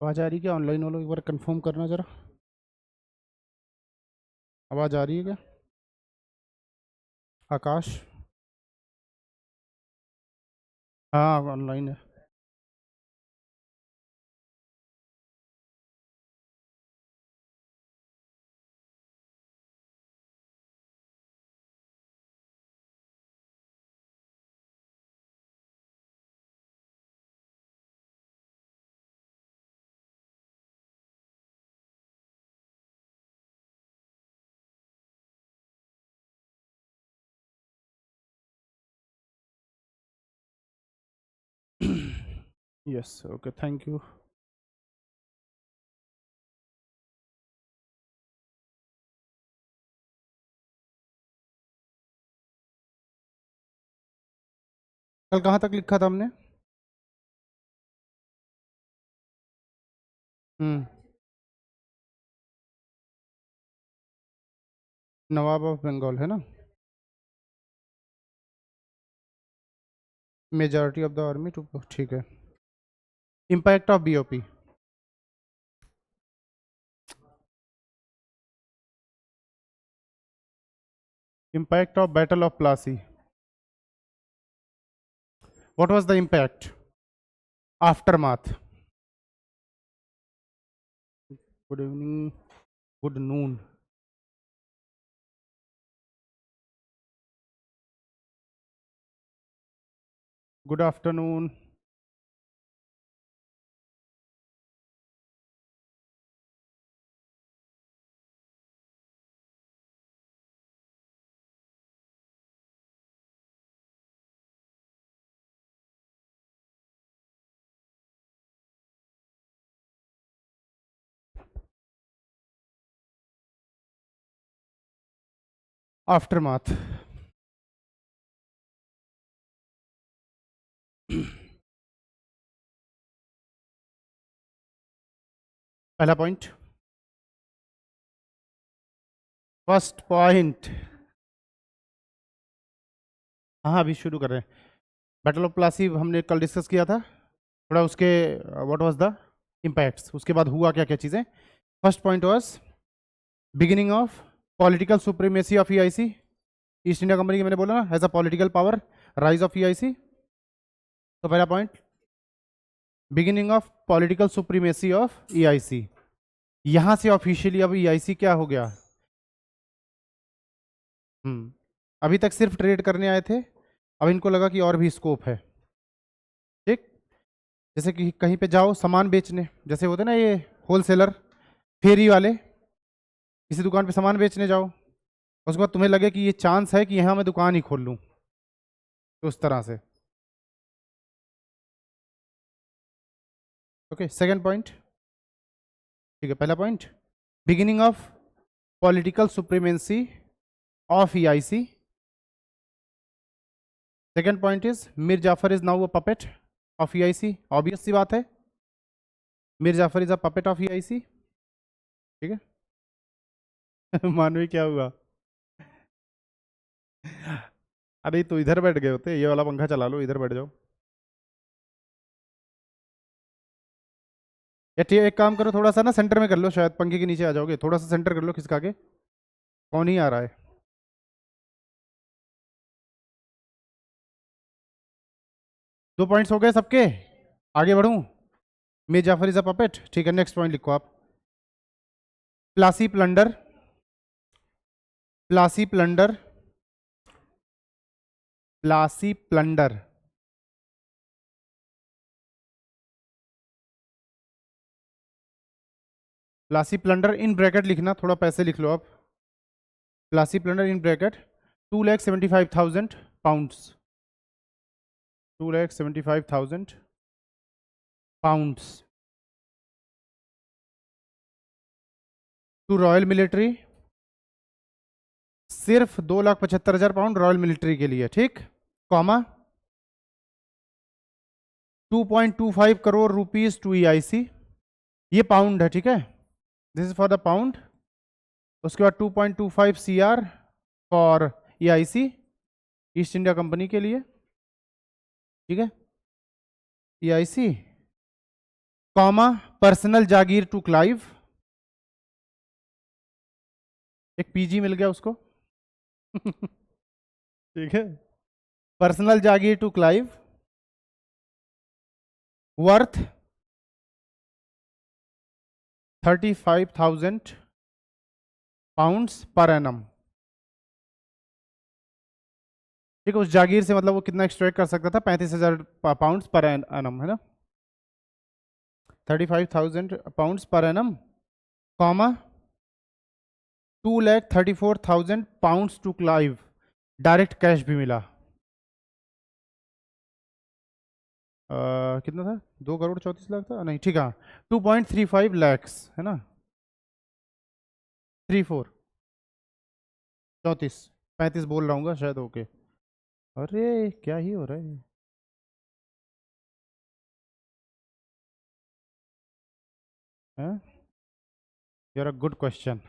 आवाज़ आ रही है क्या ऑनलाइन वालों? एक बार कंफर्म करना ज़रा। आवाज़ आ रही है क्या? आकाश? हाँ ऑनलाइन है। Yes okay thank you. कल कहाँ तक लिखा था हमने? हम्म। नवाब ऑफ बंगाल है ना? Majority of the army too, ठीक है। Impact of BOP. Impact of battle of Plassey. What was the impact? Aftermath. Good evening. Good noon. Good afternoon. Aftermath. पहला पॉइंट। First point. हाँ अभी शुरू कर रहे हैं। बैटल ऑफ प्लासी हमने कल डिस्कस किया था थोड़ा उसके। व्हाट वाज द इम्पैक्ट्स, उसके बाद हुआ क्या क्या चीज़ें। First point was beginning of political supremacy of EIC. East India Company की मैंने बोला ना as a political power, rise of EIC. तो पहला point beginning of political supremacy of EIC. यहां से ऑफिशियली अब ईआईसी क्या हो गया। अभी तक सिर्फ ट्रेड करने आए थे, अब इनको लगा कि और भी स्कोप है। ठीक, जैसे कि कहीं पे जाओ सामान बेचने, जैसे होते ना ये होलसेलर, फेरी वाले, किसी दुकान पे सामान बेचने जाओ, उसके बाद तुम्हें लगे कि ये चांस है कि यहाँ मैं दुकान ही खोल लूँ, तो उस तरह से। Okay second point. ठीक है, पहला point beginning of political supremacy of EIC. Second point is Mir Jafar is now a puppet of EIC. Obvious सी बात है, Mir Jafar is a puppet of EIC. ठीक है। मानवी क्या हुआ? अरे तो इधर बैठ गए होते, ये वाला पंखा चला लो, इधर बैठ जाओ। या ठीक एक काम करो, थोड़ा सा ना सेंटर में कर लो, शायद पंखे के नीचे आ जाओगे। थोड़ा सा सेंटर कर लो खिसका के। कौन ही आ रहा है? दो पॉइंट्स हो गए सबके। आगे बढ़ूं? Mir Jafar is a puppet. ठीक है, नेक्स्ट पॉइंट लिखो आप। Plassey plunder. Plassey plunder. Plassey plunder. Plassey plunder in bracket लिखना, थोड़ा पैसे लिख लो आप। Plassey plunder in bracket 2,75,000 pounds. 2,75,000 pounds to royal military. सिर्फ 2,75,000 पाउंड रॉयल मिलिट्री के लिए, ठीक, comma 2.25 crore rupees to EIC. ये पाउंड है, ठीक है, this is for the pound. उसके बाद 2.25 CR for EIC, East India Company के लिए। ठीक है, ईआईसी कॉमा पर्सनल जागीर टू क्लाइव, एक पीजी मिल गया उसको। ठीक है, पर्सनल जागीर to Clive worth 35,000 pounds per annum. ठीक है, उस जागीर से मतलब वो कितना एक्सट्रैक्ट कर सकता था, 35,000 पाउंड्स पर एनम, है ना, 35,000 pounds per annum, comma 2,34,000 pounds to Clive, direct cash भी मिला। कितना था, 2 करोड़ 34 लाख था नहीं, ठीक है, 2.35 लैक्स, है ना, 34 बोल रहा हूँ शायद, ओके। अरे क्या ही हो रहा है, यूर अ गुड क्वेश्चन।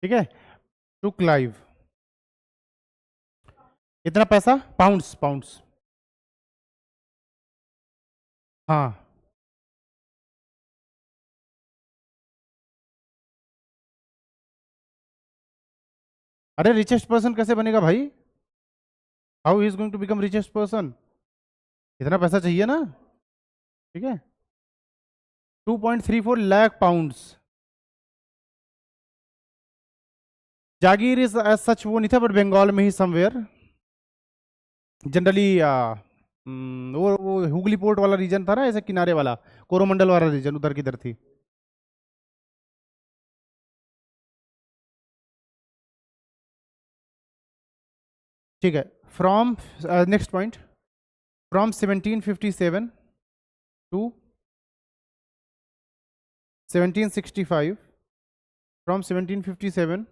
ठीक है, टू क्लाइव इतना पैसा, पाउंड्स पाउंड्स, हाँ। अरे रिचेस्ट पर्सन कैसे बनेगा भाई, how he is going to become richest person, इतना पैसा चाहिए ना। ठीक है, 2.34 लाख पाउंड्स। जागीर इज एज सच वो नहीं था, बट बंगाल में ही समवेयर, जनरली वो हुगली पोर्ट वाला रीजन था ना, ऐसे किनारे वाला, कोरोमंडल वाला रीजन उधर किधर थी। ठीक है, from next point, from 1757 to 1765, from 1757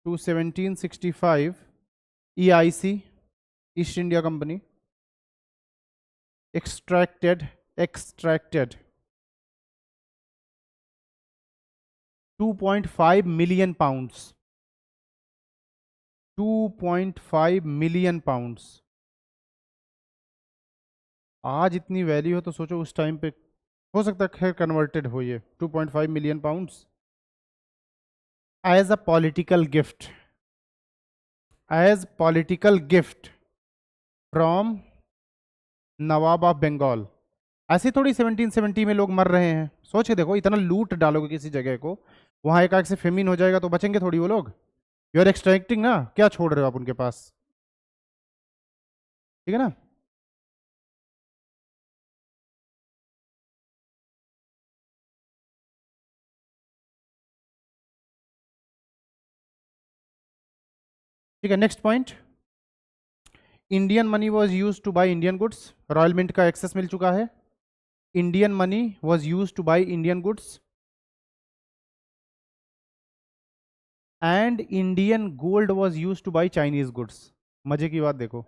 to 1765 EIC, East India Company, extracted 2.5 million pounds, 2.5 million pounds. आज इतनी वैल्यू हो तो सोचो उस टाइम पे, हो सकता है खैर कन्वर्टेड हो ये 2.5 million pounds, as a political gift, as political gift from Nawab of Bengal. ऐसे थोड़ी 1770 में लोग मर रहे हैं, सोच के देखो, इतना लूट डालोगे किसी जगह को, वहां एक आग से फेमिन हो जाएगा तो बचेंगे थोड़ी वो लोग, यू आर एक्सट्रैक्टिंग ना, क्या छोड़ रहे हो आप उनके पास। ठीक है ना, ठीक है, next point, Indian money was use to buy Indian goods, royal mint का एक्सेस मिल चुका है, Indian money was use to buy Indian goods and Indian gold was use to buy Chinese goods. मजे की बात देखो,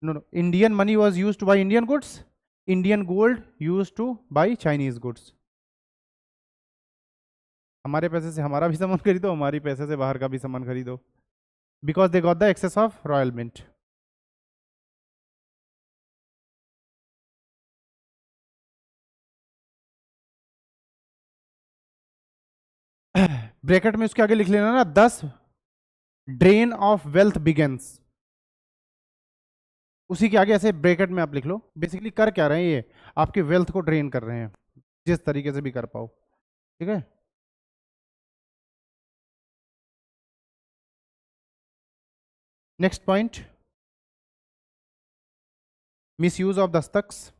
no no, Indian money was use to buy Indian goods, Indian gold use to buy Chinese goods. हमारे पैसे से हमारा भी सामान खरीदो, हमारी पैसे से बाहर का भी सामान खरीदो, because they got the access of royal mint. Bracket में उसके आगे लिख लेना ना, 10 ड्रेन ऑफ वेल्थ बिगेन्स, उसी के आगे ऐसे ब्रैकेट में आप लिख लो, बेसिकली कर क्या रहे हैं ये, आपके वेल्थ को ड्रेन कर रहे हैं, जिस तरीके से भी कर पाओ। ठीक है, next point, misuse of दस्तक्स,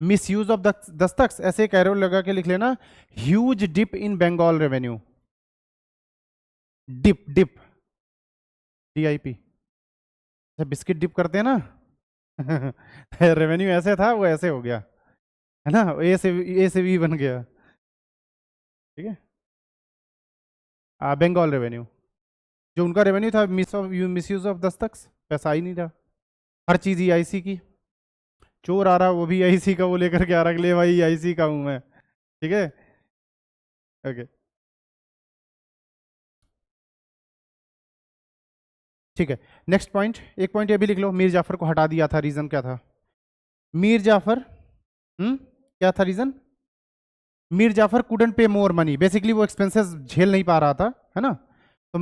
मिस यूज ऑफ दस्तक्स, ऐसे एक एरो लगा के लिख लेना, huge dip in Bengal revenue, dip dip, DIP, biscuit dip करते हैं ना, रेवेन्यू ऐसे था वो ऐसे हो गया, है ना, A से B बन गया। ठीक है, बंगाल रेवेन्यू, जो उनका रेवेन्यू था, मिस यूज ऑफ दस्तक्स, पैसा ही नहीं था, हर चीज EIC की, चोर आ रहा वो भी EIC का वो लेकर के आ रहा, ले भाई EIC का हूं मैं। ठीक है, ओके। ठीक है, नेक्स्ट पॉइंट, एक पॉइंट ये भी लिख लो, मीर जाफर को हटा दिया था, रीजन क्या था? मीर जाफर, क्या था रीजन? मीर जाफर कुडंट पे मोर मनी, बेसिकली वो एक्सपेंसेस झेल नहीं पा रहा था, है ना? तो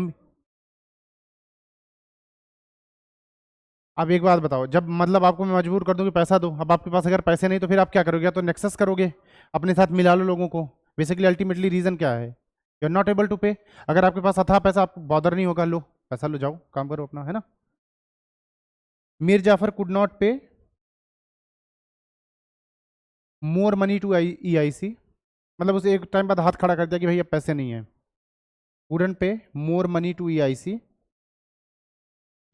अब एक बात बताओ, जब मतलब आपको मैं मजबूर कर दूं कि पैसा दो, अब आपके पास अगर पैसे नहीं तो फिर आप क्या करोगे? या तो नेक्सस करोगे, अपने साथ मिला लो लोगों को। बेसिकली अल्टीमेटली रीजन क्या है? You are not able to pay. अगर आपके पास अथा पैसा, आपको बॉदर नहीं होगा, लो पैसा लो, जाओ काम करो अपना, है ना? मीर जाफर कुड नॉट पे मोर मनी टू EIC, मतलब उसे एक टाइम बाद हाथ खड़ा कर दिया कि भाई अब पैसे नहीं है। Wouldn't pay more money to EIC,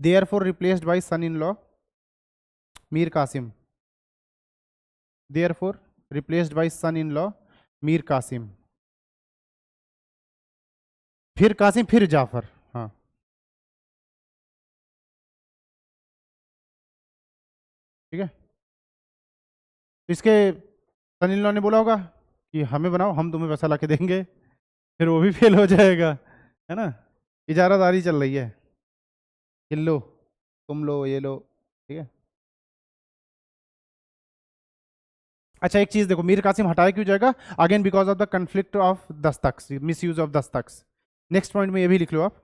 therefore replaced by son in law Mir Qasim, therefore replaced by son in law Mir Qasim, फिर कासिम, फिर जाफर। हाँ, ठीक है। इसके सन इन लॉ ने बोला होगा कि हमें बनाओ, हम तुम्हें पैसा ला के देंगे, फिर वो भी फेल हो जाएगा, है ना? इजारादारी चल रही है कि लो, तुम लो, ये लो, ठीक है। अच्छा एक चीज देखो, मीर कासिम हटाया क्यों जाएगा? Again because of the conflict of दस्तक्स, मिस यूज ऑफ दस्तक्स। नेक्स्ट पॉइंट में ये भी लिख लो आप,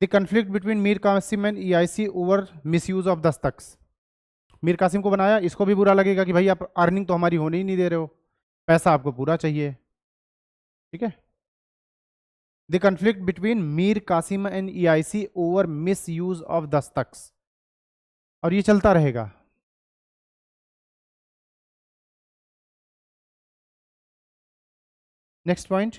the conflict between Mir Qasim and EIC over misuse of दस्तक्स। मीर कासिम को बनाया, इसको भी बुरा लगेगा कि भाई आप अर्निंग तो हमारी होने ही नहीं दे रहे हो, पैसा आपको पूरा चाहिए, ठीक है। The conflict between Mir Qasim and EIC over misuse of दस्तक्स, और ये चलता रहेगा। Next point,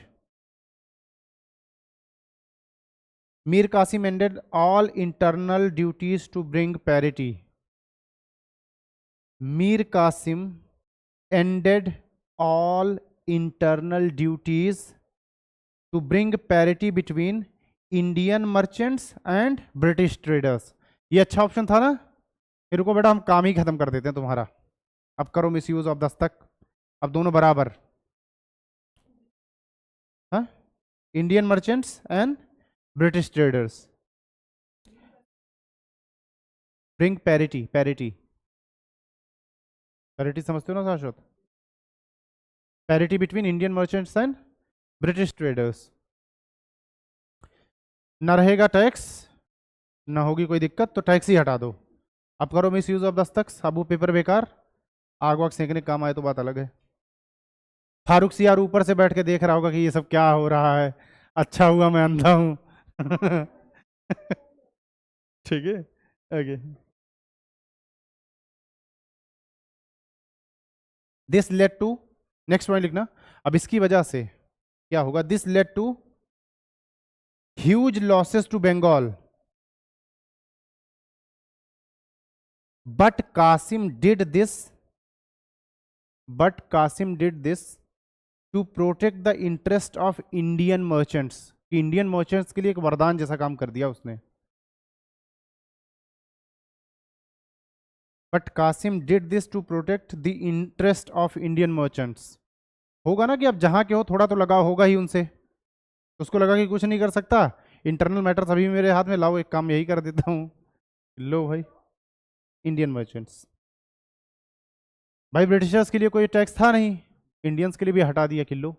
Mir Qasim ended all internal duties to bring parity. Mir Qasim ended all internal duties to bring parity between Indian merchants and British traders. ये अच्छा option था ना? फिर रुको बेटा, हम काम ही खत्म कर देते हैं तुम्हारा, अब करो मिस यूज ऑफ दस्तक, अब दोनों बराबर। हाँ, Indian merchants and British traders, bring parity, parity, parity समझते हो ना शाश्वत? Parity between Indian merchants and British traders. ना रहेगा टैक्स, ना होगी कोई दिक्कत, तो टैक्स ही हटा दो। अब करो मिस यूज ऑफ दस्तक, अब वो पेपर बेकार, आग वाग सेकने काम आए तो बात अलग है। फारूक सियार ऊपर से बैठ के देख रहा होगा कि ये सब क्या हो रहा है, अच्छा हुआ मैं अंधा हूं। ठीक है, okay. This led to, next point लिखना, अब इसकी वजह से क्या होगा? This led to huge losses to Bengal, but Qasim did this, but Qasim did this to protect the interest of Indian merchants. Indian merchants के लिए एक वरदान जैसा काम कर दिया उसने। But Qasim did this to protect the interest of Indian merchants. होगा ना कि अब जहां के हो थोड़ा तो लगाव होगा ही उनसे, उसको लगा कि कुछ नहीं कर सकता, इंटरनल मैटर्स अभी मेरे हाथ में, लाओ एक काम यही कर देता हूं, लो भाई इंडियन मर्चेंट्स। भाई ब्रिटिशर्स के लिए कोई टैक्स था नहीं, इंडियंस के लिए भी हटा दिया, किलो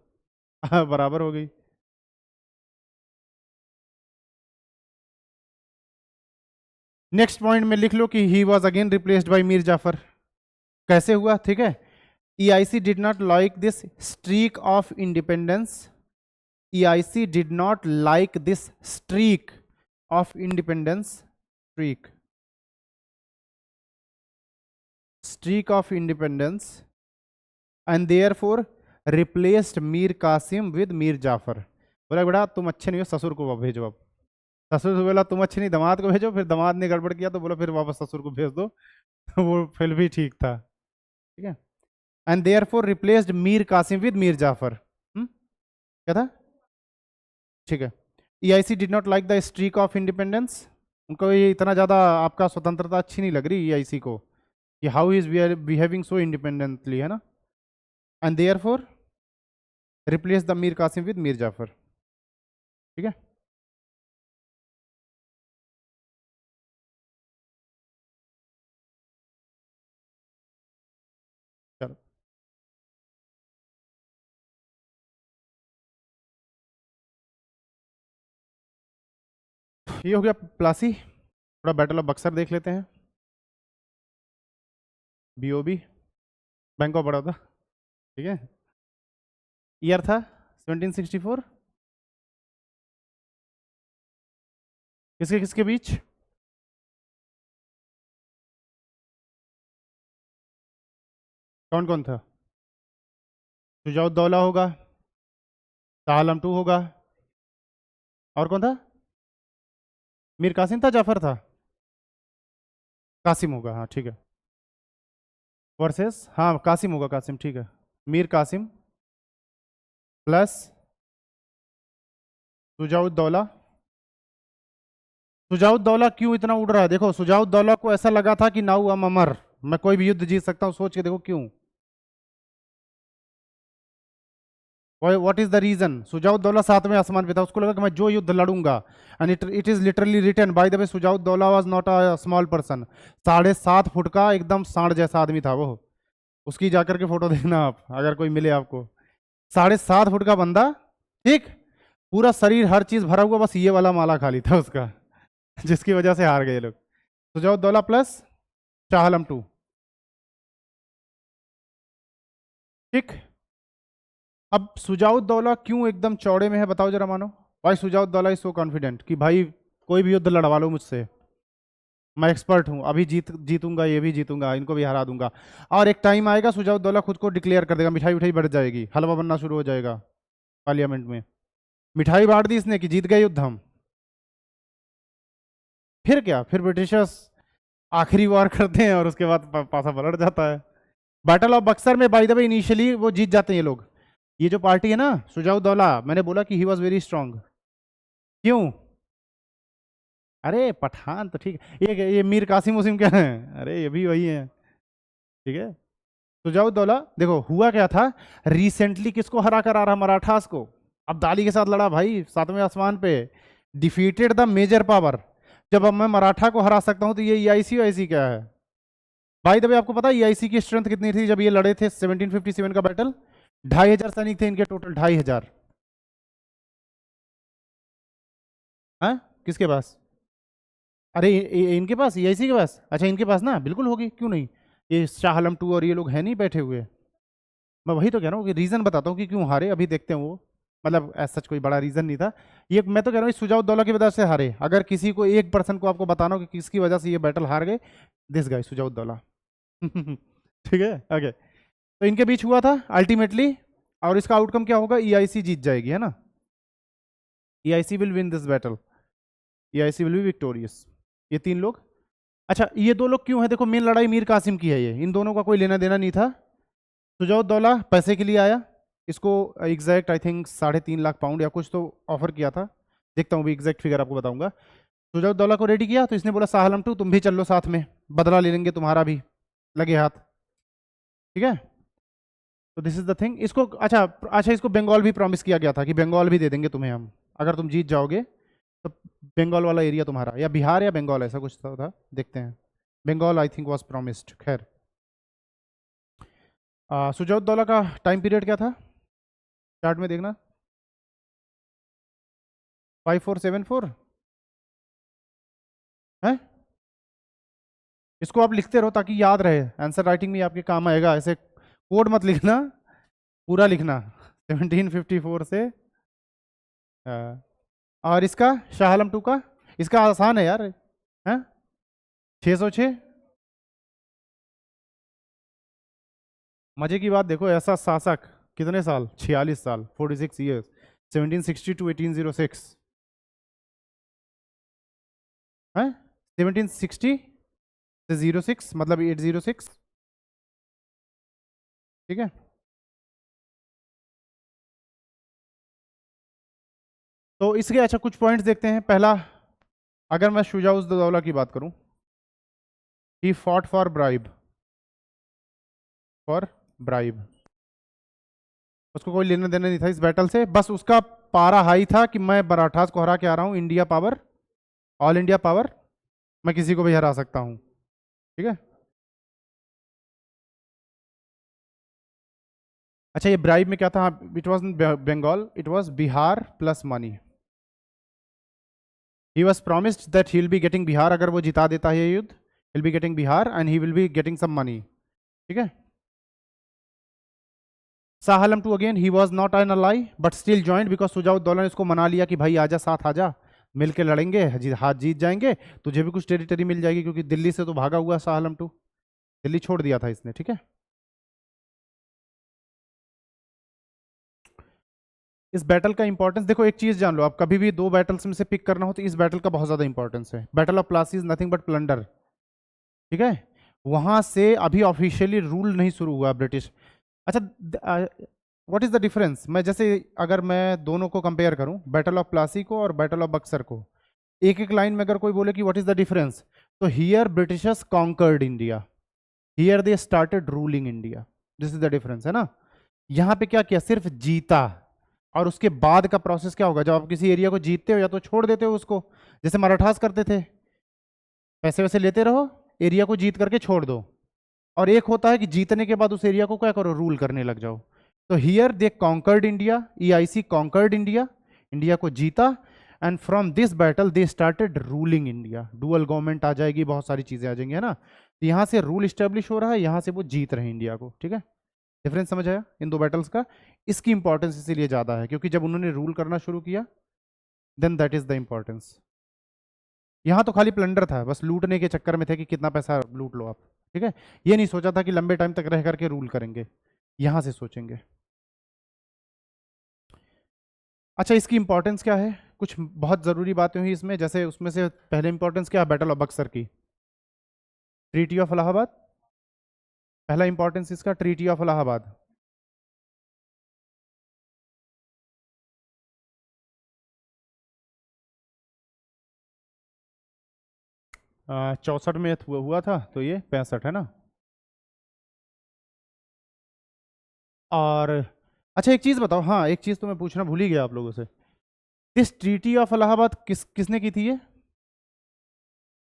बराबर हो गई। नेक्स्ट पॉइंट में लिख लो कि he was again replaced by Mir Jafar. कैसे हुआ? ठीक है, EIC did not like this streak of independence, EIC did not like this streak of independence, streak of independence, and therefore replaced Mir Qasim with Mir Jafar। बोला बेटा तुम अच्छे नहीं हो, ससुर को भेजो। अब ससुर से बोला तुम अच्छे नहीं, दामाद को भेजो, फिर दामाद ने गड़बड़ किया तो बोला फिर वापस ससुर को भेज दो। वो फिर भी ठीक था, ठीक है। And therefore replaced Mir Qasim with Mir Jafar. क्या था? ठीक है, EIC did not like the streak of independence, उनको ये इतना ज़्यादा आपका स्वतंत्रता अच्छी नहीं लग रही EIC को, कि how is behaving so independently, है ना। And therefore replace the Mir Qasim with Mir Jafar, ठीक है। चलो, ये हो गया प्लासी। थोड़ा बैटल ऑफ बक्सर देख लेते हैं। बीओबी, बैंक ऑफ बड़ौदा, ठीक है। ईयर था 1764। किसके किसके बीच? कौन कौन था? शुजाउद्दौला होगा, शाह आलम टू होगा, और कौन था? मीर कासिम था, जाफर था? कासिम होगा, हाँ ठीक है। वर्सेस, हाँ कासिम होगा, कासिम ठीक है। मीर कासिम प्लस सुजाउद्दौला। सुजाउद्दौला क्यों इतना उड़ रहा है? देखो, सुजाउद्दौला को ऐसा लगा था कि नाउ हम अमर, मैं कोई भी युद्ध जीत सकता हूं। सोच के देखो क्यों। What is the reason? Shujauddaula सातवें आसमान पे था, उसको लगा कि मैं जो युद्ध लड़ूंगा, and it is literally written by the way, Shujauddaula was not a small person. 7.5 foot का एकदम सांड जैसा आदमी था वो। उसकी जाकर के फोटो देखना आप, अगर कोई मिले आपको। 7.5 फुट का बंदा, ठीक, पूरा शरीर हर चीज भरा हुआ, बस ये वाला माला खाली था उसका जिसकी वजह से हार गए लोग। सुजाउद्दौला प्लस शाह आलम टू, ठीक। अब सुजाउद्दौला क्यों एकदम चौड़े में है, बताओ जरा मानो। भाई सुजाउद्दौला इज सो कॉन्फिडेंट कि भाई कोई भी युद्ध लड़वा लो मुझसे, मैं एक्सपर्ट हूं, अभी जीतूंगा, ये भी जीतूंगा, इनको भी हरा दूंगा। और एक टाइम आएगा सुजाउद्दौला खुद को डिक्लेयर कर देगा, मिठाई उठाई बढ़ जाएगी, हलवा बनना शुरू हो जाएगा पार्लियामेंट में। मिठाई बांट दी इसने कि जीत गए युद्ध हम। फिर क्या, फिर ब्रिटिशर्स आखिरी वार करते हैं और उसके बाद पासा पलट जाता है। बैटल ऑफ बक्सर में बाय द वे इनिशियली वो जीत जाते हैं ये लोग। ये जो पार्टी है ना सुजाउद्दौला, मैंने बोला कि ही वॉज वेरी स्ट्रांग। क्यों? अरे पठान तो ठीक है, ये मीर कासिम उसिम क्या है? अरे ये भी वही है, ठीक है। सुजाउद्दौला देखो हुआ क्या था, रिसेंटली किसको हरा कर आ रहा? मराठास को। अब्दाली के साथ लड़ा भाई, सातवें आसमान पे, डिफीटेड द मेजर पावर। जब अब मैं मराठा को हरा सकता हूं तो ये ईआईसी वाईसी क्या है? भाई तभी आपको पता है ईआईसी की स्ट्रेंथ कितनी थी जब ये लड़े थे 1757 का बैटल? 2,500 सैनिक थे इनके टोटल, 2,500। हाँ, किसके पास? अरे इनके पास, ईआईसी के पास, अच्छा इनके पास ना बिल्कुल होगी, क्यों नहीं। ये शाह आलम टू और ये लोग हैं नहीं बैठे हुए। मैं वही तो कह रहा हूँ कि रीजन बताता हूँ कि क्यों हारे, अभी देखते हैं वो। मतलब ऐसा कोई बड़ा रीजन नहीं था ये, मैं तो कह रहा हूँ सुजाउद्दौला की वजह से हारे। अगर किसी को एक पर्सन को आपको बताना हो कि किसकी वजह से ये बैटल हार गए, दिस गाय सुजाउद्दौला ठीक है, ओके। तो इनके बीच हुआ था अल्टीमेटली, और इसका आउटकम क्या होगा? ईआईसी जीत जाएगी, है ना। EIC will win this battle, EIC will be victorious. ये तीन लोग। अच्छा ये दो लोग क्यों है? देखो मेन लड़ाई मीर कासिम की है, ये इन दोनों का कोई लेना देना नहीं था। सुजाउद्दौला पैसे के लिए आया, इसको exact I think 3.5 lakh pound या कुछ तो ऑफर किया था, देखता हूँ भी एग्जैक्ट फिगर आपको बताऊंगा। सुजाउद्दौला को रेडी किया तो इसने बोला शाह आलम टू तुम भी चलो साथ में, बदला ले लेंगे तुम्हारा भी, लगे हाथ, ठीक है। तो दिस इज द थिंग। इसको अच्छा अच्छा इसको बंगाल भी प्रॉमिस किया गया था कि बंगाल भी दे देंगे तुम्हें हम, अगर तुम जीत जाओगे तो बंगाल वाला एरिया तुम्हारा, या बिहार या बंगाल ऐसा कुछ था, देखते हैं। Bengal I think was promised. खैर सुजाउद्दौला का टाइम पीरियड क्या था चार्ट में देखना? 5474 है। इसको आप लिखते रहो ताकि याद रहे, आंसर राइटिंग में आपके काम आएगा। ऐसे कोड मत लिखना, पूरा लिखना 1754 से। और इसका शाह आलम टू का, इसका आसान है यार, है 606। मजे की बात देखो, ऐसा शासक कितने साल, 46 साल, 46 ईयर्स, 1760 टू 1806 है। 1760 से 06 मतलब 806, ठीक है। तो इसके अच्छा कुछ पॉइंट्स देखते हैं। पहला, अगर मैं शुजाउद्दौला की बात करूं, he fought for bribe, for bribe, उसको कोई लेना देना नहीं था इस बैटल से, बस उसका पारा हाई था कि मैं मराठास को हरा के आ रहा हूं, India power, all India power, मैं किसी को भी हरा सकता हूं, ठीक है। अच्छा, ये ब्राइब में क्या था? It was Bengal, it was Bihar plus money. He was promised that he will be getting Bihar, अगर वो जिता देता है ये युद्ध, will be getting Bihar and he will be getting some money. ठीक है। Shah Alam two again, he was not an ally but still joint because Shujauddaula ने उसको मना लिया कि भाई आजा, साथ आजा, मिलके लड़ेंगे, हाथ जीत जाएंगे, तुझे भी कुछ टेरिटरी मिल जाएगी, क्योंकि दिल्ली से तो भागा हुआ शाह आलम टू, दिल्ली छोड़ दिया था इसने। ठीक है। इस बैटल का इंपॉर्टेंस देखो, एक चीज जान लो, आप कभी भी दो बैटल्स में से पिक करना हो तो इस बैटल का बहुत ज्यादा इंपॉर्टेंस है। Battle of Plassey is nothing but plunder. ठीक है। वहां से अभी ऑफिशियली रूल नहीं शुरू हुआ ब्रिटिश। अच्छा, व्हाट इज द डिफरेंस? मैं जैसे अगर मैं दोनों को कंपेयर करूं, बैटल ऑफ प्लासी को और बैटल ऑफ बक्सर को, एक एक लाइन में अगर कोई बोले कि व्हाट इज द डिफरेंस, तो here Britishers conquered India, here they started ruling India, this is the difference, है ना। यहां पे क्या किया? सिर्फ जीता, और उसके बाद का प्रोसेस क्या होगा? जब आप किसी एरिया को जीतते हो या तो छोड़ देते हो उसको, जैसे मराठास करते थे, पैसे वैसे लेते रहो, एरिया को जीत करके छोड़ दो। और एक होता है कि जीतने के बाद उस एरिया को क्या करो? रूल करने लग जाओ। तो here they conquered India, EIC conquered India, India को जीता, and from this battle they started ruling India. Dual government आ जाएगी, बहुत सारी चीजें आ जाएंगी, है ना। तो यहां से रूल स्टेब्लिश हो रहा है, यहां से वो जीत रहे हैं इंडिया को। ठीक है। डिफरेंस समझ आया इन दो बैटल्स का? इसकी इंपॉर्टेंस इसीलिए ज्यादा है क्योंकि जब उन्होंने रूल करना शुरू किया, then that is the importance. यहाँ तो खाली प्लंडर था, बस लूटने के चक्कर में थे कि कितना पैसा लूट लो आप। ठीक है। ये नहीं सोचा था कि लंबे टाइम तक रह करके रूल करेंगे, यहां से सोचेंगे। अच्छा, इसकी इंपॉर्टेंस क्या है? कुछ बहुत जरूरी बातें हुई इसमें, जैसे उसमें से पहले इंपॉर्टेंस क्या है? बैटल ऑफ बक्सर की, ट्रीटी ऑफ इलाहाबाद। पहला इंपॉर्टेंस इसका ट्रीटी ऑफ इलाहाबाद। 64 में हुआ था, तो ये 65 है ना। और अच्छा, एक चीज बताओ, हाँ एक चीज तो मैं पूछना भूल ही गया आप लोगों से, दिस ट्रीटी ऑफ इलाहाबाद किसने की थी ये?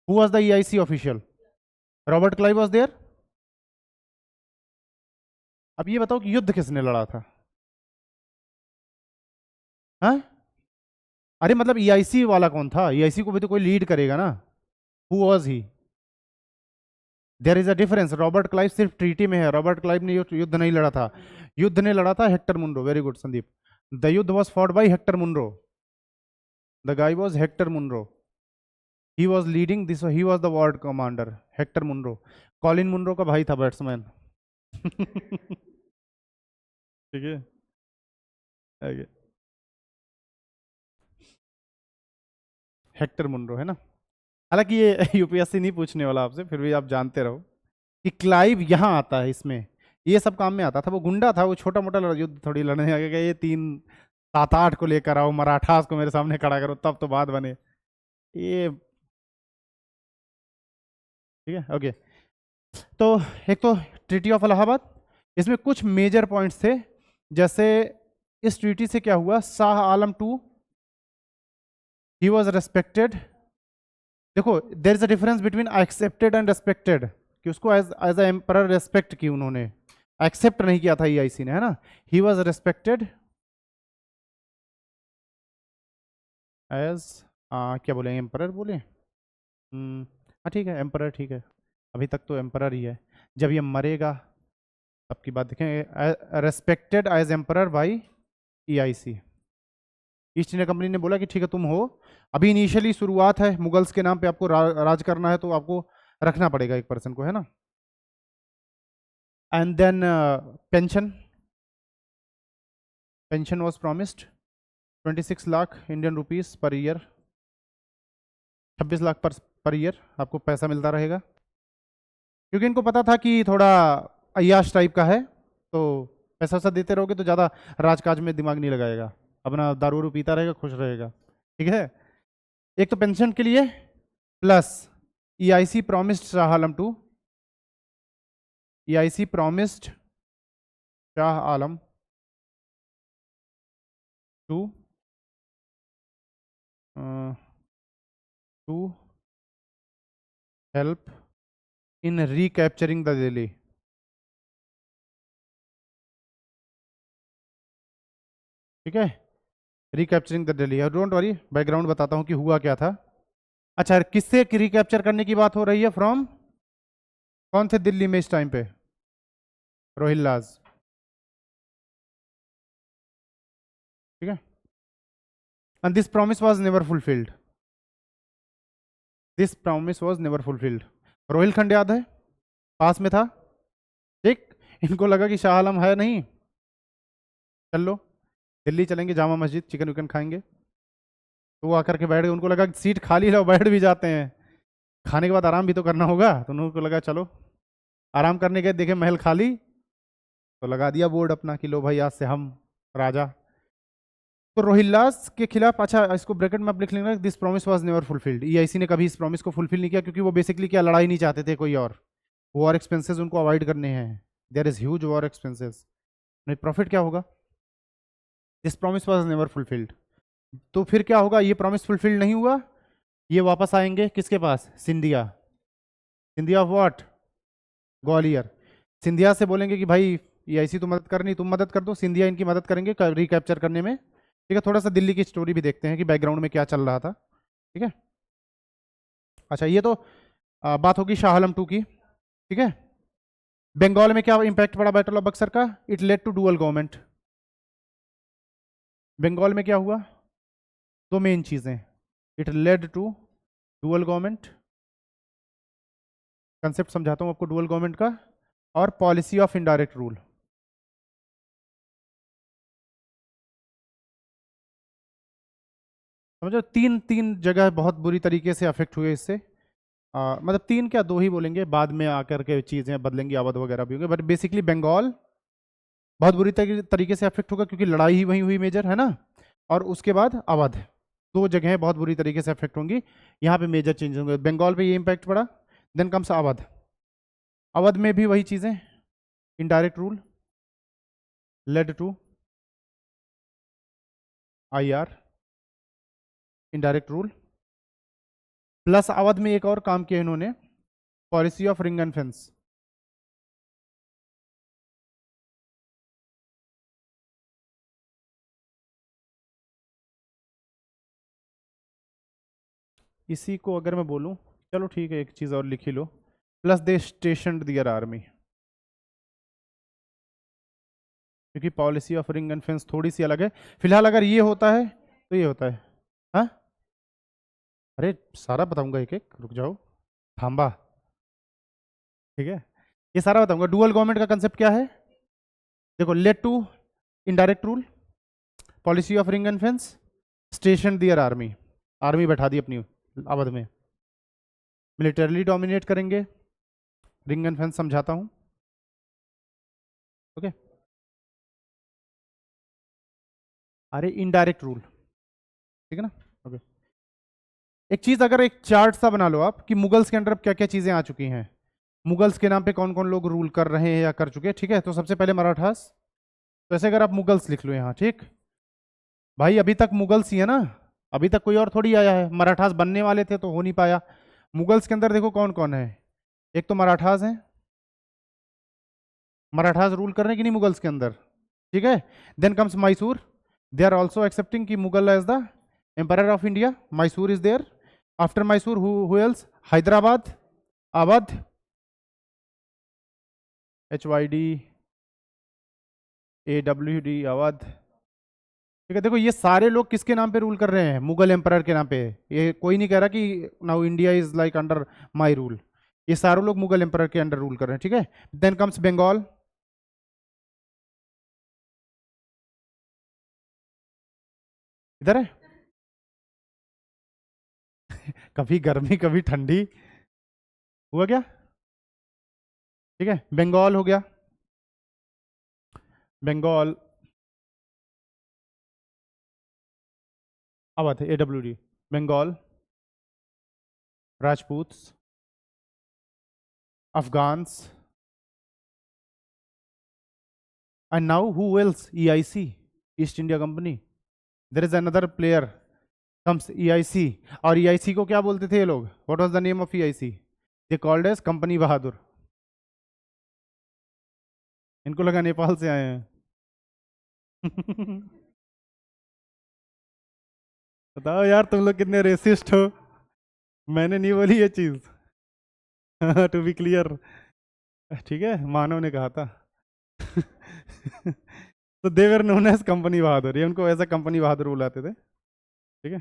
Who was the EIC official? Robert Clive was there. अब ये बताओ कि युद्ध किसने लड़ा था? हाँ? अरे मतलब ईआईसी वाला कौन था? ईआईसी को भी तो कोई लीड करेगा ना। Who was he? There is a difference. Robert Clive सिर्फ ट्रीटी में है, रॉबर्ट क्लाइव ने युद्ध नहीं लड़ा था। युद्ध ने लड़ा था Hector Munro. Very good Sandeep. The युद्ध was fought by Hector Munro. The guy was Hector Munro. He was leading this, he was the ward commander, Hector Munro. Colin Munro का भाई था, बैट्समैन। ठीक है। आगे। हेक्टर मुनरो है ना। हालांकि ये यूपीएससी नहीं पूछने वाला आपसे, फिर भी आप जानते रहो कि क्लाइव यहाँ आता है इसमें, ये सब काम में आता था। वो गुंडा था, वो छोटा मोटा युद्ध थोड़ी लड़ने आ गया। ये 3 7 8 को लेकर आओ, मराठास को मेरे सामने खड़ा करो, तब तो बात बने ये। ठीक है। ओके। तो एक तो ट्रीटी ऑफ इलाहाबाद, इसमें कुछ मेजर पॉइंट्स थे, जैसे इस ट्रीटी से क्या हुआ? Shah Alam to, he was respected. देखो, there is a difference between accepted and respected, कि उसको एज एज एम्परर रेस्पेक्ट की उन्होंने, एक्सेप्ट नहीं किया था ईआईसी ने, है ना। ही वॉज रेस्पेक्टेड एज, क्या बोले, एम्परर बोले। हाँ ठीक है, एम्परर ठीक है, अभी तक तो एम्परर ही है। जब ये मरेगा तब की बात देखें। Respected as emperor by EIC. East India Company ने बोला कि ठीक है तुम हो, अभी इनिशियली शुरुआत है, मुगल्स के नाम पे आपको राज करना है, तो आपको रखना पड़ेगा एक पर्सन को, है ना। And then pension, pension was promised 26 lakh Indian rupees per year, 26 lakh per year आपको पैसा मिलता रहेगा, क्योंकि इनको पता था कि थोड़ा अय्याश टाइप का है, तो पैसा वैसा देते रहोगे तो ज़्यादा राजकाज में दिमाग नहीं लगाएगा, अपना दारू वारू पीता रहेगा, खुश रहेगा। ठीक है। एक तो पेंशन के लिए, plus EIC promised Shah Alam two, EIC promised Shah Alam two to help in recapturing the Delhi. ठीक है, recapturing the Delhi. Don't worry, background बताता हूँ कि हुआ क्या था। अच्छा, किससे रिकैप्चर करने की बात हो रही है? फ्रॉम कौन थे दिल्ली में इस टाइम पे? रोहिल्लाज। ठीक है, and this promise was never fulfilled. This promise was never fulfilled. Rohilkhand याद है, पास में था। ठीक, इनको लगा कि शाह आलम है नहीं, चल लो दिल्ली चलेंगे, जामा मस्जिद चिकन विकन खाएंगे। तो वो आकर के बैठ गए, उनको लगा सीट खाली लो, बैठ भी जाते हैं, खाने के बाद आराम भी तो करना होगा। तो उनको लगा चलो आराम करने गए, देखे महल खाली, तो लगा दिया बोर्ड अपना कि लो भाई आज से हम राजा। तो रोहिल्लास के खिलाफ, अच्छा इसको ब्रैकेट में आप लिख लेंगे, this promise was never fulfilled. EIC ने कभी इस प्रॉमिस को फुलफिल नहीं किया, क्योंकि वो बेसिकली क्या, लड़ाई नहीं चाहते थे कोई और, वॉर एक्सपेंसेस उनको अवॉइड करने हैं। There is huge war expenses, नहीं प्रॉफिट क्या होगा? This promise was never fulfilled. तो फिर क्या होगा? ये प्रॉमिस फुलफिल नहीं हुआ, ये वापस आएंगे किसके पास? सिंधिया। Scindia of what? ग्वालियर। सिंधिया से बोलेंगे कि भाई ये ऐसी तो मदद करनी, तुम मदद कर दो। सिंधिया इनकी मदद करेंगे रिकैप्चर करने में। ठीक है, थोड़ा सा दिल्ली की स्टोरी भी देखते हैं कि बैकग्राउंड में क्या चल रहा था। ठीक है, अच्छा ये तो बात होगी शाह आलम 2 की। ठीक है, बंगाल में क्या इंपैक्ट पड़ा बैटल ऑफ बक्सर का? It led to dual government. Bengal में क्या हुआ? दो मेन चीजें, it led to dual government, concept समझाता हूं आपको डुअल गवर्नमेंट का, और पॉलिसी ऑफ इनडायरेक्ट रूल। समझो, तीन तीन जगह बहुत बुरी तरीके से अफेक्ट हुए इससे। मतलब तीन क्या, दो ही बोलेंगे, बाद में आकर के चीजें बदलेंगी, अवध वगैरह भी होंगे, बट बेसिकली बंगाल बहुत बुरी तरीके से अफेक्ट होगा, क्योंकि लड़ाई ही वहीं हुई मेजर, है ना। और उसके बाद अवध, दो जगह बहुत बुरी तरीके से अफेक्ट होंगी, यहाँ पे मेजर चेंज होंगे। बंगाल पे ये इम्पैक्ट पड़ा, देन कम्स अवध। अवध में भी वही चीजें, indirect rule led to IR, indirect rule, plus Awadh में एक और काम किया इन्होंने, policy of ring and fence. इसी को अगर मैं बोलूं, चलो ठीक है एक चीज और लिख ही लो, plus they station their army, क्योंकि policy of ring and fence थोड़ी सी अलग है। फिलहाल अगर ये होता है तो ये होता है। हाँ, अरे सारा बताऊंगा एक एक, रुक जाओ, थांबा। ठीक है, ये सारा बताऊंगा। डुअल गवर्नमेंट का कंसेप्ट क्या है? देखो, led to indirect rule, policy of ring and fence, station their army, army बैठा दी अपनी अवध में, मिलिटरली डोमिनेट करेंगे। रिंग एंड फेंस समझाता हूं। ओके, अरे इनडायरेक्ट रूल, ठीक है ना। ओके, एक चीज, अगर एक चार्ट सा बना लो आप कि मुगल्स के अंडर अब क्या क्या चीजें आ चुकी हैं, मुगल्स के नाम पे कौन कौन लोग रूल कर रहे हैं या कर चुके हैं। ठीक है, तो सबसे पहले मराठास, तो ऐसे अगर आप मुगल्स लिख लो यहाँ, ठीक भाई, अभी तक मुगल्स ही है ना, अभी तक कोई और थोड़ी आया है। मराठास बनने वाले थे तो हो नहीं पाया। मुगल्स के अंदर देखो कौन कौन है, एक तो मराठास हैं, मराठास रूल कर रहे हैं कि नहीं मुगल्स के अंदर। ठीक है, then comes Mysore, they are also accepting कि Mughal as the empire of India, Mysore is there. After Mysore who else? Hyderabad, Awadh, HYD AWD, Awadh. ठीक है, देखो ये सारे लोग किसके नाम पे रूल कर रहे हैं? मुगल एम्पायर के नाम पे। ये कोई नहीं कह रहा कि now India is like under my rule, ये सारे लोग मुगल एम्पायर के अंडर रूल कर रहे हैं। ठीक है, देन कम्स बंगाल, इधर है, कभी गर्मी कभी ठंडी, हुआ क्या? ठीक है, बंगाल हो गया, Bengal, Awadh AWD, Bengal, Rajput, Afghans, and now who else? EIC, East India Company. There is another player comes EIC, और EIC को क्या बोलते थे ये लोग? What was the name of EIC? They called as company Bahadur. इनको लगा नेपाल से आए हैं। बताओ यार तुम लोग कितने रेसिस्ट हो, मैंने नहीं बोली ये चीज। टू बी क्लियर, ठीक है, मानव ने कहा था। तो दे वर नोन एज कंपनी बहादुर, ये उनको ऐसा कंपनी बहादुर बुलाते थे। ठीक है,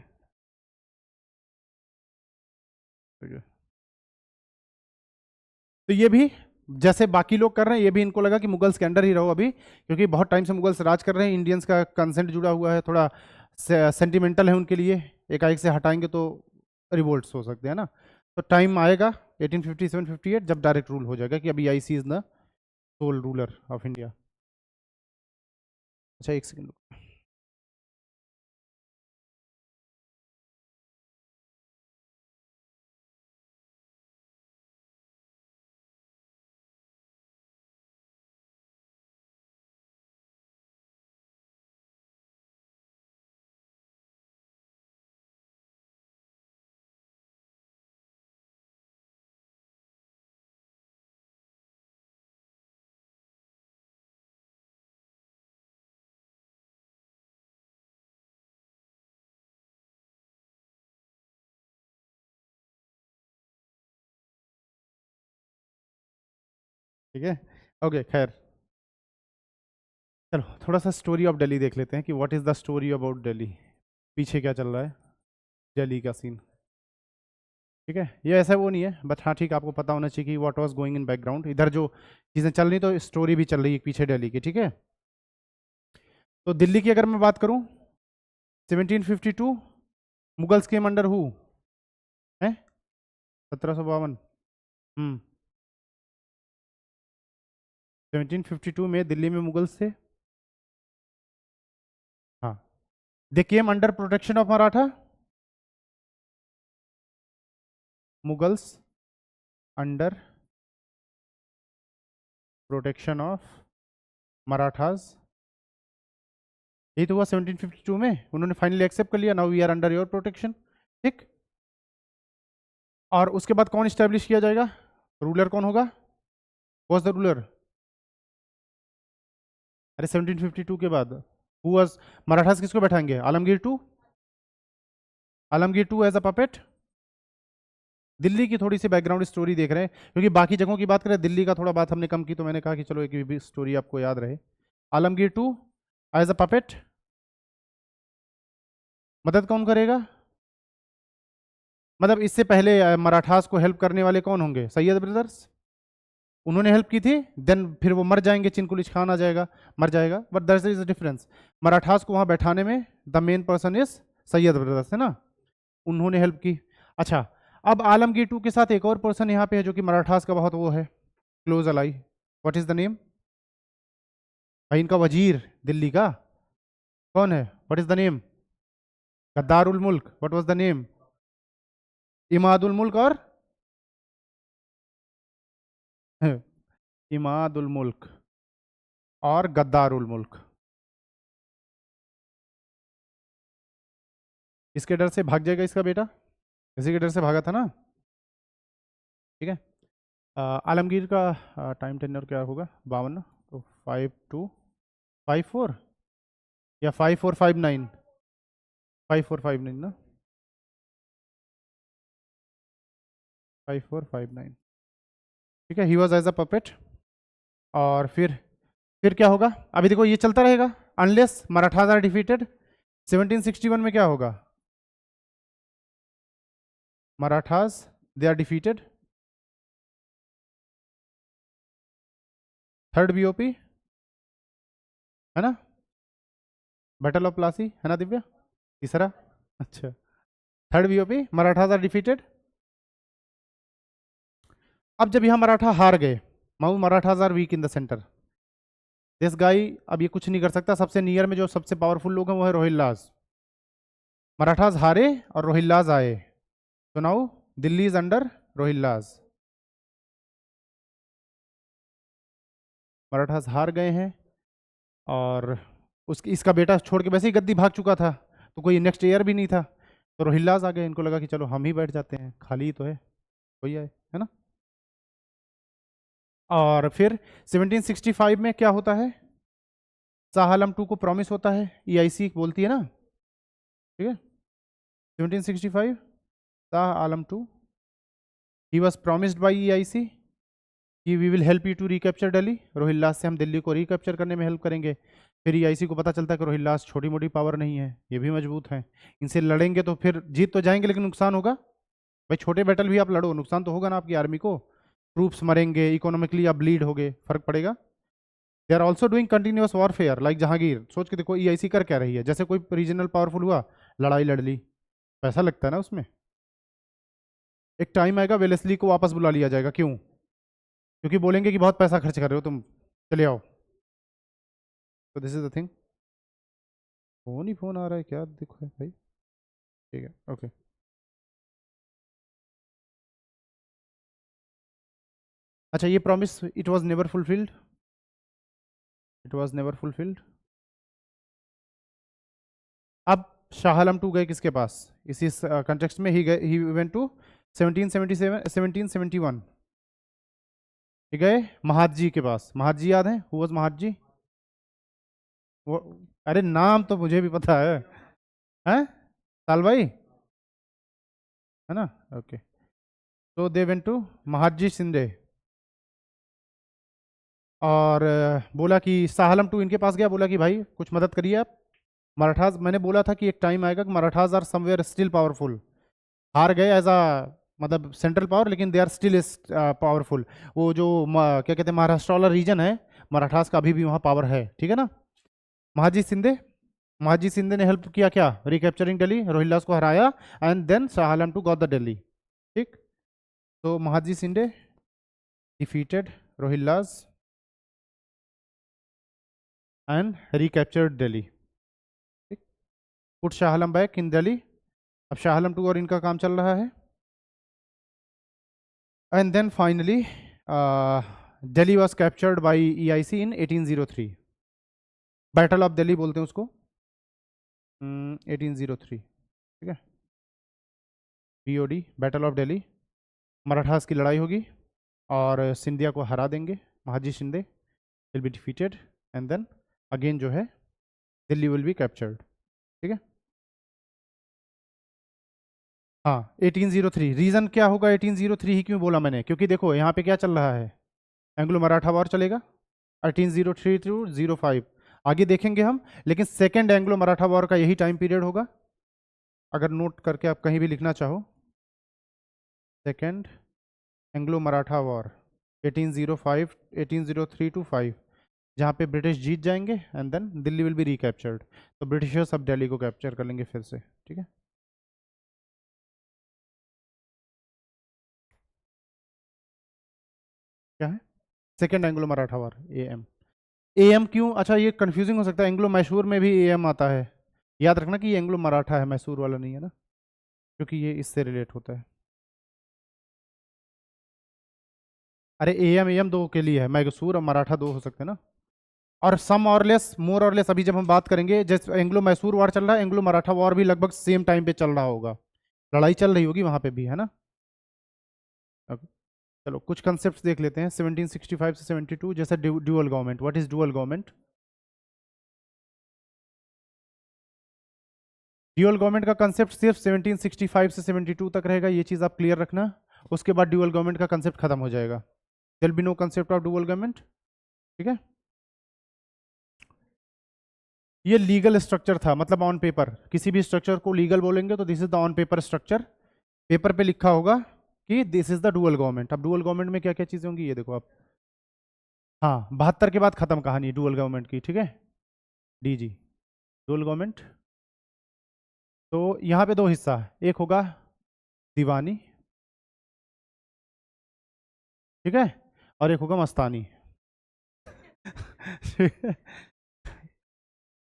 ठीक है। तो ये भी जैसे बाकी लोग कर रहे हैं, ये भी इनको लगा कि मुगल्स के अंडर ही रहो अभी, क्योंकि बहुत टाइम से मुगल्स राज कर रहे हैं, इंडियंस का कंसेंट जुड़ा हुआ है, थोड़ा सेंटिमेंटल है उनके लिए, एकाएक से हटाएंगे तो रिवोल्ट्स हो सकते हैं ना। तो टाइम आएगा 1857-58 जब डायरेक्ट रूल हो जाएगा कि अभी IC is the sole ruler of India. अच्छा एक सेकंड। ठीक है, ओके खैर, चलो थोड़ा सा स्टोरी ऑफ दिल्ली देख लेते हैं कि what is the story about Delhi, पीछे क्या चल रहा है दिल्ली का सीन। ठीक है, ये ऐसा वो नहीं है, बट हाँ ठीक है, आपको पता होना चाहिए कि what was going in background, इधर जो चीज़ें चल रही तो स्टोरी भी चल रही है पीछे दिल्ली की। ठीक है, तो दिल्ली की अगर मैं बात करूं, 1752 मुगल्स केम अंडर हु है, 1752। 1752 में दिल्ली में मुगल्स थे। हाँ, they came under protection of Maratha, Mughals under protection of Marathas, यही तो हुआ 1752 में, उन्होंने फाइनली एक्सेप्ट कर लिया, now we are under your protection. ठीक, और उसके बाद कौन स्टैब्लिश किया जाएगा, रूलर कौन होगा, वॉज द रूलर, अरे 1752 के बाद हु वाज, मराठास किसको बैठाएंगे, Alamgir two, Alamgir two as a puppet. Delhi की थोड़ी सी बैकग्राउंड स्टोरी देख रहे हैं, क्योंकि बाकी जगहों की बात करें, दिल्ली का थोड़ा बात हमने कम की, तो मैंने कहा कि चलो एक भी स्टोरी आपको याद रहे। Alamgir two as a puppet, मदद कौन करेगा, मतलब इससे पहले मराठास को हेल्प करने वाले कौन होंगे, सैयद ब्रदर्स, उन्होंने हेल्प की थी, देन फिर वो मर जाएंगे, चिनकुलिच खान आ जाएगा, मर जाएगा, but that is a difference, Marathas को वहां बैठाने में the main person is Syed brothers, है ना, उन्होंने हेल्प की। अच्छा, अब आलमगीर टू के साथ एक और पर्सन यहाँ पे है जो कि मराठास का बहुत वो है, close ally, what is the name, भाई इनका वजीर दिल्ली का कौन है, what is the name, Gaddarul Mulk, what was the name, Imadul Mulk और इमादुल मुल्क और गद्दारुल मुल्क, इसके डर से भाग जाएगा इसका बेटा, इसी के डर से भागा था ना। ठीक है, आलमगीर का टाइम टेन्योर क्या होगा, 52, तो 5254 या 5459, 5459 ना, 5459। ठीक है, he was as a puppet, और फिर क्या होगा, अभी देखो ये चलता रहेगा अनलेस मराठास आर डिफीटेड। 1761 में क्या होगा, Marathas they are defeated, third BOP है ना, बैटल ऑफ प्लासी है ना दिव्या, तीसरा, अच्छा, third BOP, Marathas are defeated. अब जब यहां मराठा हार गए, now Marathas are weak in the centre, this guy अब ये कुछ नहीं कर सकता, सबसे नियर में जो सबसे पावरफुल लोग हैं वो है रोहिल्लास, मराठास हारे और रोहिल्लास आए, तो now Delhi is under Rohillas, Marathas हार गए हैं, और उसकी इसका बेटा छोड़ के वैसे ही गद्दी भाग चुका था, तो कोई नेक्स्ट ईयर भी नहीं था, तो रोहिल्लास आ गए, इनको लगा कि चलो हम ही बैठ जाते हैं, खाली ही तो है, कोई आए, है ना। और फिर 1765 में क्या होता है, शाह आलम टू को प्रॉमिस होता है, ईआईसी बोलती है ना, ठीक है, 1765 Shah Alam II, he was promised by EIC कि we will help you to recapture Delhi, Rohillas से हम दिल्ली को रिकैप्चर करने में हेल्प करेंगे। फिर EIC को पता चलता है कि रोहिल्लास छोटी मोटी पावर नहीं है, ये भी मजबूत हैं, इनसे लड़ेंगे तो फिर जीत तो जाएंगे लेकिन नुकसान होगा। भाई छोटे बैटल भी आप लड़ो, नुकसान तो होगा ना आपकी आर्मी को, ट्रूप्स मरेंगे, इकोनॉमिकली आप ब्लीड होगे, फर्क पड़ेगा। They are also doing continuous warfare like Jahangir. सोच के देखो EIC कर क्या रही है, जैसे कोई रीजनल पावरफुल हुआ, लड़ाई लड़ ली, पैसा लगता है ना उसमें। एक टाइम आएगा वेलेस्ली को वापस बुला लिया जाएगा, क्यों? क्योंकि बोलेंगे कि बहुत पैसा खर्च कर रहे हो तुम, चले आओ। तो this is the thing. Phone ही फोन आ रहा है क्या, देखो भाई, ठीक है, ओके। अच्छा, ये promise it was never fulfilled, it was never fulfilled. अब शाह आलम टू गए किसके पास, इसी कंटेक्स्ट में ही वेंट टू 1777 1771, ठीक है, महादजी के पास। महादजी याद है, हु वाज महादजी? वो, अरे नाम तो मुझे भी पता है, हैं, साल भाई, है ना, ओके। तो they went to Mahadji Shinde, और बोला कि शाह आलम टू इनके पास गया, बोला कि भाई कुछ मदद करिए आप, मराठास, मैंने बोला था कि एक टाइम आएगा कि Marathas are somewhere still powerful, हार गए एज अ मतलब सेंट्रल पावर, लेकिन दे आर स्टिल पावरफुल। वो जो क्या कहते हैं, महाराष्ट्र वाला रीजन है, मराठास का अभी भी वहाँ पावर है, ठीक है ना। महाजी शिंदे, महाजी शिंदे ने हेल्प किया क्या, रिकैप्चरिंग दिल्ली, रोहिल्लास को हराया, and then Shah Alam two got the Delhi, ठीक। तो Mahadji Shinde defeated Rohillas and recaptured Delhi, ठीक। Put Shah Alam back in Delhi. अब शाह आलम टू और इनका काम चल रहा है, and then finally Delhi was captured by EIC in 1803, battle of Delhi बोलते हैं उसको, 1803, ठीक है, BOD, battle of Delhi. Marathas की लड़ाई होगी और सिंधिया को हरा देंगे, Mahadji Shinde will be defeated, and then again जो है दिल्ली विल बी कैप्चर्ड, ठीक है। हाँ 1803, रीजन क्या होगा 1803 ही क्यों बोला मैंने, क्योंकि देखो यहाँ पे क्या चल रहा है, एंग्लो मराठा वॉर चलेगा 1803 टू 05, आगे देखेंगे हम, लेकिन सेकेंड एंग्लो मराठा वॉर का यही टाइम पीरियड होगा, अगर नोट करके आप कहीं भी लिखना चाहो, second Anglo Maratha war 1805 1803 to 5, जहाँ पे ब्रिटिश जीत जाएंगे and then Delhi will be recaptured, तो ब्रिटिशर्स अब दिल्ली को कैप्चर कर लेंगे फिर से, ठीक है। क्या है, second Anglo Maratha war, AM क्यों, अच्छा ये कंफ्यूजिंग हो सकता है, एंग्लो मैसूर में भी AM आता है, याद रखना कि ये एंग्लो मराठा है, मैसूर वाला नहीं है ना, क्योंकि ये इससे रिलेट होता है। अरे AM दो के लिए है, मैसूर और मराठा दो हो सकते हैं ना, और सम और लेस, मोर और लेस, अभी जब हम बात करेंगे, जैसे एंग्लो मैसूर वॉर चल रहा है, एंग्लो मराठा वॉर भी लगभग सेम टाइम पे चल रहा होगा, लड़ाई चल रही होगी वहां पे भी, है ना। Okay. चलो कुछ कंसेप्ट देख लेते हैं 1765 से 72, जैसे dual government. What is dual government? Dual government का कंसेप्ट सिर्फ 1765 से 72 तक रहेगा, ये चीज आप क्लियर रखना, उसके बाद ड्यूअल गवर्नमेंट का कंसेप्ट खत्म हो जाएगा, there be no concept of dual government, ठीक है। ये लीगल स्ट्रक्चर था, मतलब ऑन पेपर, किसी भी स्ट्रक्चर को लीगल बोलेंगे तो this is the on paper structure, paper पे लिखा होगा कि this is the dual government. अब डुअल गवर्नमेंट में क्या क्या चीजें होंगी ये देखो आप, हाँ 72 के बाद खत्म कहानी डुअल गवर्नमेंट की, ठीक है, DG डुअल गवर्नमेंट। तो यहाँ पे दो हिस्सा, एक होगा दीवानी, ठीक है, और एक होगा मस्तानी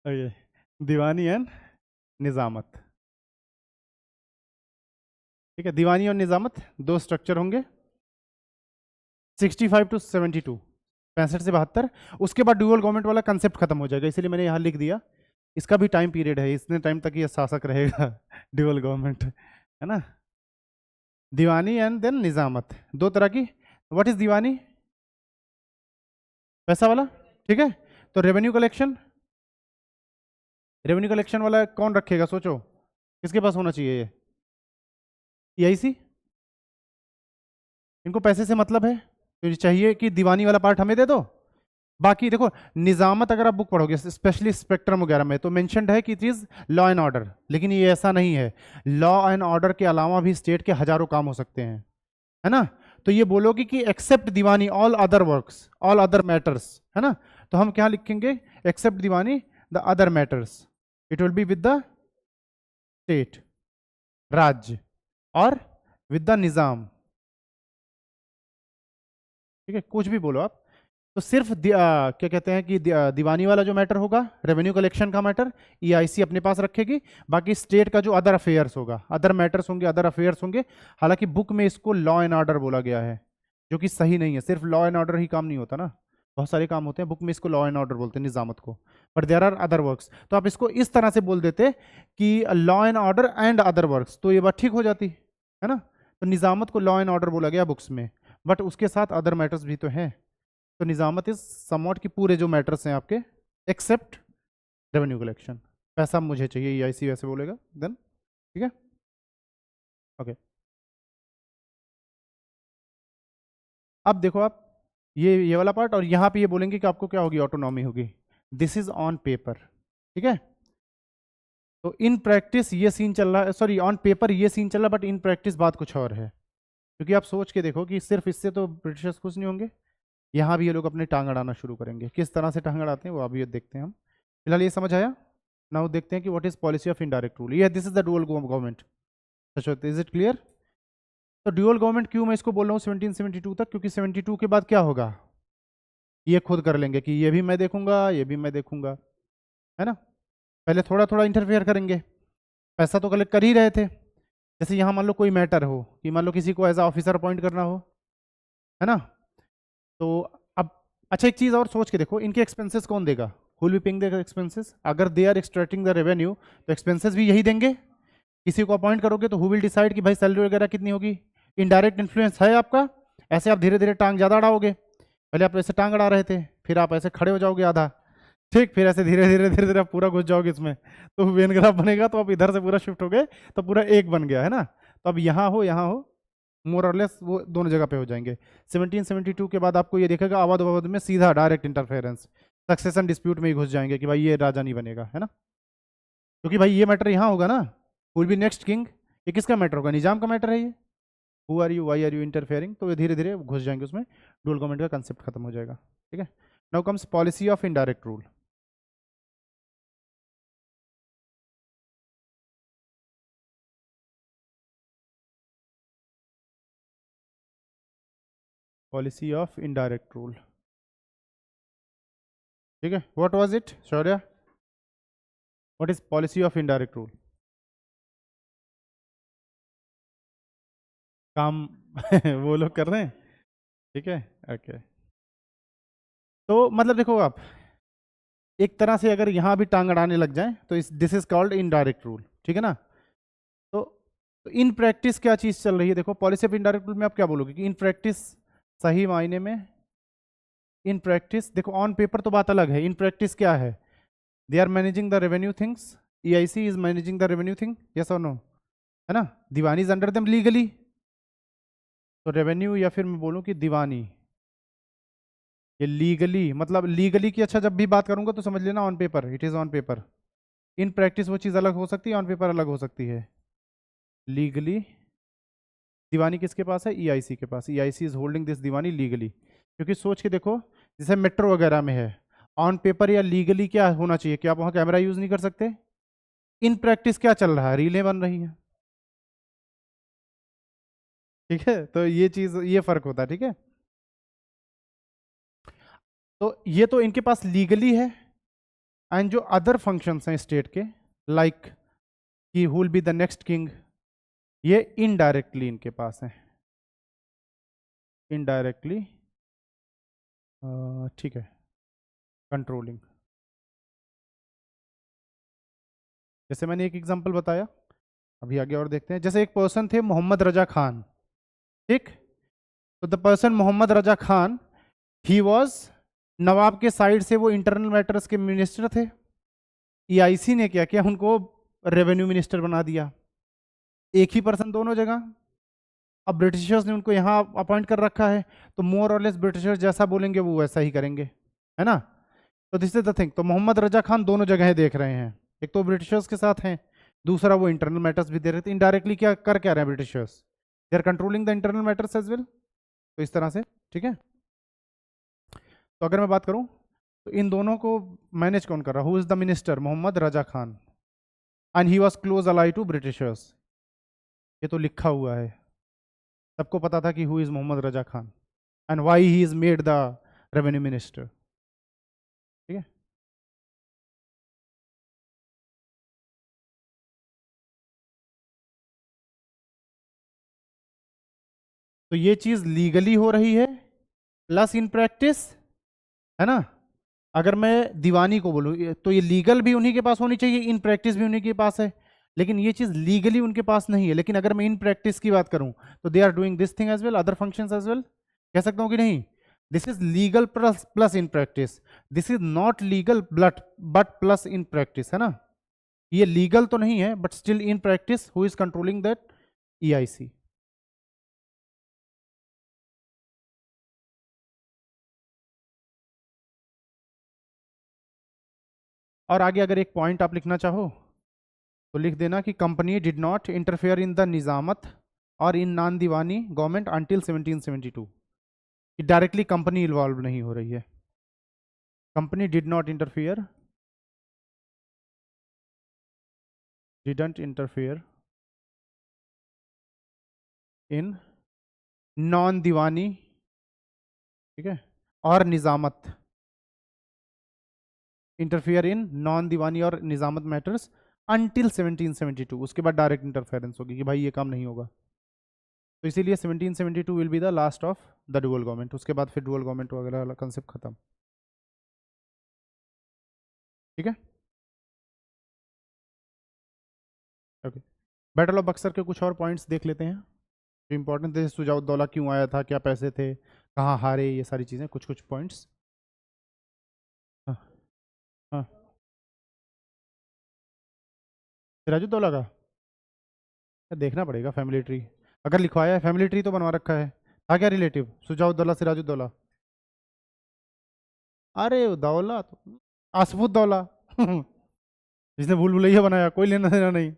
Okay. दीवानी एंड निजामत, ठीक है, दीवानी और निजामत दो स्ट्रक्चर होंगे, 65 टू 72, 65 से 72, उसके बाद ड्यूअल गवर्नमेंट वाला कंसेप्ट खत्म हो जाएगा, इसीलिए मैंने यहाँ लिख दिया, इसका भी टाइम पीरियड है, इतने टाइम तक ये शासक रहेगा ड्यूअल गवर्नमेंट, है ना। दीवानी एंड देन निजामत, दो तरह की। व्हाट इज दीवानी? पैसा वाला, ठीक है। तो रेवेन्यू कलेक्शन, रेवेन्यू कलेक्शन वाला कौन रखेगा सोचो, किसके पास होना चाहिए ये? EIC? इनको पैसे से मतलब है, तो ये चाहिए कि दीवानी वाला पार्ट हमें दे दो। बाकी देखो निजामत अगर आप बुक पढ़ोगे स्पेशली स्पेक्ट्रम वगैरह में तो मेंशन्ड है कि it is law and order, लेकिन ये ऐसा नहीं है। लॉ एंड ऑर्डर के अलावा भी स्टेट के हजारों काम हो सकते हैं, है ना। तो ये बोलोगे कि एक्सेप्ट दीवानी all other works, all other matters, है ना। तो हम क्या लिखेंगे? एक्सेप्ट दीवानी the other matters, it will be with the state, राज्य, और विद द निजाम। ठीक है, कुछ भी बोलो आप। तो सिर्फ क्या कहते हैं कि दीवानी वाला जो मैटर होगा, रेवेन्यू कलेक्शन का मैटर, EIC अपने पास रखेगी। बाकी स्टेट का जो अदर अफेयर्स होगा, अदर मैटर्स होंगे, अदर अफेयर्स होंगे। हालांकि बुक में इसको लॉ एंड ऑर्डर बोला गया है, जो कि सही नहीं है। सिर्फ लॉ एंड ऑर्डर ही काम नहीं होता ना, बहुत सारे काम होते हैं। बुक में इसको लॉ एंड ऑर्डर बोलते हैं, निजामत को, but there are other works. तो आप इसको इस तरह से बोल देते कि law and order and other works, तो ये बात ठीक हो जाती है ना। तो निजामत को लॉ एंड ऑर्डर बोला गया बुक्स में, बट उसके साथ अदर मैटर्स भी तो हैं। तो निजामत इज समवॉट की पूरे जो मैटर्स हैं आपके एक्सेप्ट रेवेन्यू कलेक्शन। पैसा मुझे चाहिए, EIC वैसे बोलेगा देन, ठीक है, ओके। अब देखो आप ये वाला पार्ट, और यहाँ पे ये बोलेंगे कि आपको क्या होगी, ऑटोनॉमी होगी। दिस इज ऑन पेपर, ठीक है। तो इन प्रैक्टिस ये सीन चल रहा है, सॉरी ऑन पेपर ये सीन चल रहा है, बट इन प्रैक्टिस बात कुछ और है। क्योंकि आप सोच के देखो कि सिर्फ इससे तो ब्रिटिशर्स खुश नहीं होंगे, यहाँ भी ये लोग अपने टांग अड़ाना शुरू करेंगे। किस तरह से टांग अड़ाते हैं वो अभी देखते हैं हम। फिलहाल ये समझ आया। नाउ देखते हैं कि what is policy of indirect rule. ये this is the dual government. Such, is it clear? तो ड्यूअल गवर्नमेंट क्यों मैं इसको बोल रहा हूँ 1772 तक? क्योंकि 72 के बाद क्या होगा, ये खुद कर लेंगे कि ये भी मैं देखूंगा, ये भी मैं देखूंगा, है ना। पहले थोड़ा थोड़ा इंटरफेयर करेंगे, पैसा तो कलेक्ट कर ही रहे थे। जैसे यहाँ मान लो कोई मैटर हो कि मान लो किसी को एज अ ऑफिसर अपॉइंट करना हो, है ना। तो अब अच्छा एक चीज़ और सोच के देखो, इनके एक्सपेंसेस कौन देगा? Who will be paying the expenses? अगर they are extracting the revenue तो एक्सपेंसेस भी यही देंगे। किसी को अपॉइंट करोगे तो हु विल डिसाइड कि भाई सैलरी वगैरह कितनी होगी? इनडायरेक्ट इन्फ्लुएंस है आपका। ऐसे आप धीरे धीरे टांग ज़्यादा अड़ाओगे। पहले आप ऐसे टांग अड़ा रहे थे, फिर आप ऐसे खड़े हो जाओगे आधा, ठीक, फिर ऐसे धीरे धीरे धीरे धीरे आप पूरा घुस जाओगे इसमें। तो वेन ग्राफ बनेगा, तो आप इधर से पूरा शिफ्ट हो गए, तो पूरा एक बन गया, है ना। तो अब यहाँ हो मोर और लेस वो दोनों जगह पे हो जाएंगे। 1772 के बाद आपको ये देखेगा अवध अवध में सीधा डायरेक्ट इंटरफेरेंस, सक्सेशन डिस्प्यूट में ही घुस जाएंगे कि भाई ये राजा नहीं बनेगा, है ना। क्योंकि भाई ये मैटर यहाँ होगा ना, विल बी नेक्स्ट किंग। ये किसका मैटर होगा? निजाम का मैटर है ये। Who are you, why are you interfering? तो ये धीरे धीरे घुस जाएंगे उसमें, डुअल गवर्नमेंट का कंसेप्ट खत्म हो जाएगा, ठीक है। Now comes policy of indirect rule. Policy of indirect rule, ठीक है। What was it Shaurya? What is policy of indirect rule? काम वो लोग कर रहे हैं, ठीक है, ओके। तो मतलब देखो आप, एक तरह से अगर यहाँ भी टांग अड़ाने लग जाए तो इस this is called indirect rule, ठीक है ना। तो इन प्रैक्टिस क्या चीज़ चल रही है? देखो पॉलिसी ऑफ इनडायरेक्ट रूल में आप क्या बोलोगे कि इन प्रैक्टिस, सही मायने में इन प्रैक्टिस, देखो ऑन पेपर तो बात अलग है, इन प्रैक्टिस क्या है? They are managing the revenue things, EIC is managing the revenue thing, yes और नो, है ना। Diwani is under them legally. तो रेवेन्यू, या फिर मैं बोलूँ कि दीवानी, ये लीगली, मतलब लीगली की, अच्छा जब भी बात करूंगा तो समझ लेना on paper, it is on paper. In practice वो चीज़ अलग हो सकती है, ऑन पेपर अलग हो सकती है। लीगली दीवानी किसके पास है? EIC के पास। EIC is holding this Deewani legally. क्योंकि सोच के देखो, जैसे मेट्रो वगैरह में है, ऑन पेपर या लीगली क्या होना चाहिए कि आप वहाँ कैमरा यूज नहीं कर सकते। इन प्रैक्टिस क्या चल रहा है? रीलें बन रही हैं, ठीक है। तो ये चीज, ये फर्क होता है, ठीक है। तो ये तो इनके पास लीगली है, एंड जो अदर फंक्शंस हैं स्टेट के, लाइक कि who will be the next king, ये इनडायरेक्टली इनके पास है, इनडायरेक्टली, ठीक है, कंट्रोलिंग। जैसे मैंने एक एग्जांपल बताया, अभी आगे और देखते हैं। जैसे एक पर्सन थे मोहम्मद रजा खान, ठीक। तो the person Mohammad Raza Khan, he was, nawab के साइड से वो इंटरनल मैटर्स के मिनिस्टर थे। EIC ने क्या किया, उनको रेवेन्यू मिनिस्टर बना दिया, एक ही पर्सन दोनों जगह। अब ब्रिटिशर्स ने उनको यहाँ अपॉइंट कर रखा है, तो मोर और लेस ब्रिटिशर्स जैसा बोलेंगे वो वैसा ही करेंगे, है ना। तो दिस इज द थिंग। तो मोहम्मद रजा खान दोनों जगह देख रहे हैं, एक तो ब्रिटिशर्स के साथ हैं, दूसरा वो इंटरनल मैटर्स भी दे रहे थे। इनडायरेक्टली क्या कर क्या रहे हैं Britishers, they are controlling the internal matters as well. तो इस तरह से, ठीक है। तो अगर मैं बात करूं तो इन दोनों को मैनेज कौन कर रहा, who is the minister, Mohammad Raza Khan, and he was close ally to Britishers. ये तो लिखा हुआ है, सबको पता था कि who is Mohammad Raza Khan and why he is made the revenue minister, ठीक है। तो ये चीज लीगली हो रही है प्लस इन प्रैक्टिस, है ना। अगर मैं दीवानी को बोलूँ तो ये लीगल भी उन्हीं के पास होनी चाहिए, इन प्रैक्टिस भी उन्हीं के पास है, लेकिन ये चीज लीगली उनके पास नहीं है। लेकिन अगर मैं इन प्रैक्टिस की बात करूं तो they are doing this thing as well, other functions as well, कह सकता हूं कि नहीं। This is legal plus plus in practice, this is not legal but plus in practice, है ना। ये लीगल तो नहीं है but still in practice who is controlling that, EIC। और आगे अगर एक पॉइंट आप लिखना चाहो तो लिख देना कि company did not interfere in the nizamat और in non diwani government until 1772, कि डायरेक्टली कंपनी इन्वॉल्व नहीं हो रही है। Company did not interfere, didn't interfere in non diwani, ठीक है, और निजामत, इंटरफियर इन नॉन दीवानी और निजामत मैटर्स अंटिल 1772। उसके बाद डायरेक्ट इंटरफेरेंस होगी कि भाई ये काम नहीं होगा। तो इसीलिए 1772 will be the last of the dual government, उसके बाद फिर डुअल गवर्नमेंट वगैरह वाला कंसेप्ट खत्म, ठीक है। ओके, बैटल ऑफ बक्सर के कुछ और पॉइंट्स देख लेते हैं जो इंपॉर्टेंट थे। सुजाउद्दौला क्यों आया था, क्या पैसे थे, कहाँ हारे, ये सारी चीज़ें, कुछ कुछ पॉइंट्स। हाँ हाँ, सिराजुद्दौला का देखना पड़ेगा फैमिली ट्री, अगर लिखवाया है फैमिली ट्री तो बनवा रखा है। था क्या रिलेटिव सुजाउद्दौला सिराजुद्दौला, अरे दौला तो आसफुद्दौला जिसने भूल भुलैया बनाया, कोई लेना देना नहीं,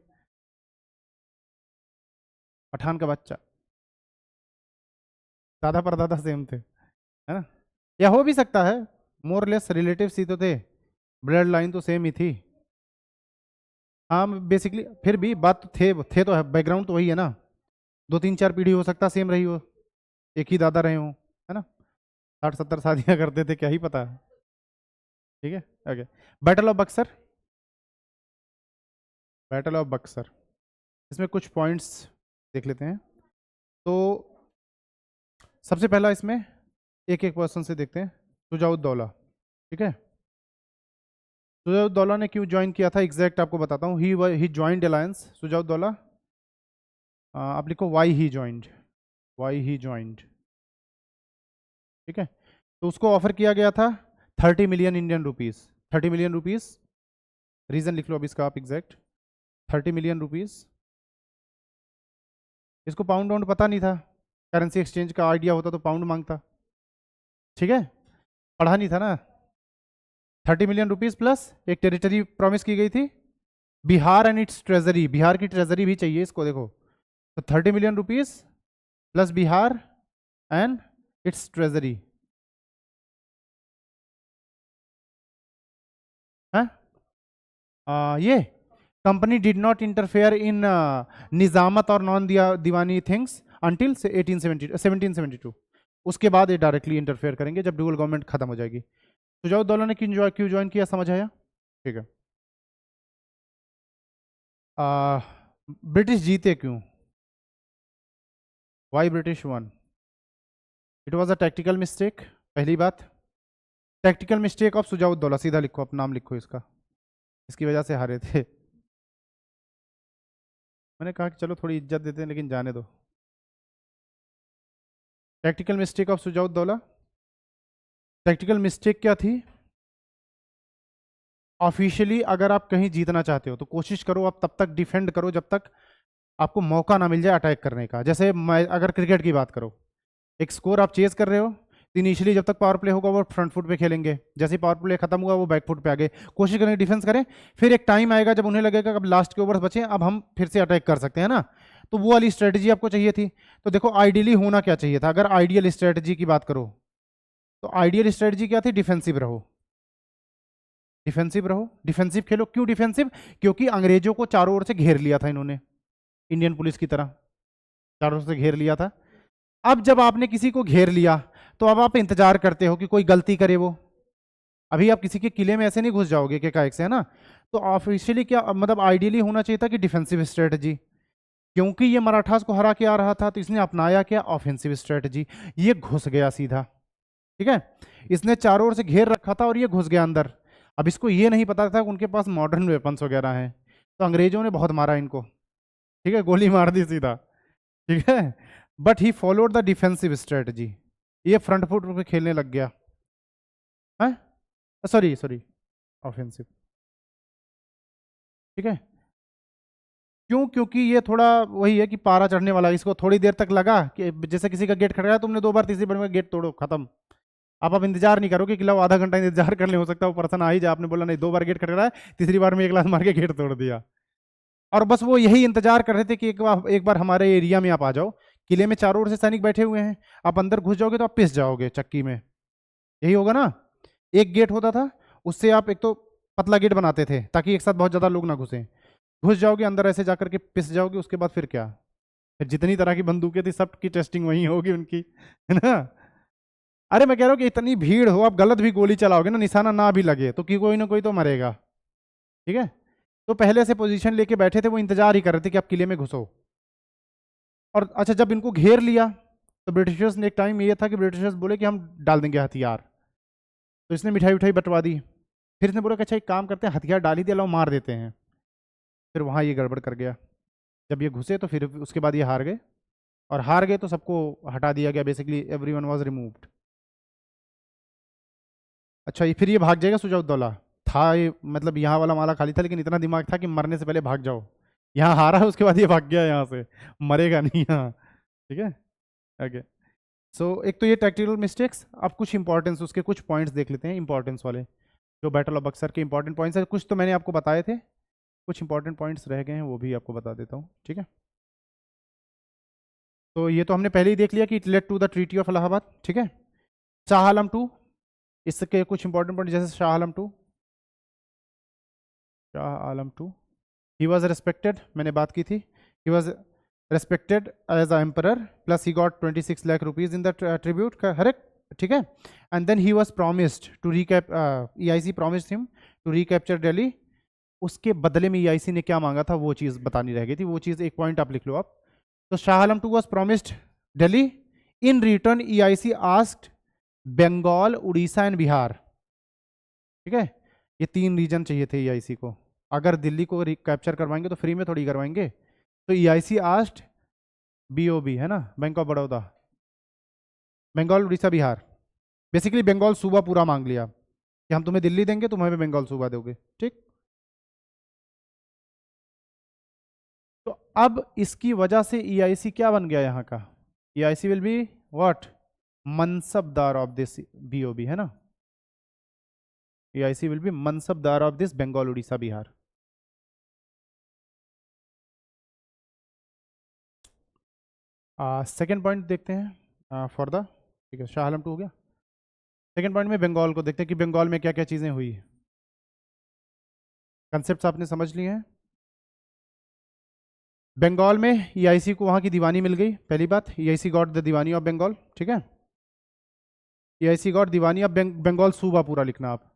पठान का बच्चा, दादा परदादा सेम थे, है ना। या हो भी सकता है, मोर लेस रिलेटिव्स ही तो थे, ब्लड लाइन तो सेम ही थी। हाँ बेसिकली फिर भी बात तो थे तो है, बैकग्राउंड तो वही है ना, 2 3 4 पीढ़ी हो सकता सेम रही हो, एक ही दादा रहे हो, है ना। 60 70 शादियां करते थे, क्या ही पता है, ठीक है। Okay, battle of Buxar, battle of Buxar, इसमें कुछ पॉइंट्स देख लेते हैं। तो सबसे पहला इसमें एक एक पर्सन से देखते हैं, सुजाउद्दौला, ठीक है। सुजाउद्दौला ने क्यों ज्वाइन किया था, एग्जैक्ट आपको बताता हूँ। ही ज्वाइंड अलायंस, सुजाउद्दौला, आप लिखो why he joined, why he joined, ठीक है। तो उसको ऑफर किया गया था 30 million Indian rupees, 30 million rupees, reason लिख लो अब इसका आप एग्जैक्ट, 30 मिलियन रुपीज। इसको पाउंड वाउंड पता नहीं था, करेंसी एक्सचेंज का आइडिया होता तो पाउंड मांगता, ठीक है, पढ़ा नहीं था ना। 30 मिलियन रुपीज प्लस एक टेरिटरी प्रॉमिस की गई थी, Bihar and its treasury, Bihar की ट्रेजरी भी चाहिए इसको, देखो। तो 30 million rupees plus Bihar and its treasury, है। ये company did not interfere in nizamat और नॉन दीवानी थिंग्स अंटिल 1772, उसके बाद ये डायरेक्टली इंटरफेयर करेंगे जब डुअल गवर्नमेंट खत्म हो जाएगी। सुजाउद्दौला ने क्यों ज्वाइन किया, समझ आया, ठीक है। ब्रिटिश जीते क्यों, why British won, it was a tactical mistake, पहली बात। टैक्टिकल मिस्टेक ऑफ सुजाउद्दौला, सीधा लिखो, आप नाम लिखो इसका, इसकी वजह से हारे थे। मैंने कहा कि चलो थोड़ी इज्जत देते हैं लेकिन जाने दो। Tactical mistake of Shuja-ud-Daula, tactical mistake क्या थी, ऑफिशियली अगर आप कहीं जीतना चाहते हो तो कोशिश करो आप तब तक डिफेंड करो जब तक आपको मौका ना मिल जाए अटैक करने का। जैसे मैं अगर क्रिकेट की बात करो, एक स्कोर आप चेज कर रहे हो तो इनिशियली जब तक पावर प्ले होगा वो फ्रंट फुट पे खेलेंगे, जैसे पावर प्ले खत्म हुआ वो बैक फुट पे आ गए, कोशिश करेंगे डिफेंस करें। फिर एक टाइम आएगा जब उन्हें लगेगा अब लास्ट के ओवर्स बचे, अब हम फिर से अटैक कर सकते हैं ना, तो वो वाली स्ट्रेटजी आपको चाहिए थी। तो देखो आइडियली होना क्या चाहिए था, अगर आइडियल स्ट्रेटजी की बात करो तो आइडियल स्ट्रेटजी क्या थी, डिफेंसिव रहो, डिफेंसिव रहो, डिफेंसिव खेलो। क्यों डिफेंसिव? क्योंकि अंग्रेजों को चारों ओर से घेर लिया था इन्होंने, इंडियन पुलिस की तरह चारों ओर से घेर लिया था। अब जब आपने किसी को घेर लिया तो अब आप इंतजार करते हो कि कोई गलती करे वो। अभी आप किसी के किले में ऐसे नहीं घुस जाओगे कि एकाएक से, है ना। तो ऑफिशियली क्या मतलब आइडियली होना चाहिए था कि डिफेंसिव स्ट्रेटजी, क्योंकि ये मराठास को हरा के आ रहा था तो इसने अपनाया क्या, ऑफेंसिव स्ट्रेटजी। ये घुस गया सीधा, ठीक है, इसने चारों ओर से घेर रखा था और ये घुस गया अंदर। अब इसको ये नहीं पता था कि उनके पास मॉडर्न वेपन्स वगैरह हैं, तो अंग्रेजों ने बहुत मारा इनको, ठीक है, गोली मार दी सीधा, ठीक है। But he followed the defensive strategy, ये फ्रंट फुट पे खेलने लग गया, है, सॉरी सॉरी ऑफेंसिव, ठीक है। क्यों? क्योंकि ये थोड़ा वही है कि पारा चढ़ने वाला, इसको थोड़ी देर तक लगा कि जैसे किसी का गेट खड़का, तुमने 2 बार तीसरी बार में गेट तोड़ो, खत्म। आप इंतजार नहीं करोगे कि लो आधा घंटा इंतजार कर ले, हो सकता है वो पर्सन आ ही जाए, आपने बोला नहीं 2 बार गेट खड़का है, तीसरी बार में एक लात मार के गेट तोड़ दिया। और बस वो यही इंतजार कर रहे थे कि एक बार हमारे एरिया में आप आ जाओ, किले में चारों ओर से सैनिक बैठे हुए हैं, आप अंदर घुस जाओगे तो आप पिस जाओगे चक्की में, यही होगा ना। एक गेट होता था, उससे आप एक तो पतला गेट बनाते थे ताकि एक साथ बहुत ज्यादा लोग ना घुसे, घुस जाओगे अंदर ऐसे जाकर के पिस जाओगे, उसके बाद फिर क्या, फिर जितनी तरह की बंदूकें थी सबकी टेस्टिंग वहीं होगी उनकी, है ना। अरे मैं कह रहा हूँ कि इतनी भीड़ हो, आप गलत भी गोली चलाओगे ना, निशाना ना भी लगे तो कि कोई ना कोई तो मरेगा, ठीक है। तो पहले से पोजीशन लेके बैठे थे, वो इंतजार ही कर रहे थे कि आप किले में घुसो। और अच्छा जब इनको घेर लिया तो ब्रिटिशर्स ने एक टाइम ये था कि ब्रिटिशर्स बोले कि हम डाल देंगे हथियार, तो इसने मिठाई उठाई बंटवा दी। फिर इसने बोला कि अच्छा एक काम करते हैं, हथियार डाल ही दिया, लो मार देते हैं। फिर वहाँ ये गड़बड़ कर गया, जब ये घुसे तो फिर उसके बाद ये हार गए, और हार गए तो सबको हटा दिया गया, बेसिकली एवरीवन वाज रिमूव्ड। अच्छा ये फिर ये भाग जाएगा सुजाउद्दौला, था ये मतलब यहाँ वाला माला खाली था, लेकिन इतना दिमाग था कि मरने से पहले भाग जाओ, यहाँ हारा है उसके बाद ये भाग गया यहाँ से, मरेगा नहीं यहाँ, ठीक है। ओके, सो एक तो ये टैक्टिकल मिस्टेक्स। अब कुछ इंपॉर्टेंस, उसके कुछ पॉइंट्स देख लेते हैं इंपॉर्टेंस वाले, जो बैटल ऑफ बक्सर के इंपॉर्टेंट पॉइंट्स है। कुछ तो मैंने आपको बताए थे, कुछ इंपॉर्टेंट पॉइंट्स रह गए हैं, वो भी आपको बता देता हूँ, ठीक है। तो ये तो हमने पहले ही देख लिया कि it led to the treaty of Allahabad, ठीक है। शाह आलम 2, इसके कुछ इंपॉर्टेंट पॉइंट, जैसे Shah Alam 2, Shah Alam 2, he was respected, मैंने बात की थी, he was respected as a emperor, plus he got 26 lakh rupees in the tribute, correct, ठीक है। And then he was promised to recap, EIC promised him to recapture Delhi, उसके बदले में EIC ने क्या मांगा था वो चीज़ बतानी रह गई थी, वो चीज़ एक पॉइंट आप लिख लो आप। तो Shah Alam 2 was promised Delhi, in return EIC asked Bengal, Orissa and Bihar, ठीक है। ये 3 रीजन चाहिए थे EIC को, अगर दिल्ली को कैप्चर करवाएंगे तो फ्री में थोड़ी करवाएंगे, तो EIC आस्क्ड BOB, है ना, bank of Baroda, Bengal, Orissa, Bihar, basically Bengal सूबा पूरा मांग लिया कि हम तुम्हें दिल्ली देंगे, तुम हमें बंगाल सूबा दोगे, ठीक। तो अब इसकी वजह से EIC क्या बन गया यहाँ का, EIC will be what, mansabdar of this BOB, है ना, EIC will be mansabdar of this Bengal, Orissa, Bihar. Second point देखते हैं फॉर द, ठीक है, शाह आलम 2 हो गया। सेकेंड पॉइंट में बंगाल को देखते हैं कि बंगाल में क्या क्या चीज़ें हुई, कंसेप्ट आपने समझ लिए हैं। बंगाल में EIC को वहाँ की दीवानी मिल गई, पहली बात, EIC got the diwani of Bengal, ठीक है, EIC got diwani of Bengal सूबा, पूरा लिखना आप,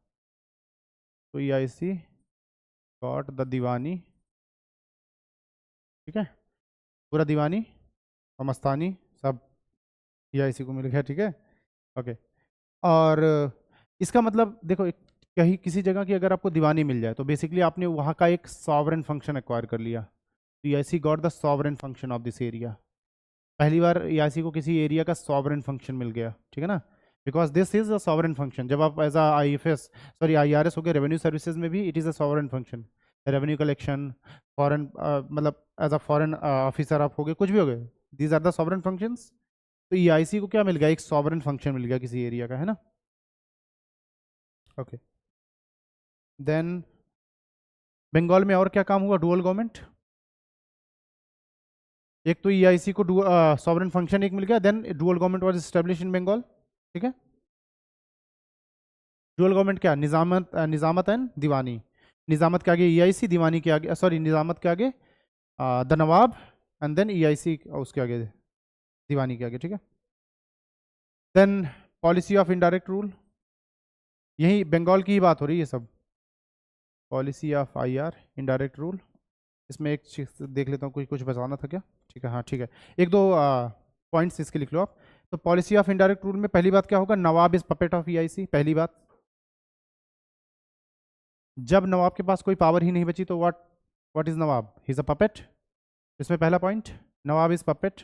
तो EIC गॉट द दीवानी, ठीक है, पूरा दीवानी और मस्तानी सब EIC को मिल गया, ठीक है, ओके। और इसका मतलब देखो, कहीं किसी जगह की अगर आपको दीवानी मिल जाए तो बेसिकली आपने वहाँ का एक सॉवरेन फंक्शन एक्वायर कर लिया, तो EIC got the sovereign function of this area, पहली बार EIC को किसी एरिया का सॉवरेन फंक्शन मिल गया, ठीक है ना। Because this is a sovereign function. जब आप एज IFS सॉरी IRS हो गए रेवेन्यू सर्विसेज में भी it is a sovereign function. Revenue collection foreign मतलब एज अ फॉरेन ऑफिसर आप हो गए, कुछ भी हो गए, these are the sovereign functions. तो EIC को क्या मिल गया, एक सॉवरेन फंक्शन मिल गया किसी एरिया का, है ना। ओके देन बंगाल में और क्या काम हुआ, डुअल गवर्नमेंट। एक तो EIC को सॉवरेन फंक्शन एक मिल गया, then dual government was establish in Bengal. ठीक है, डुअल गवर्नमेंट क्या, निजामत एंड दीवानी। निजामत के आगे EIC, दीवानी के आगे सॉरी निजामत के आगे the nawab, and then EIC उसके आगे दीवानी के आगे। ठीक है, then policy of indirect rule, यही बंगाल की ही बात हो रही है सब। Policy of IR indirect rule, इसमें एक चीज देख लेता हूँ, कुछ कुछ बताना था क्या। ठीक है, हाँ ठीक है, एक दो पॉइंट्स इसके लिख लो आप। तो पॉलिसी ऑफ इनडायरेक्ट रूल में पहली बात क्या होगा, नवाब इज पपेट ऑफ EIC, पहली बात। जब नवाब के पास कोई पावर ही नहीं बची तो what is Nawab, he is a puppet. इसमें पहला point, Nawab is puppet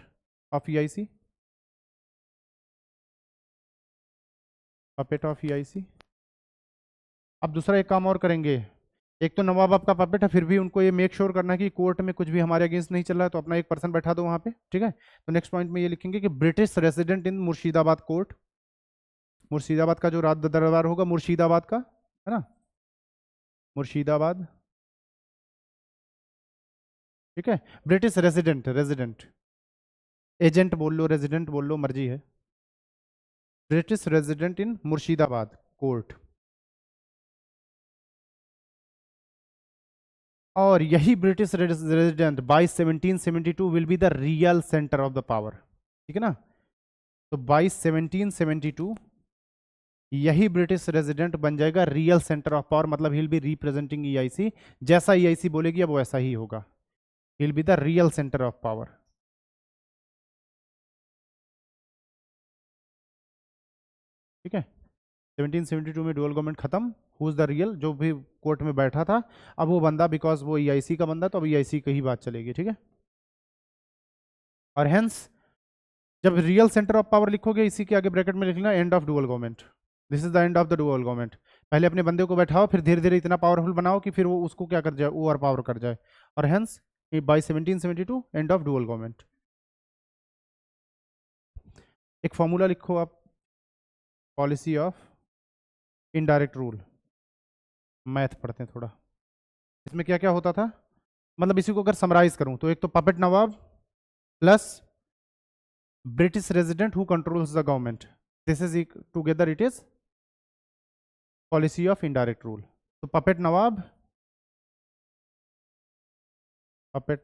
of EIC, puppet of EIC। अब दूसरा एक काम और करेंगे, एक तो नवाब आपका पपेट है, फिर भी उनको ये मेक श्योर करना है कि कोर्ट में कुछ भी हमारे अगेंस्ट नहीं चल रहा है, तो अपना एक पर्सन बैठा दो वहाँ पे। ठीक है, तो नेक्स्ट पॉइंट में ये लिखेंगे कि British resident in Murshidabad court. Murshidabad का जो राज दरबार होगा मुर्शिदाबाद का, है ना, मुर्शिदाबाद। ठीक है, ब्रिटिश रेसिडेंट, रेजिडेंट एजेंट बोल लो, रेजिडेंट बोल लो, मर्जी है। ब्रिटिश रेजिडेंट इन मुर्शिदाबाद कोर्ट, और यही British resident by 1772 will be the real centre of the power. ठीक है ना, तो बाई 1772 यही ब्रिटिश रेजिडेंट बन जाएगा रियल सेंटर ऑफ पावर, मतलब हिल बी रिप्रेजेंटिंग EIC, जैसा EIC बोलेगी अब वैसा ही होगा, हिल be the real centre of power. ठीक है, 1772 में डुअल गवर्नमेंट खत्म, हु इज द रियल, जो भी कोर्ट में बैठा था अब वो बंदा, बिकॉज वो EIC का बंदा, तो अब EIC की ही बात चलेगी। ठीक है, और हेंस जब रियल सेंटर ऑफ पावर लिखोगे इसी के आगे ब्रैकेट में लिखना end of dual government, this is the end of the dual government. पहले अपने बंदे को बैठाओ, फिर धीरे धीरे इतना पावरफुल बनाओ कि फिर वो उसको क्या कर जाए, ओवर पावर कर जाए, और hence by 1772 end of dual government. एक फॉर्मूला लिखो आप, policy of indirect rule, math पढ़ते हैं थोड़ा, इसमें क्या क्या होता था, मतलब इसी को अगर समराइज करूं तो एक तो puppet nawab plus British resident who controls the government, this is together it is policy of indirect rule. तो puppet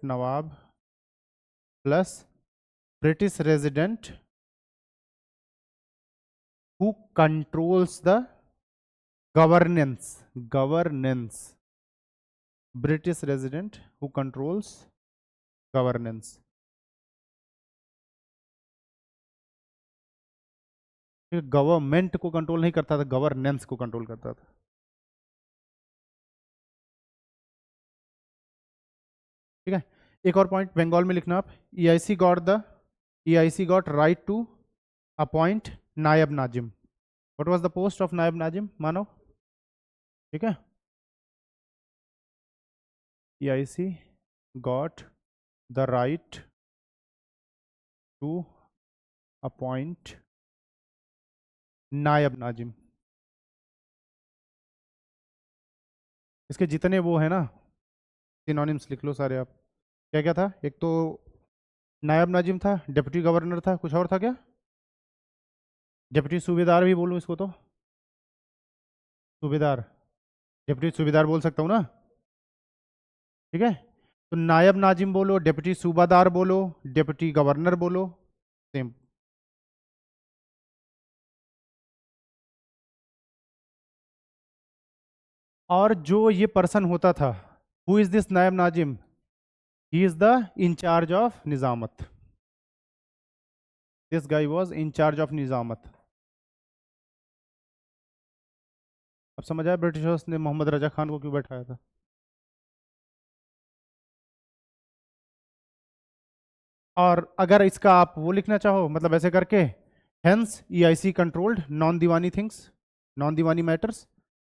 nawab plus British resident who controls the governance, British resident who controls governance. Government को control नहीं करता था, governance को control करता था। ठीक है, एक और पॉइंट बंगाल में लिखना आप, EIC got right to appoint naib nazim. What was the post of naib nazim, मानो। ठीक है, EIC got the right to appoint naib nazim. इसके जितने वो है ना सिनोनिम्स लिख लो सारे आप। क्या क्या था, एक तो नायब नाजिम था, डिप्टी गवर्नर था, कुछ और था क्या, डिप्टी सूबेदार भी बोलूँ इसको तो, सूबेदार, डिप्टी सूबेदार बोल सकता हूँ ना। ठीक है, तो नायब नाजिम बोलो, डिप्टी सूबादार बोलो, डिप्टी गवर्नर बोलो, सेम। और जो ये पर्सन होता था, who is this naib nazim, he is the incharge of nizamat, this guy was incharge of nizamat. अब समझ आया ब्रिटिशर्स ने मोहम्मद रजा खान को क्यों बैठाया था। और अगर इसका आप वो लिखना चाहो, मतलब ऐसे करके हेंस ईआईसी कंट्रोल्ड नॉन दीवानी थिंग्स, नॉन दीवानी मैटर्स।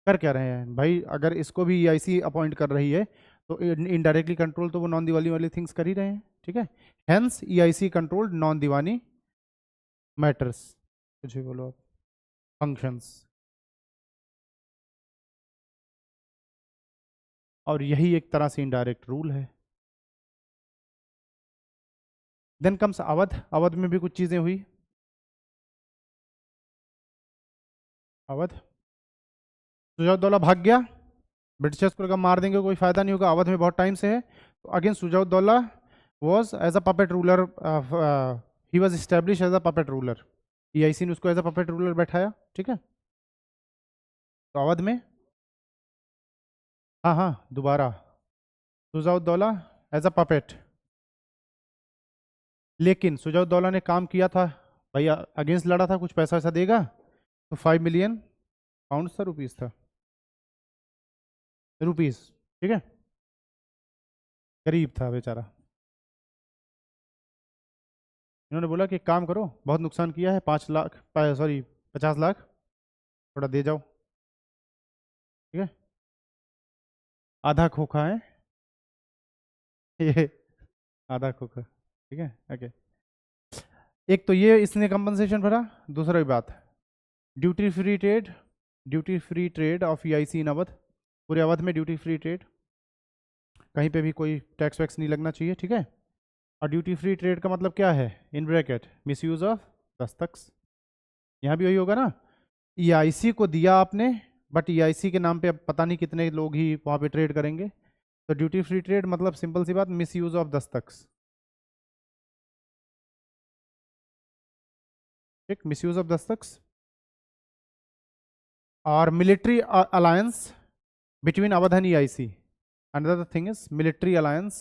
कर क्या रहे हैं भाई, अगर इसको भी ईआईसी अपॉइंट कर रही है तो इनडायरेक्टली कंट्रोल तो वो नॉन दीवानी वाली थिंग्स कर ही रहे हैं, ठीक है। हेंस ईआईसी कंट्रोल्ड नॉन दीवानी मैटर्स, कुछ भी बोलो आप, फंक्शंस। और यही एक तरह से इनडायरेक्ट रूल है। Then comes Awadh. अवध में भी कुछ चीजें हुई। अवध, सुजाउद्दौला भाग गया, ब्रिटिशर्स को लगा मार देंगे कोई फायदा नहीं होगा, अवध में बहुत टाइम से है, तो again Shujauddaula was as a puppet ruler, he was establish as a puppet ruler. EIC ने उसको एज अ पपेट रूलर बैठाया, ठीक है। तो अवध में, हाँ हाँ दोबारा, सुजाउद्दौला एज अ पपेट। लेकिन सुजाउद्दौला ने काम किया था भाई, अगेंस्ट लड़ा था, कुछ पैसा वैसा देगा, तो 5 मिलियन पाउंड था, रुपीस था, रुपीस, ठीक है, गरीब था बेचारा। इन्होंने बोला कि एक काम करो, बहुत नुकसान किया है, 5 लाख, सॉरी 50 लाख थोड़ा दे जाओ, ठीक है। आधा खोखा है ये, आधा खोखा, ठीक है, ओके। एक तो ये इसने कंपनसेशन भरा, दूसरा बात, duty free trade, duty free trade of EIC in Awadh, पूरे अवध में ड्यूटी फ्री ट्रेड, कहीं पे भी कोई टैक्स वैक्स नहीं लगना चाहिए, ठीक है। और ड्यूटी फ्री ट्रेड का मतलब क्या है, in bracket miss use of दस्तखत, यहाँ भी वही होगा ना, ईआईसी को दिया आपने, बट ईआईसी के नाम पे अब पता नहीं कितने लोग ही वहाँ पे ट्रेड करेंगे, तो ड्यूटी फ्री ट्रेड मतलब सिंपल सी बात, मिस यूज ऑफ दस्तखत, ठीक, मिस यूज ऑफ दस्तखत। और military alliance between Awadh and EIC, another thing is military alliance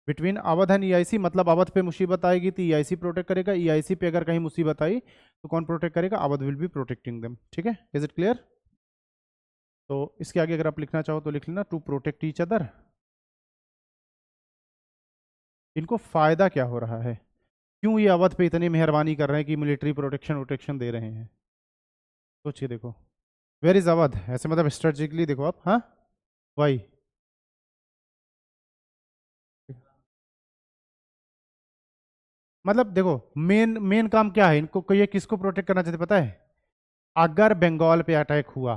between Awadh and EIC, मतलब अवध पे मुसीबत आएगी तो ईआईसी प्रोटेक्ट करेगा, ईआईसी पे अगर कहीं मुसीबत आई तो कौन प्रोटेक्ट करेगा, Awadh will B protecting them, ठीक है। Is it clear? तो इसके आगे अगर आप लिखना चाहो तो लिख लेना, टू प्रोटेक्ट ईच अदर। इनको फायदा क्या हो रहा है, क्यों ये अवध पे इतनी मेहरबानी कर रहे हैं कि मिलिट्री प्रोटेक्शन वोटेक्शन दे रहे हैं, सोचिए देखो, वेयर इज अवध, ऐसे मतलब स्ट्रेटेजिकली देखो आप, हाँ वाई, मतलब देखो मेन मेन काम क्या है इनको, ये किसको प्रोटेक्ट करना चाहते पता है, अगर बंगाल पे अटैक हुआ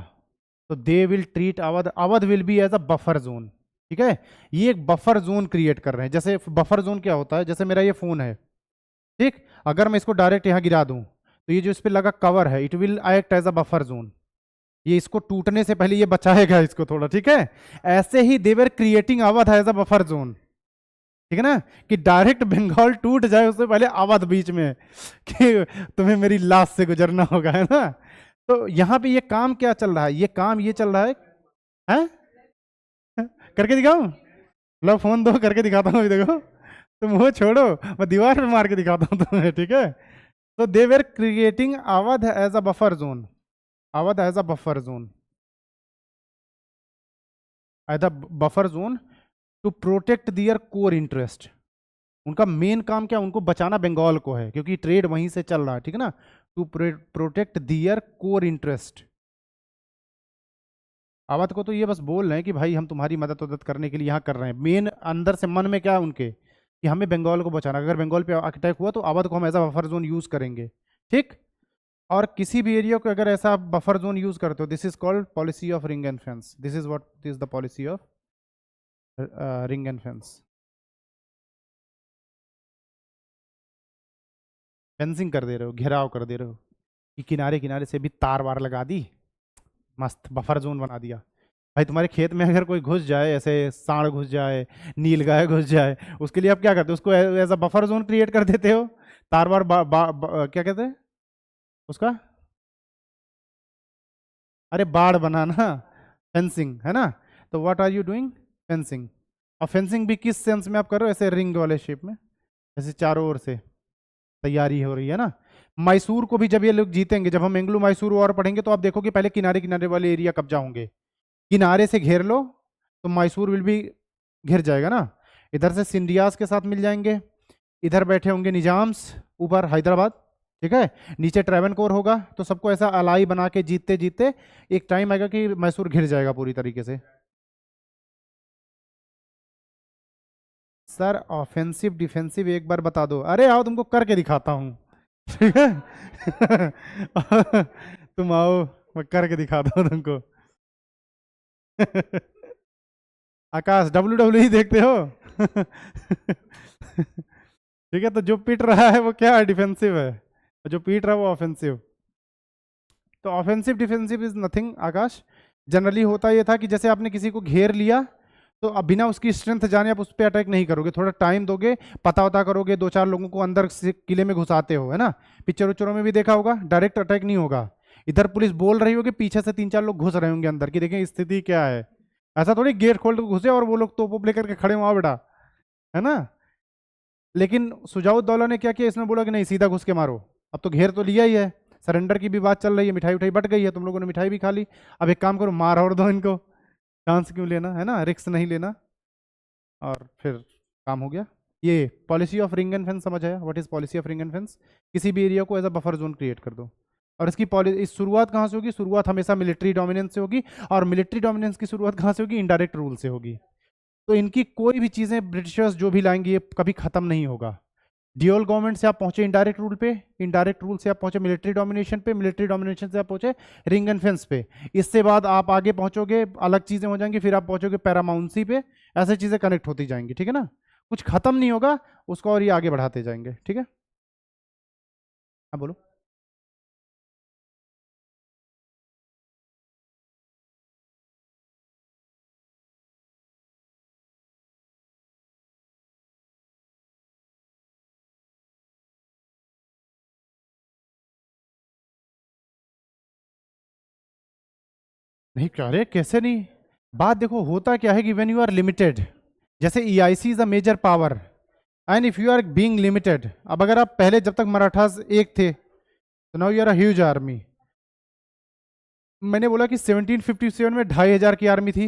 तो they will treat Awadh, Awadh will be as a buffer zone, ठीक है। ये एक बफर जोन क्रिएट कर रहे हैं, जैसे बफर जोन क्या होता है, जैसे मेरा ये फोन है, ठीक, अगर मैं इसको डायरेक्ट यहाँ गिरा दूं तो ये जो इस पे लगा कवर है, it will act as a buffer zone, ये इसको टूटने से पहले ये बचाएगा इसको थोड़ा, ठीक है। ऐसे ही they were creating Awadh as a buffer zone, ठीक है ना, कि डायरेक्ट बंगाल टूट जाए उससे पहले अवध बीच में कि तुम्हें मेरी लाश से गुजरना होगा, है ना। तो यहाँ पे ये काम क्या चल रहा है, ये काम ये चल रहा है? करके दिखाऊं, लो फोन दो करके दिखाता हूँ, अभी देखो, तुम वो छोड़ो, मैं दीवार पे मार के दिखाता हूँ तुम्हें, ठीक है। तो they were creating Awadh as a buffer zone, Awadh as a buffer zone, as a buffer zone to protect their core interest. उनका मेन काम क्या, उनको बचाना बंगाल को है, क्योंकि ट्रेड वहीं से चल रहा है, ठीक है ना, to protect their core interest. Awadh को तो ये बस बोल रहे हैं कि भाई हम तुम्हारी मदद करने के लिए यहाँ कर रहे हैं, मेन अंदर से मन में क्या है उनके, कि हमें बंगाल को बचाना, अगर बंगाल पे अटैक हुआ तो अवध को हम ऐसा बफर जोन यूज करेंगे, ठीक। और किसी भी एरिया को अगर ऐसा बफर जोन यूज करते हो, this is called policy of ring and fence, this is what is the policy of ring and fence. Fencing कर दे रहे हो, घेराव कर दे रहे हो, कि किनारे किनारे से भी तार वार लगा दी, मस्त बफर जोन बना दिया। भाई तुम्हारे खेत में अगर कोई घुस जाए, ऐसे सांड घुस जाए, नील गाय घुस जाए, उसके लिए आप क्या करते हो, उसको as a buffer zone create कर देते हो, तार वार क्या कहते हैं उसका, अरे बाढ़ बनाना, फेंसिंग है ना। तो what are you doing, fencing. और फेंसिंग भी किस सेंस में आप कर रहे हो, ऐसे रिंग वाले शेप में, ऐसे चारों ओर से तैयारी हो रही है ना। मैसूर को भी जब ये लोग जीतेंगे, जब हम एंग्लो मैसूर वॉर पढ़ेंगे तो आप देखोगे पहले किनारे किनारे वाले एरिया कब्जा होंगे, किनारे से घेर लो तो मैसूर विल भी घिर जाएगा ना, इधर से सिंडियास के साथ मिल जाएंगे, इधर बैठे होंगे निजाम्स, ऊपर हैदराबाद, ठीक है, नीचे ट्रैवनकोर होगा। तो सबको ऐसा अलाई बना के जीतते जीतते एक टाइम आएगा कि मैसूर घिर जाएगा पूरी तरीके से। सर ऑफेंसिव डिफेंसिव एक बार बता दो। अरे आओ तुमको करके दिखाता हूँ, ठीक है। तुम आओ, मैं करके दिखाता हूँ तुमको। आकाश WWE देखते हो? ठीक है, तो जो पीट रहा है वो क्या है, डिफेंसिव है, जो पीट रहा है वो ऑफेंसिव। तो offensive defensive is nothing Akash. Generally होता ये था कि जैसे आपने किसी को घेर लिया, तो अब बिना उसकी स्ट्रेंथ जाने आप उस पर अटैक नहीं करोगे, थोड़ा टाइम दोगे, पता वता करोगे, दो चार लोगों को अंदर से किले में घुसाते हो, है ना। पिक्चर उच्चरों में भी देखा होगा, डायरेक्ट अटैक नहीं होगा। इधर पुलिस बोल रही होगी, पीछे से तीन चार लोग घुस रहे होंगे अंदर, कि देखें स्थिति क्या है। ऐसा थोड़ी गेट खोल के घुसे और वो लोग तोप वोप लेकर के खड़े हुआ बेटा, है ना। लेकिन सुजाउद्दौला ने क्या किया, इसने बोला कि नहीं सीधा घुस के मारो। अब तो घेर तो लिया ही है, सरेंडर की भी बात चल रही है, मिठाई उठाई बट गई है, तुम लोगों ने मिठाई भी खा ली। अब एक काम करो, मार और दो इनको, चांस क्यों लेना, है ना, रिस्क नहीं लेना, और फिर काम हो गया। ये policy of ring and fence समझ आया, what is policy of ring and fence? किसी भी एरिया को as a buffer zone create कर दो। और इसकी इस शुरुआत कहाँ से होगी? शुरुआत हमेशा मिलिट्री डोमिनेंस से होगी, और मिलिट्री डोमिनेंस की शुरुआत कहाँ से होगी? इनडायरेक्ट रूल से होगी। तो इनकी कोई भी चीज़ें ब्रिटिशर्स जो भी लाएंगे ये कभी खत्म नहीं होगा। ड्यूअल गवर्नमेंट से आप पहुंचे इंडायरेक्ट रूल पे, इंडायरेक्ट रूल से आप पहुंचे मिलिट्री डोमिनेशन पे, मिलिट्री डोमिनेशन से आप पहुंचे रिंग एंड फेंस पे। इससे बाद आप आगे पहुंचोगे, अलग चीजें हो जाएंगी, फिर आप पहुंचोगे पैरामाउंसी पे, ऐसे चीजें कनेक्ट होती जाएंगी, ठीक है ना। कुछ खत्म नहीं होगा उसको, और ये आगे बढ़ाते जाएंगे, ठीक है। हाँ बोलो। नहीं कह रहे कैसे नहीं, बात देखो, होता क्या है कि व्हेन यू आर लिमिटेड, जैसे EIC is a major power, and if you are being limited, अब अगर आप पहले जब तक मराठास एक थे, तो now you are a huge army. मैंने बोला कि 1757 में 2500 की आर्मी थी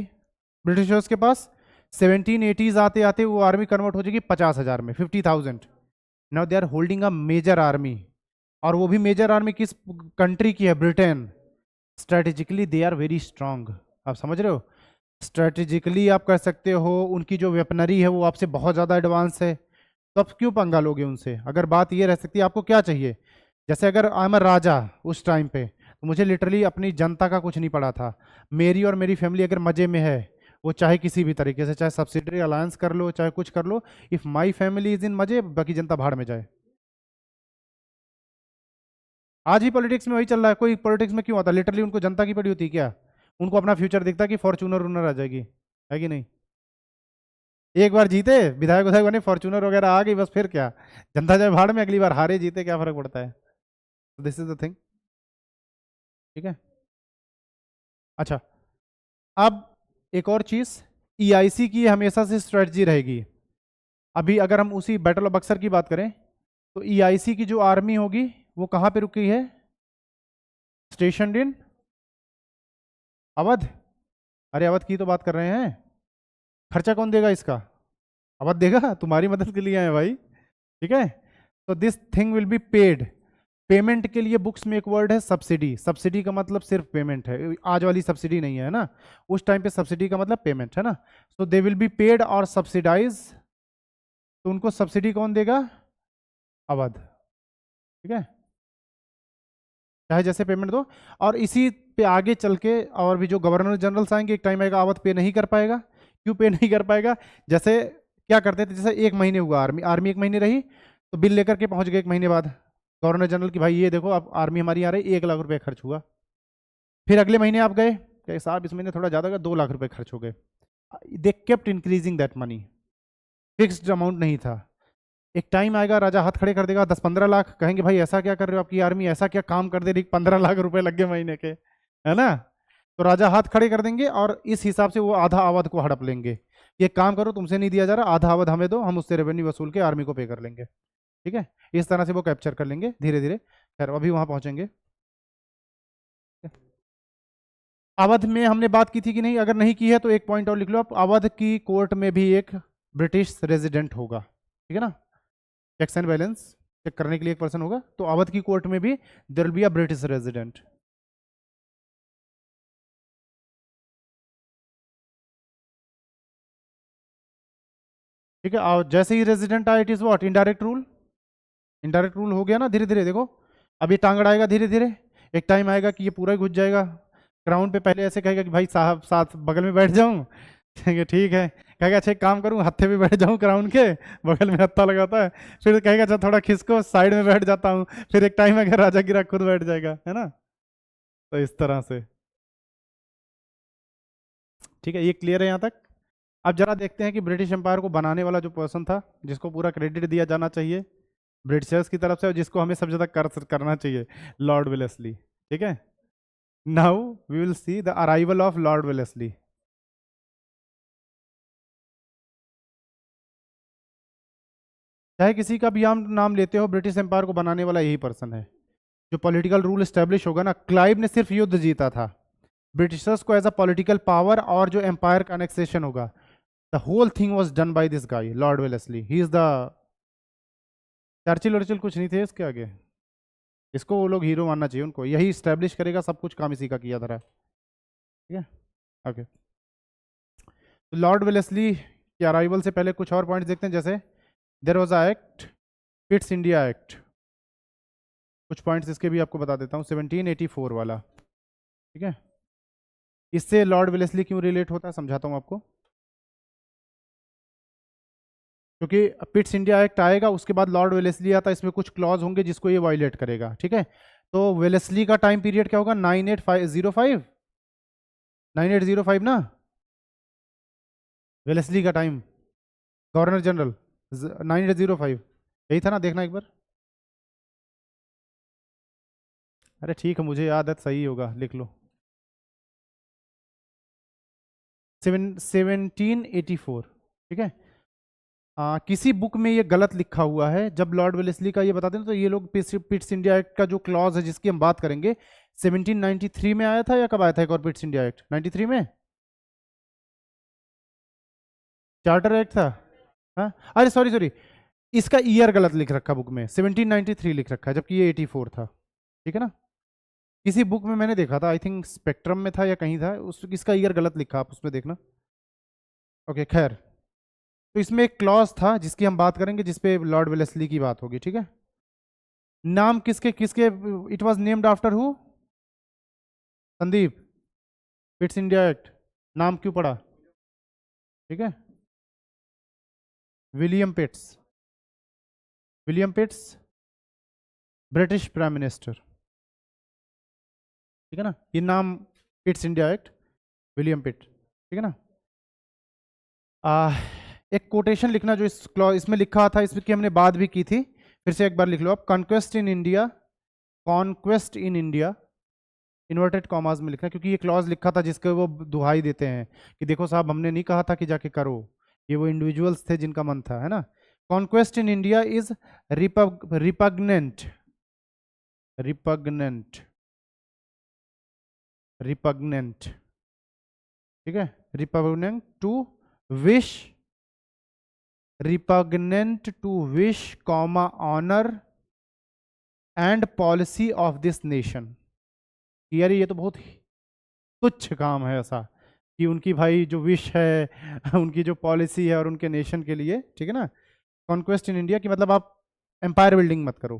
ब्रिटिशर्स के पास, 1780s आते आते वो आर्मी कन्वर्ट हो जाएगी 50,000 में, 50,000। Now they are holding a major army, और वो भी मेजर आर्मी किस कंट्री की है? Britain. Strategically they are very strong, आप समझ रहे हो। स्ट्रेटेजिकली आप कर सकते हो, उनकी जो वेपनरी है वो आपसे बहुत ज़्यादा एडवांस है, तो आप क्यों पंगा लोगे उनसे? अगर बात ये रह सकती है आपको क्या चाहिए, जैसे अगर आई एम राजा उस टाइम पे, तो मुझे लिटरली अपनी जनता का कुछ नहीं पड़ा था। मेरी और मेरी फैमिली अगर मज़े में है, वो चाहे किसी भी तरीके से, चाहे सब्सिडरी अलायंस कर लो, चाहे कुछ कर लो, if my family is in मज़े, बाकी जनता भाड़ में जाए। आज ही पॉलिटिक्स में वही चल रहा है। कोई पॉलिटिक्स में क्यों आता? लिटरली उनको जनता की पड़ी होती है क्या? उनको अपना फ्यूचर दिखता है कि फॉर्चूनर उनर आ जाएगी, है कि नहीं। एक बार जीते, विधायक विधायक बने, फॉर्चूनर वगैरह आ गई, बस फिर क्या, जनता जाए भाड़ में, अगली बार हारे जीते क्या फर्क पड़ता है। दिस इज द थिंग, ठीक है। अच्छा, अब एक और चीज, EIC की हमेशा से स्ट्रेटजी रहेगी। अभी अगर हम उसी बैटल ऑफ बक्सर की बात करें, तो EIC की जो आर्मी होगी वो कहाँ पे रुकी है? स्टेशन इन अवध। अरे अवध की तो बात कर रहे हैं, खर्चा कौन देगा इसका? अवध देगा, तुम्हारी मदद के लिए आए भाई, ठीक है। तो this thing will be paid. Payment के लिए बुक्स में एक वर्ड है सब्सिडी, सब्सिडी का मतलब सिर्फ पेमेंट है, आज वाली सब्सिडी नहीं है ना, उस टाइम पे सब्सिडी का मतलब पेमेंट है ना। सो दे विल बी पेड और सब्सिडाइज, तो उनको सब्सिडी कौन देगा? अवध, ठीक है, चाहे जैसे पेमेंट दो। और इसी पे आगे चल के और भी जो गवर्नर जनरल्स आएंगे, एक टाइम आएगा अवध पे नहीं कर पाएगा। क्यों पे नहीं कर पाएगा? जैसे क्या करते थे, जैसे एक महीने हुआ आर्मी, आर्मी एक महीने रही, तो बिल लेकर के पहुंच गए एक महीने बाद गवर्नर जनरल की, भाई ये देखो अब आर्मी हमारी आ रही, 1 लाख रुपए खर्च हुआ। फिर अगले महीने आप गए, क्या साहब इस महीने थोड़ा ज़्यादा, 2 लाख रुपए खर्च हो गए। They kept increasing that money, fixed amount नहीं था। एक टाइम आएगा राजा हाथ खड़े कर देगा, 10-15 लाख, कहेंगे भाई ऐसा क्या कर रहे हो, आपकी आर्मी ऐसा क्या काम कर दे रही, 15 लाख रुपए लग गए महीने के, है ना। तो राजा हाथ खड़े कर देंगे, और इस हिसाब से वो आधा अवध को हड़प लेंगे। ये काम करो, तुमसे नहीं दिया जा रहा, आधा अवध हमें दो, हम उससे रेवेन्यू वसूल के आर्मी को पे कर लेंगे, ठीक है। इस तरह से वो कैप्चर कर लेंगे धीरे धीरे। खैर अभी वहां पहुंचेंगे। अवध में हमने बात की थी कि नहीं? अगर नहीं की है तो एक पॉइंट और लिख लो आप, अवध की कोर्ट में भी एक ब्रिटिश रेजिडेंट होगा, ठीक है ना। चेक्स एंड बैलेंस चेक करने के लिए एक पर्सन होगा, तो अवध की कोर्ट में भी there will be a British resident. ठीक है, और जैसे ही रेजिडेंट आया, it is what, indirect rule. Indirect rule हो गया ना धीरे धीरे। देखो अब ये टांग अड़ाएगा धीरे धीरे, एक टाइम आएगा कि ये पूरा ही घुस जाएगा क्राउन पे। पहले ऐसे कहेगा कि भाई साहब साथ बगल में बैठ जाऊं, कहेंगे ठीक है, कहेगा अच्छा एक काम करूं हत्थे पे बैठ जाऊं क्राउन के बगल में हत्था लगाता है, फिर कहेगा अच्छा थोड़ा खिसको साइड में बैठ जाता हूं, फिर एक टाइम आएगा राजा गिरा खुद बैठ जाएगा, है ना। तो इस तरह से, ठीक है, ये क्लियर है यहाँ तक। अब जरा देखते हैं कि ब्रिटिश एम्पायर को बनाने वाला जो पर्सन था, जिसको पूरा क्रेडिट दिया जाना चाहिए ब्रिटिशर्स की तरफ से, और जिसको हमें सबसे ज्यादा करना चाहिए, लॉर्ड वेलेस्ली। ठीक है, now we will see the arrival of Lord Wellesley. चाहे किसी का भी आप नाम लेते हो, ब्रिटिश एम्पायर को बनाने वाला यही पर्सन है। जो पॉलिटिकल रूल स्टैब्लिश होगा ना, क्लाइव ने सिर्फ युद्ध जीता था, ब्रिटिशर्स को एज अ पॉलिटिकल पावर, और जो एम्पायर का एनेक्सेशन होगा, the whole thing was done by this guy Lord Wellesley. He is the, Churchill वर्चिल कुछ नहीं थे इसके आगे, इसको वो लोग हीरो मानना चाहिए, उनको यही स्टैब्लिश करेगा, सब कुछ काम इसी का किया था। ठीक है, ओके। तो लॉर्ड वेलेस्ली के अराइवल से पहले कुछ और पॉइंट्स देखते हैं, जैसे there was a act, Pitt's India act. कुछ पॉइंट्स इसके भी आपको बता देता हूँ, 1784 वाला। ठीक है, इससे लॉर्ड वेलेस्ली क्यों रिलेट होता है समझाता हूँ आपको। क्योंकि पिट्स इंडिया एक्ट आएगा, उसके बाद लॉर्ड वेलेस्ली आता है, इसमें कुछ क्लॉज होंगे जिसको ये वायलेट करेगा। ठीक है, तो वेलेस्ली का टाइम पीरियड क्या होगा, 9805, 9805 ना, वेलेस्ली का टाइम गवर्नर जनरल 9805, यही था ना, देखना एक बार। अरे ठीक है, मुझे याद है, सही होगा, लिख लो 1784। ठीक है, किसी बुक में ये गलत लिखा हुआ है, जब लॉर्ड वेलेस्ली का ये बताते हैं तो ये लोग पिट्स इंडिया एक्ट का जो क्लॉज है जिसकी हम बात करेंगे, 1793 में आया था, या कब आया था एक और पिट्स इंडिया एक्ट, 93 में चार्टर एक्ट था। हाँ, अरे सॉरी सॉरी, इसका ईयर गलत लिख रखा बुक में, 1793 लिख रखा है, जबकि ये 84 था। ठीक है ना, किसी बुक में मैंने देखा था, आई थिंक स्पेक्ट्रम में था या कहीं था, उस इसका ईयर गलत लिखा, आप उसमें देखना। ओके खैर, तो इसमें एक क्लॉज था जिसकी हम बात करेंगे, जिसपे लॉर्ड वेलेस्ली की बात होगी। ठीक है, नाम किसके किसके, it was named after who, Sandeep, Pitts India Act नाम क्यों पड़ा। ठीक है, William Pitts, William Pitts British prime minister. ठीक है ना, ये नाम Pitts India Act, William Pitt. ठीक है ना, एक कोटेशन लिखना जो इस क्लॉज इसमें लिखा था, इसकी हमने बात भी की थी, फिर से एक बार लिख लो आप, conquest in India, conquest in India, inverted commas में लिखना, क्योंकि ये क्लॉज लिखा था जिसके वो दुहाई देते हैं कि देखो साहब हमने नहीं कहा था कि जाके करो, ये वो इंडिविजुअल्स थे जिनका मन था, है ना। Conquest in India is repugnant, repugnant, repugnant. ठीक है, repugnant to wish, repugnant to wish comma honour and policy of this nation. यार ये तो बहुत तुच्छ काम है ऐसा कि उनकी भाई जो विश है उनकी जो पॉलिसी है और उनके नेशन के लिए। ठीक है ना, कॉन्क्वेस्ट इन इंडिया की मतलब आप एम्पायर बिल्डिंग मत करो,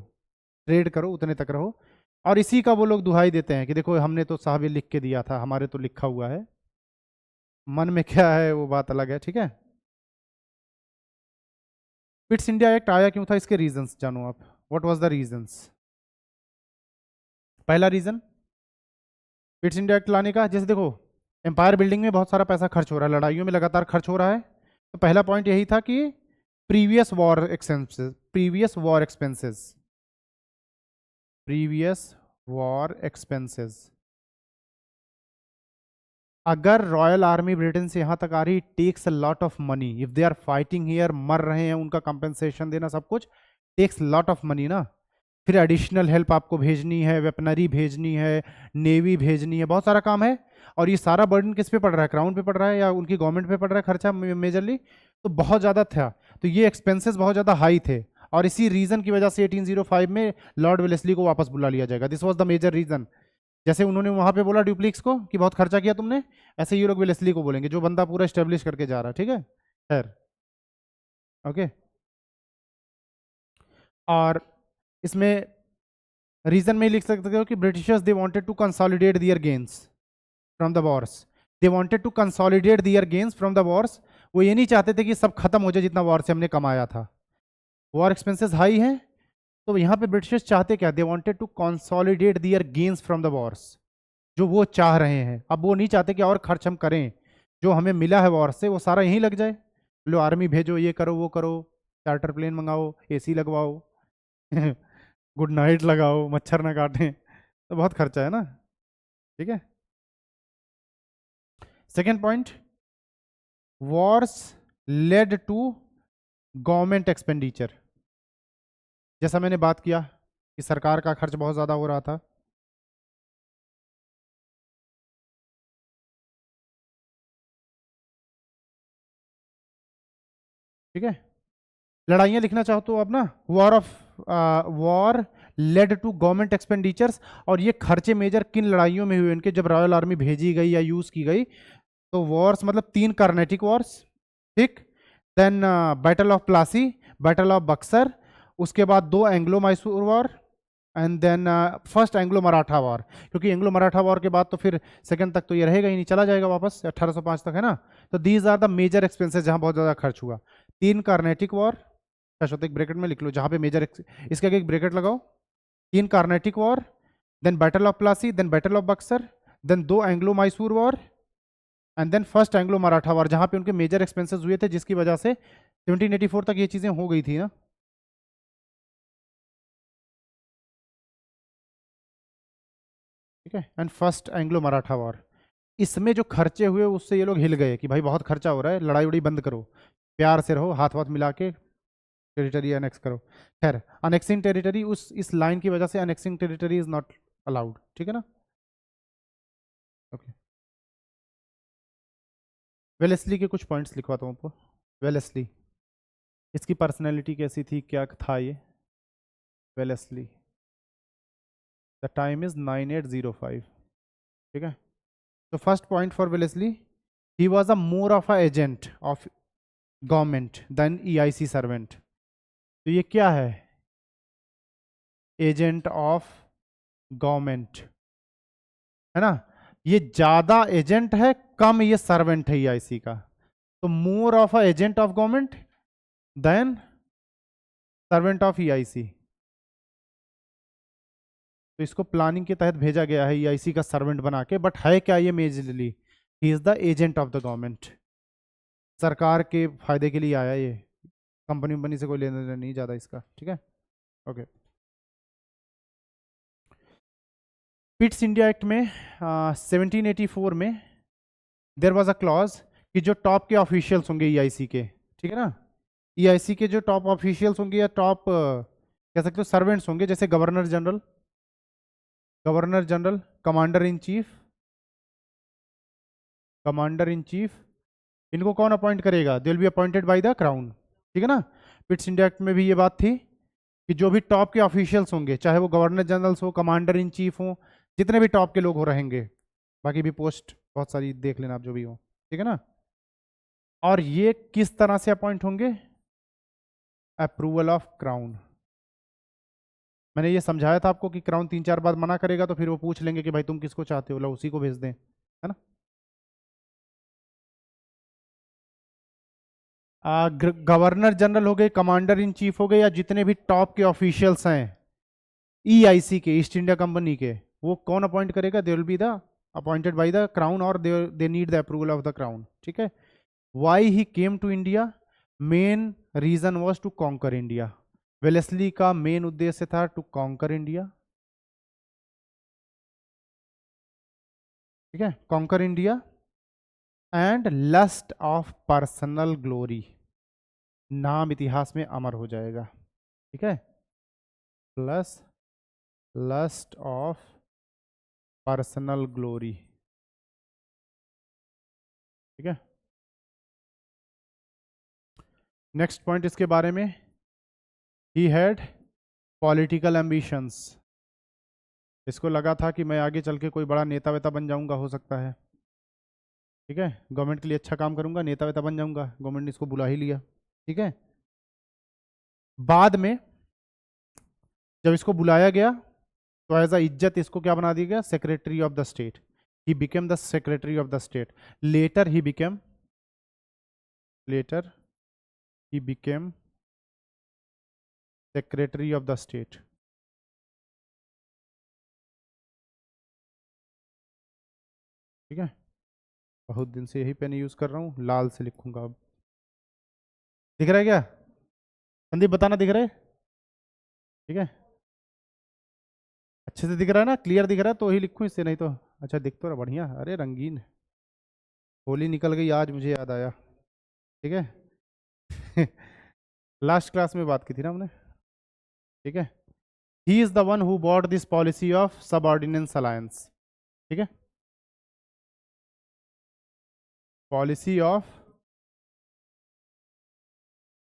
ट्रेड करो, उतने तक रहो। और इसी का वो लोग दुहाई देते हैं कि देखो हमने तो साहब ये लिख के दिया था, हमारे तो लिखा हुआ है, मन में क्या है वो बात अलग है। ठीक है, पिट्स इंडिया एक्ट आया क्यों था, इसके रीजंस जानो आप, व्हाट वाज द रीजंस। पहला रीजन पिट्स इंडिया एक्ट लाने का, जैसे देखो एम्पायर बिल्डिंग में बहुत सारा पैसा खर्च हो रहा है, लड़ाइयों में लगातार खर्च हो रहा है, तो पहला पॉइंट यही था कि previous war expenses, previous war expenses, previous war expenses. अगर रॉयल आर्मी ब्रिटेन से यहाँ तक आ रही, takes a lot of money, if they are fighting here, मर रहे हैं, उनका कंपेंसेशन देना सब कुछ टेक्स लॉट ऑफ मनी ना। फिर एडिशनल हेल्प आपको भेजनी है, वेपनरी भेजनी है, नेवी भेजनी है, बहुत सारा काम है। और ये सारा बर्डन किस पे पड़ रहा है, क्राउन पे पड़ रहा है या उनकी गवर्नमेंट पे पड़ रहा है खर्चा मेजरली, तो बहुत ज़्यादा था। तो ये एक्सपेंसेस बहुत ज़्यादा हाई थे। और इसी रीजन की वजह से 1805 में लॉर्ड वेलेस्ली को वापस बुला लिया जाएगा। This was the major reason. जैसे उन्होंने वहां पे बोला ड्यूप्लिक्स को कि बहुत खर्चा किया तुमने, ऐसे ये लोग वेलेस्ली को बोलेंगे, जो बंदा पूरा स्टेब्लिश करके जा रहा है। ठीक है खैर, ओके। और इसमें रीजन में लिख सकते हो कि Britishers they wanted to consolidate their gains from the wars. They wanted to consolidate their gains from the wars. वो ये नहीं चाहते थे कि सब खत्म हो जाए जितना वॉर से हमने कमाया था। वॉर एक्सपेंसेस हाई है, तो यहाँ पे ब्रिटिशर्स चाहते क्या, they wanted to consolidate their gains from the wars. जो वो चाह रहे हैं, अब वो नहीं चाहते कि और खर्च हम करें, जो हमें मिला है वॉर से वो सारा यहीं लग जाए। लो आर्मी भेजो, ये करो वो करो, चार्टर प्लेन मंगाओ, एसी लगवाओ गुड नाइट लगाओ, मच्छर ना काटें, तो बहुत खर्चा है ना। ठीक है। Second point, wars led to government expenditure. जैसा मैंने बात किया कि सरकार का खर्च बहुत ज्यादा हो रहा था। ठीक है, लड़ाइयाँ लिखना चाहो तो अब ना, war led to government expenditures. और ये खर्चे मेजर किन लड़ाइयों में हुए इनके, जब रॉयल आर्मी भेजी गई या यूज की गई। तो वॉर्स मतलब 3 कार्नेटिक वॉर्स, ठीक, then battle of Plassey, battle of Buxar, उसके बाद 2 Anglo Mysore war, and then first Anglo Maratha war. क्योंकि एंग्लो मराठा वॉर के बाद तो फिर सेकंड तक तो ये रहेगा ही नहीं, चला जाएगा वापस 1805 तक, है ना। तो these are the major expenses जहां बहुत ज्यादा खर्च हुआ। 3 कार्नेटिक वॉर, एक ब्रैकेट में लिख लो जहां पे मेजर, इसके आगे एक ब्रैकेट लगाओ, 3 Carnatic war, then battle of Plassey, then battle of Buxar, then 2 Anglo Mysore war, and then first Anglo Maratha war, जहां पे उनके मेजर एक्सपेंसेस हुए थे, जिसकी वजह से 1784 तक ये चीजें हो गई थी ना। ठीक है, and first Anglo Maratha war. इसमें जो खर्चे हुए उससे ये लोग हिल गए कि भाई बहुत खर्चा हो रहा है, लड़ाई उड़ाई बंद करो, प्यार से रहो, हाथ वाथ मिला के टेरिटरी अनेक्स करो। खैर, अनेक्सिंग टेरिटरी, उस इस लाइन की वजह से अनेक्सिंग टेरिटरी इज नॉट अलाउड। ठीक है ना, ओके। वेलेस्ली के कुछ पॉइंट्स लिखवाता हूँ आपको। वेलेस्ली, इसकी पर्सनैलिटी कैसी थी, क्या था ये वेलेस्ली। The time is 9805। ठीक है, तो first point for Wellesley, he was a more of a agent of government than EIC servant. तो ये क्या है, एजेंट ऑफ गवर्नमेंट, है ना। ये ज्यादा एजेंट है, कम ये सर्वेंट है ईआईसी का। तो more of a agent of government than servant of EIC. तो इसको प्लानिंग के तहत भेजा गया है ईआईसी का सर्वेंट बना के, बट है क्या ये majorly, he is the agent of the government. सरकार के फायदे के लिए आया ये, कंपनी वंपनी से कोई लेना देना नहीं ज्यादा इसका। ठीक है, ओके। पिट्स इंडिया एक्ट में 1784 में देर वॉज अ क्लॉज कि जो टॉप के ऑफिशियल्स होंगे ईआईसी के, ठीक है ना, ईआईसी के जो टॉप ऑफिशियल्स होंगे या टॉप कह सकते हो सर्वेंट्स होंगे, जैसे governor general, commander in chief, इनको कौन अपॉइंट करेगा, they will be appointed by the crown. ठीक है ना, पिट्स इंडिया एक्ट में भी ये बात थी कि जो भी टॉप के ऑफिशियल्स होंगे, चाहे वो गवर्नर जनरल्स हो, कमांडर इन चीफ हो, जितने भी टॉप के लोग हो रहेंगे, बाकी भी पोस्ट बहुत सारी देख लेना आप जो भी हो। ठीक है ना, और ये किस तरह से अपॉइंट होंगे, अप्रूवल ऑफ क्राउन। मैंने ये समझाया था आपको कि क्राउन 3-4 बार मना करेगा तो फिर वो पूछ लेंगे कि भाई तुम किसको चाहते हो, लो उसी को भेज दें, है ना। गवर्नर जनरल हो गए, कमांडर इन चीफ हो गए, या जितने भी टॉप के ऑफिशियल्स हैं ईआईसी के, ईस्ट इंडिया कंपनी के, वो कौन अपॉइंट करेगा, they will be the appointed by the crown, और they need the approval of the crown. ठीक है, why he came to India, main reason was to conquer India. Wellesley का main उद्देश्य था टू कॉन्कर इंडिया। ठीक है, conquer India and lust of personal glory, नाम इतिहास में अमर हो जाएगा। ठीक है, plus lust of personal glory. ठीक है, नेक्स्ट पॉइंट इसके बारे में, ही हैड पॉलिटिकल एम्बिशंस, इसको लगा था कि मैं आगे चल के कोई बड़ा नेता वेता बन जाऊंगा, हो सकता है, ठीक है, गवर्नमेंट के लिए अच्छा काम करूंगा, नेता वेता बन जाऊंगा, गवर्नमेंट ने इसको बुला ही लिया, ठीक है। बाद में जब इसको बुलाया गया तो एज अ इज्जत इसको क्या बना दिया गया, secretary of the state, he became the secretary of the state. Later he became secretary of the state, ठीक है। बहुत दिन से यही पेन यूज कर रहा हूँ, लाल से लिखूंगा अब, दिख रहा है क्या संदीप, बताना दिख रहा है, ठीक है, अच्छे से दिख रहा है ना, क्लियर दिख रहा है तो ही लिखूं, इससे नहीं तो, अच्छा दिख तो रहा, बढ़िया, अरे रंगीन, होली निकल गई आज मुझे याद आया, ठीक है। लास्ट क्लास में बात की थी ना हमने, ठीक है। He is the one who bought this policy of subordinance alliance, ठीक है, policy of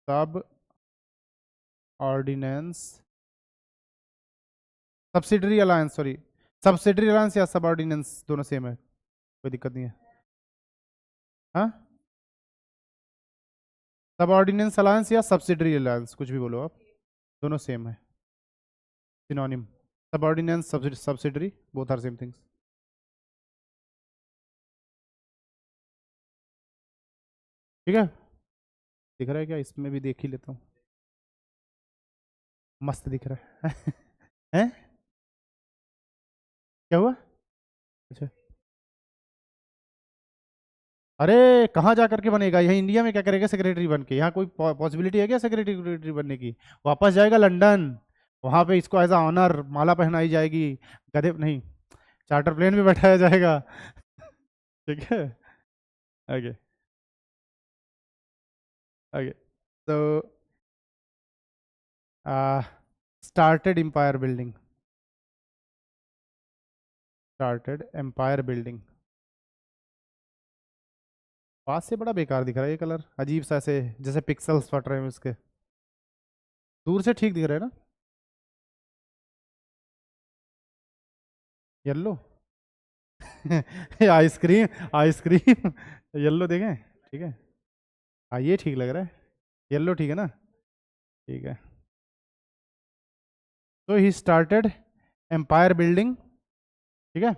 subordinance, subsidiary alliance, sorry, subsidiary alliance या सब ऑर्डिनेंस दोनों सेम है, कोई दिक्कत नहीं है, हाँ, सब ऑर्डिनेंस अलायंस या सब्सिडरी अलायंस कुछ भी बोलो आप, दोनों सेम है, synonym, subordinance subsidiary both are same things, ठीक है। दिख रहा है क्या, इसमें भी देख ही लेता हूँ, मस्त दिख रहा है। हैं, क्या हुआ, अच्छा, अरे कहाँ जा करके बनेगा, यहाँ इंडिया में क्या करेगा सेक्रेटरी बन के, यहाँ कोई पॉसिबिलिटी है क्या सेक्रेटरी बनने की, वापस जाएगा लंदन, वहां पे इसको एज अ ऑनर माला पहनाई जाएगी, गधे नहीं, चार्टर प्लेन में बैठाया जाएगा। ठीक है, आगे, आगे, तो started empire building, started empire building, पास से बड़ा बेकार दिख रहा है ये कलर, अजीब सा, ऐसे जैसे पिक्सल्स फट रहे हैं उसके, दूर से ठीक दिख रहा है ना, येलो। आइसक्रीम, आइसक्रीम, येलो देखें, ठीक है, हाँ ये ठीक लग रहा है, येलो ठीक है ना, ठीक है। तो ही स्टार्टेड एम्पायर बिल्डिंग, ठीक है।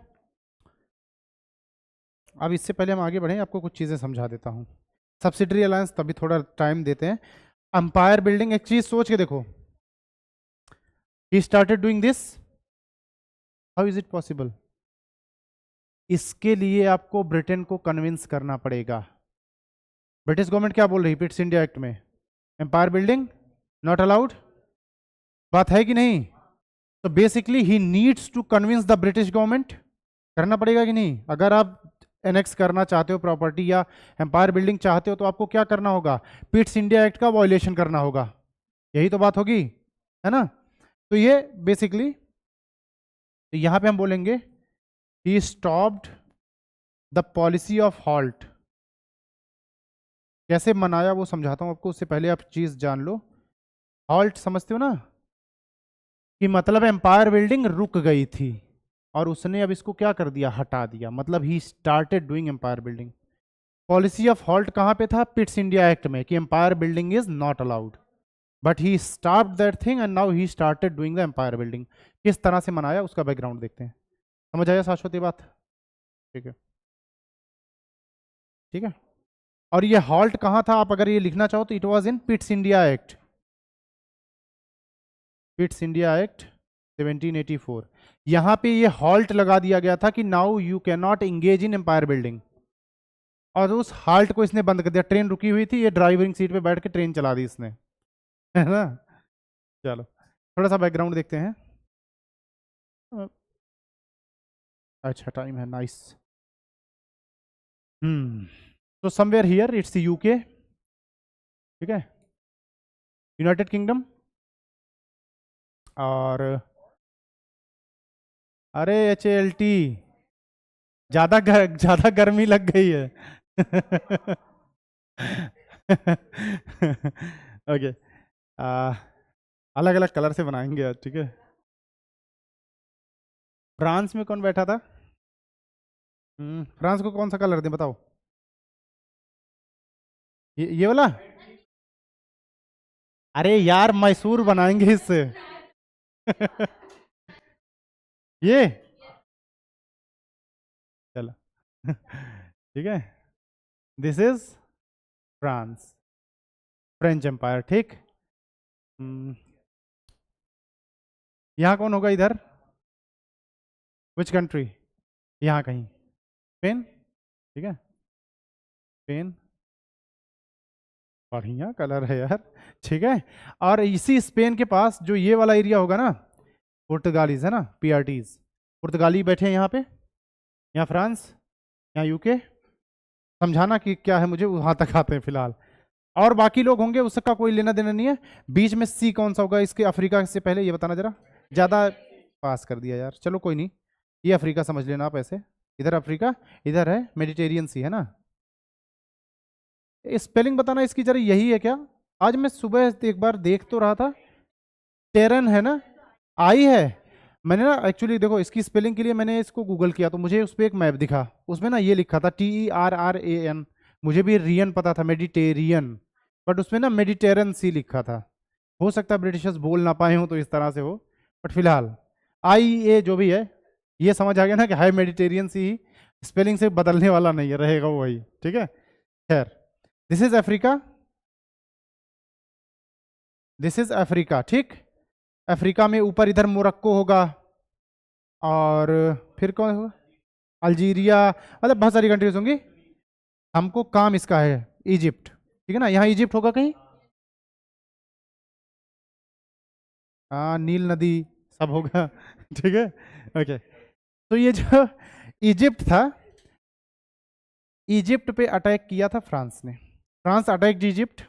अब इससे पहले हम आगे बढ़ें, आपको कुछ चीज़ें समझा देता हूँ, सब्सिडरी अलायंस तभी थोड़ा टाइम देते हैं, एम्पायर बिल्डिंग, एक चीज़ सोच के देखो, ही started doing this, how is it possible, इसके लिए आपको ब्रिटेन को कन्विंस करना पड़ेगा, ब्रिटिश गवर्नमेंट क्या बोल रही पिट्स इंडिया एक्ट में, एम्पायर बिल्डिंग नॉट अलाउड, बात है कि नहीं, तो basically he needs to convince the British government, करना पड़ेगा कि नहीं, अगर आप एनेक्स करना चाहते हो प्रॉपर्टी या एम्पायर बिल्डिंग चाहते हो तो आपको क्या करना होगा, पिट्स इंडिया एक्ट का वायलेशन करना होगा, यही तो बात होगी, है ना, तो ये बेसिकली, तो यहां पे हम बोलेंगे he stopped the policy of halt, कैसे मनाया वो समझाता हूं आपको, उससे पहले आप चीज जान लो, हॉल्ट समझते हो ना, कि मतलब एम्पायर बिल्डिंग रुक गई थी और उसने अब इसको क्या कर दिया, हटा दिया, मतलब he started doing empire building, policy of halt कहां पे था, पिट्स इंडिया एक्ट में, कि empire building is not allowed, but he stopped that thing and now he started doing the empire building, किस तरह से मनाया उसका बैकग्राउंड देखते हैं, समझ आया शाश्वती बात, ठीक है, ठीक है। और ये हॉल्ट कहां था, आप अगर ये लिखना चाहो तो it was in पिट्स India act, Pitt's India act 1784, यहां पे ये हॉल्ट लगा दिया गया था कि now you can not engage in empire building, और उस हॉल्ट को इसने बंद कर दिया, ट्रेन रुकी हुई थी, ये ड्राइविंग सीट पे बैठ के ट्रेन चला दी इसने, है ना, चलो थोड़ा सा बैकग्राउंड देखते हैं, अच्छा टाइम है, नाइस, तो समवेयर हियर इट्स यूके, ठीक है, यूनाइटेड किंगडम, और अरे HALT, ज्यादा गर्मी लग गई है। ओके, अलग अलग कलर से बनाएंगे आज, ठीक है। फ्रांस में कौन बैठा था? फ्रांस को कौन सा कलर दे बताओ? ये वाला? अरे यार मैसूर बनाएंगे इससे। ये चलो। ठीक है, this is France, French empire, ठीक। हम्म, यहाँ कौन होगा इधर? Which country? यहाँ कहीं स्पेन, ठीक है, स्पेन। बढ़िया कलर है यार, ठीक है। और इसी स्पेन के पास जो ये वाला एरिया होगा ना, पुर्तगालीज है ना, पीआरटीज, पुर्तगाली बैठे हैं यहाँ पे, यहाँ फ्रांस, यहाँ यूके। समझाना कि क्या है मुझे, वहां तक आते हैं फिलहाल। और बाकी लोग होंगे उसका कोई लेना देना नहीं है। बीच में सी कौन सा होगा इसके अफ्रीका से पहले, ये बताना जरा। ज्यादा पास कर दिया यार, चलो कोई नहीं, ये अफ्रीका समझ लेना आप ऐसे। इधर अफ्रीका, इधर है मेडिटेरियन सी, है ना। स्पेलिंग बताना इसकी जरा, यही है क्या? आज मैं सुबह एक बार देख तो रहा था, टेरन है ना, आई है। मैंने ना एक्चुअली देखो इसकी स्पेलिंग के लिए मैंने इसको गूगल किया तो मुझे उस पर एक मैप दिखा, उसमें ना ये लिखा था TERRAN। मुझे भी रियन पता था, मेडिटेरियन, बट उसमें ना मेडिटेरन सी लिखा था। हो सकता है ब्रिटिशर्स बोल ना पाए हो तो इस तरह से हो, बट फिलहाल IA जो भी है, ये समझ आ गया ना कि हाई मेडिटेरियन सी ही, स्पेलिंग से बदलने वाला नहीं है, रहेगा वही, ठीक है। खैर, this is Africa, this is Africa, ठीक। अफ्रीका में ऊपर इधर मोरक्को होगा, और फिर कौन होगा? अल्जीरिया, मतलब बहुत सारी कंट्रीज होंगी। हमको काम इसका है इजिप्ट, ठीक है ना, यहाँ इजिप्ट होगा कहीं। हाँ, नील नदी सब होगा। ठीक है, ओके। तो ये जो इजिप्ट था, इजिप्ट पे अटैक किया था फ्रांस ने, फ्रांस अटैक इजिप्ट,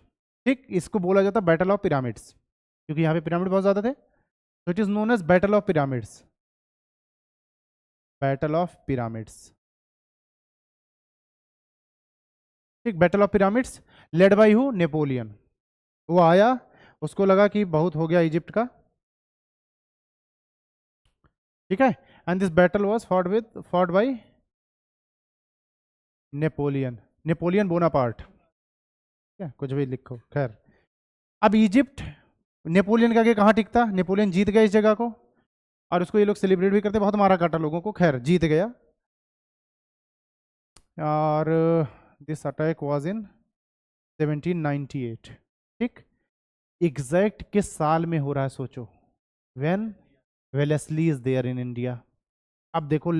ठीक। इसको बोला जाता बैटल ऑफ पिरामिड्स, क्योंकि यहाँ पे पिरामिड बहुत ज्यादा थे, तो it is known as battle of pyramids, battle of pyramids, ठीक। Battle of pyramids led by who? Napoleon. वो आया, उसको लगा कि बहुत हो गया इजिप्ट का, ठीक है। And this battle was fought bye Napoleon, Napoleon Bonaparte, ठीक है, कुछ भी लिखो, खैर। अब इजिप्ट नेपोलियन के आगे कहाँ टिकता? नेपोलियन जीत गया इस जगह को, और उसको ये लोग सेलिब्रेट भी करते, बहुत मारा काटा लोगों को, खैर जीत गया। और दिस अटैक वाज इन 1798, ठीक। एग्जैक्ट किस साल में हो रहा है सोचो? When Wellesley is there in India. अब देखो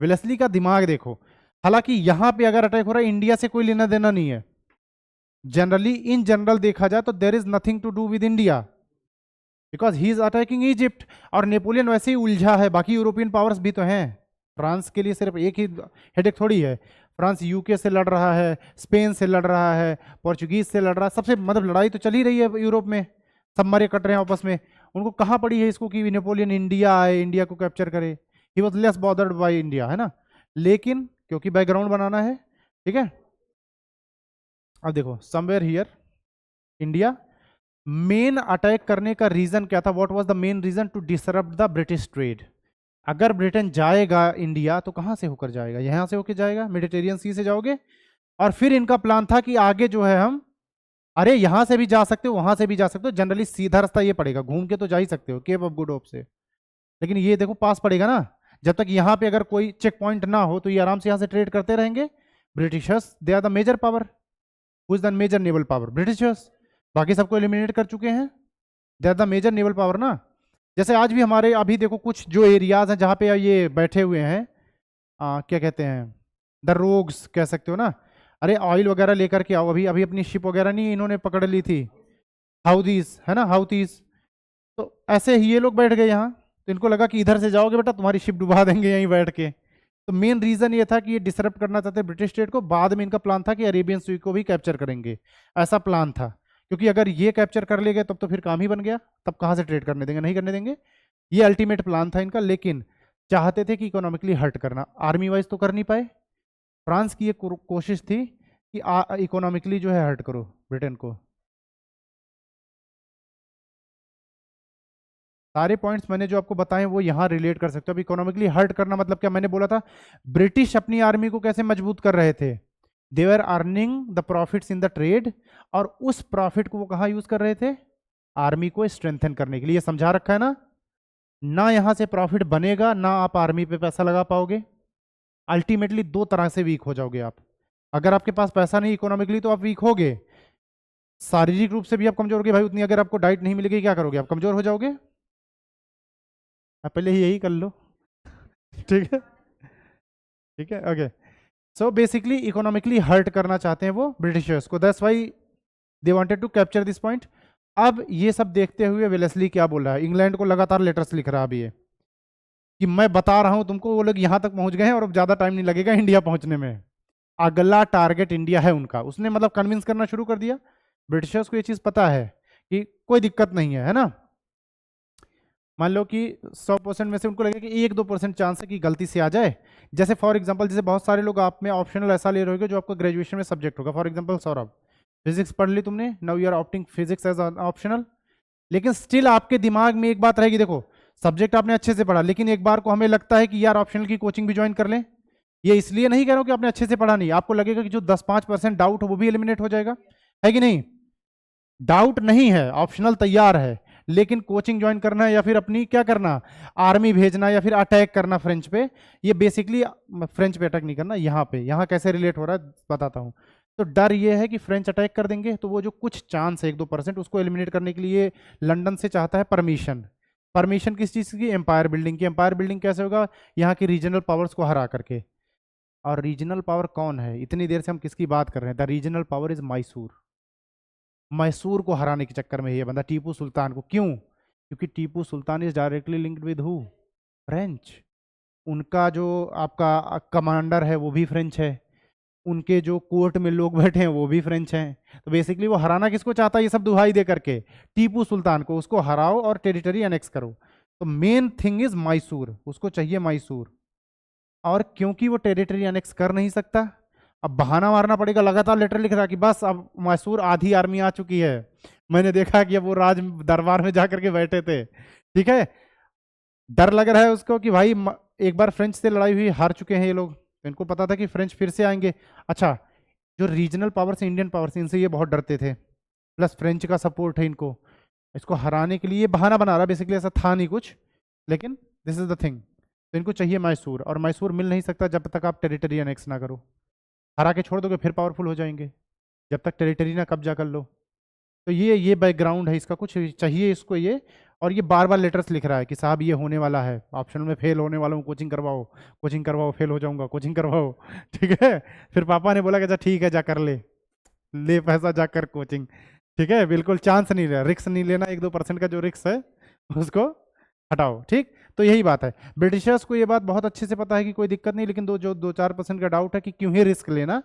वेलेस्ली का दिमाग देखो, हालांकि यहां पे अगर अटैक हो रहा है, इंडिया से कोई लेना देना नहीं है, जनरली इन जनरल देखा जाए तो there is nothing to do with India, because he is attacking Egypt. और नेपोलियन वैसे ही उलझा है, बाकी यूरोपियन पावर्स भी तो हैं, फ्रांस के लिए सिर्फ एक ही हेडेक थोड़ी है। फ्रांस यूके से लड़ रहा है, स्पेन से लड़ रहा है, पोर्चुगीज से लड़ रहा है, सबसे मतलब लड़ाई तो चल ही रही है यूरोप में, सब मरे कट रहे हैं आपस में। उनको कहाँ पड़ी है इसको कि नेपोलियन इंडिया आए, इंडिया को कैप्चर करे? He was less bothered by India, है ना। लेकिन क्योंकि बैकग्राउंड बनाना है, ठीक है। अब देखो somewhere here India, main attack करने का रीजन क्या था? What was the main reason? To disrupt the British trade. अगर ब्रिटेन जाएगा इंडिया तो कहां से होकर जाएगा? यहां से होकर जाएगा, मेडिटेरियन सी से जाओगे। और फिर इनका प्लान था कि आगे जो है हम, अरे यहां से भी जा सकते हो, वहां से भी जा सकते हो, जनरली सीधा रास्ता ये पड़ेगा, घूम के तो जा ही सकते हो केप ऑफ गुड होप से, लेकिन ये देखो पास पड़ेगा ना। जब तक यहाँ पे अगर कोई चेक पॉइंट ना हो तो ये आराम से यहाँ से ट्रेड करते रहेंगे। Britishers they are the major power, who is the major naval power? Britishers. बाकी सबको एलिमिनेट कर चुके हैं, they are the major naval power ना। जैसे आज भी हमारे अभी देखो कुछ जो एरियाज हैं जहाँ पे ये बैठे हुए हैं, क्या कहते हैं, द रोग्स कह सकते हो ना। अरे ऑयल वगैरह लेकर के आओ, अभी अभी अपनी शिप वगैरह नहीं इन्होंने पकड़ ली थी, हाउदीज है ना, हाउतीज। तो ऐसे ही ये लोग बैठ गए यहाँ, तो इनको लगा कि इधर से जाओगे बेटा तुम्हारी शिप डुबा देंगे यहीं बैठ के। तो मेन रीजन ये था कि ये डिसरप्ट करना चाहते ब्रिटिश स्टेट को। बाद में इनका प्लान था कि अरेबियन सी को भी कैप्चर करेंगे, ऐसा प्लान था। क्योंकि अगर ये कैप्चर कर ले गए तब तो फिर काम ही बन गया, तब कहाँ से ट्रेड करने देंगे? नहीं करने देंगे। ये अल्टीमेट प्लान था इनका, लेकिन चाहते थे कि इकोनॉमिकली हर्ट करना, आर्मी वाइज तो कर नहीं पाए। फ्रांस की ये कोशिश थी कि इकोनॉमिकली जो है हर्ट करो ब्रिटेन को। सारे पॉइंट्स मैंने जो आपको बताए वो यहाँ रिलेट कर सकते हो। अब इकोनॉमिकली हर्ट करना मतलब क्या, मैंने बोला था ब्रिटिश अपनी आर्मी को कैसे मजबूत कर रहे थे, they were earning the profits in the trade, और उस प्रॉफिट को वो कहाँ यूज कर रहे थे, आर्मी को स्ट्रेंथन करने के लिए। समझा रखा है ना यहां से प्रॉफिट बनेगा ना आप आर्मी पे पैसा लगा पाओगे, अल्टीमेटली दो तरह से वीक हो जाओगे आप। अगर आपके पास पैसा नहीं इकोनॉमिकली तो आप वीक होगे, शारीरिक रूप से भी आप कमजोर होगे भाई, उतनी अगर आपको डाइट नहीं मिलेगी क्या करोगे, आप कमजोर हो जाओगे। आप पहले ही यही कर लो ठीक है, ठीक है, okay. So basically economically hurt करना चाहते हैं वो ब्रिटिशर्स को, that's why they wanted to capture this point. अब ये सब देखते हुए वेलेस्ली क्या बोल रहा है, इंग्लैंड को लगातार लेटर्स लिख रहा है अभी ये, कि मैं बता रहा हूं तुमको, वो लोग यहां तक पहुंच गए हैं और अब ज्यादा टाइम नहीं लगेगा इंडिया पहुंचने में, अगला टारगेट इंडिया है उनका। उसने मतलब कन्विंस करना शुरू कर दिया, ब्रिटिशर्स को ये चीज पता है कि कोई दिक्कत नहीं है ना। मान लो कि 100% में से उनको लगे कि 1-2% चांस है कि गलती से आ जाए। जैसे फॉर एग्जांपल, जैसे बहुत सारे लोग आप में ऑप्शनल ऐसा ले रहे हो जो आपको ग्रेजुएशन में सब्जेक्ट होगा। फॉर एग्जांपल सौरभ, फिजिक्स पढ़ ली तुमने, now you are opting physics as optional, लेकिन स्टिल आपके दिमाग में एक बात रहेगी, देखो सब्जेक्ट आपने अच्छे से पढ़ा, लेकिन एक बार को हमें लगता है कि यार ऑप्शनल की कोचिंग भी ज्वाइन कर लें। ये इसलिए नहीं कह रहा हूं कि आपने अच्छे से पढ़ा नहीं, आपको लगेगा कि जो 10-5% डाउट हो वो भी एलिमिनेट हो जाएगा, है कि नहीं। डाउट नहीं है, ऑप्शनल तैयार है, लेकिन कोचिंग ज्वाइन करना है या फिर अपनी क्या करना, आर्मी भेजना या फिर अटैक करना फ्रेंच पे। ये बेसिकली फ्रेंच पे अटैक नहीं करना, यहाँ पे, यहाँ कैसे रिलेट हो रहा है बताता हूँ। तो डर ये है कि फ्रेंच अटैक कर देंगे, तो वो जो कुछ चांस है 1-2% उसको एलिमिनेट करने के लिए लंदन से चाहता है परमिशन। परमिशन किस चीज़ की, एम्पायर बिल्डिंग की। एम्पायर बिल्डिंग कैसे होगा, यहाँ की रीजनल पावर्स को हरा करके। और रीजनल पावर कौन है, इतनी देर से हम किसकी बात कर रहे हैं, the regional power is Mysore. Mysore को हराने के चक्कर में ये बंदा, टीपू सुल्तान को। क्यों, क्योंकि Tipu Sultan is directly linked with who, French. उनका जो आपका कमांडर है वो भी फ्रेंच है, उनके जो कोर्ट में लोग बैठे हैं वो भी फ्रेंच हैं। तो बेसिकली वो हराना किसको चाहता है, ये सब दुहाई दे करके, टीपू सुल्तान को। उसको हराओ और टेरिटरी एनेक्स करो। तो मेन थिंग इज मैसूर, उसको चाहिए मैसूर। और क्योंकि वो टेरिटरी एनेक्स कर नहीं सकता, अब बहाना मारना पड़ेगा, लगातार लेटर लिख रहा कि बस अब मैसूर आधी आर्मी आ चुकी है। मैंने देखा कि अब वो राज दरबार में जाकर के बैठे थे, ठीक है। डर लग रहा है उसको कि भाई एक बार फ्रेंच से लड़ाई हुई, हार चुके हैं ये लोग, तो इनको पता था कि फ्रेंच फिर से आएंगे। अच्छा, जो रीजनल पावर से, इंडियन पावर से, इनसे ये बहुत डरते थे, प्लस फ्रेंच का सपोर्ट है इनको। इसको हराने के लिए बहाना बना रहा, बेसिकली ऐसा था नहीं कुछ, लेकिन दिस इज द थिंग। तो इनको चाहिए मैसूर, और मैसूर मिल नहीं सकता जब तक आप टेरिटरी एनेक्स ना करो। हरा के छोड़ दोगे फिर पावरफुल हो जाएंगे, जब तक टेरिटरी ना कब्जा कर लो। तो ये बैकग्राउंड है इसका, कुछ चाहिए इसको ये। और ये बार बार लेटर्स लिख रहा है कि साहब ये होने वाला है, ऑप्शनल में फेल होने वाला हूँ, कोचिंग करवाओ, कोचिंग करवाओ, फेल हो जाऊंगा, कोचिंग करवाओ ठीक है। फिर पापा ने बोला कि अच्छा ठीक है, जा कर ले पैसा, जा कर कोचिंग, ठीक है। बिल्कुल चांस नहीं लेना, रिक्स नहीं लेना, 1-2% का जो रिक्स है उसको हटाओ, ठीक। तो यही बात है, ब्रिटिशर्स को ये बात बहुत अच्छे से पता है कि कोई दिक्कत नहीं, लेकिन 2-4% का डाउट है कि क्यों ही रिस्क लेना।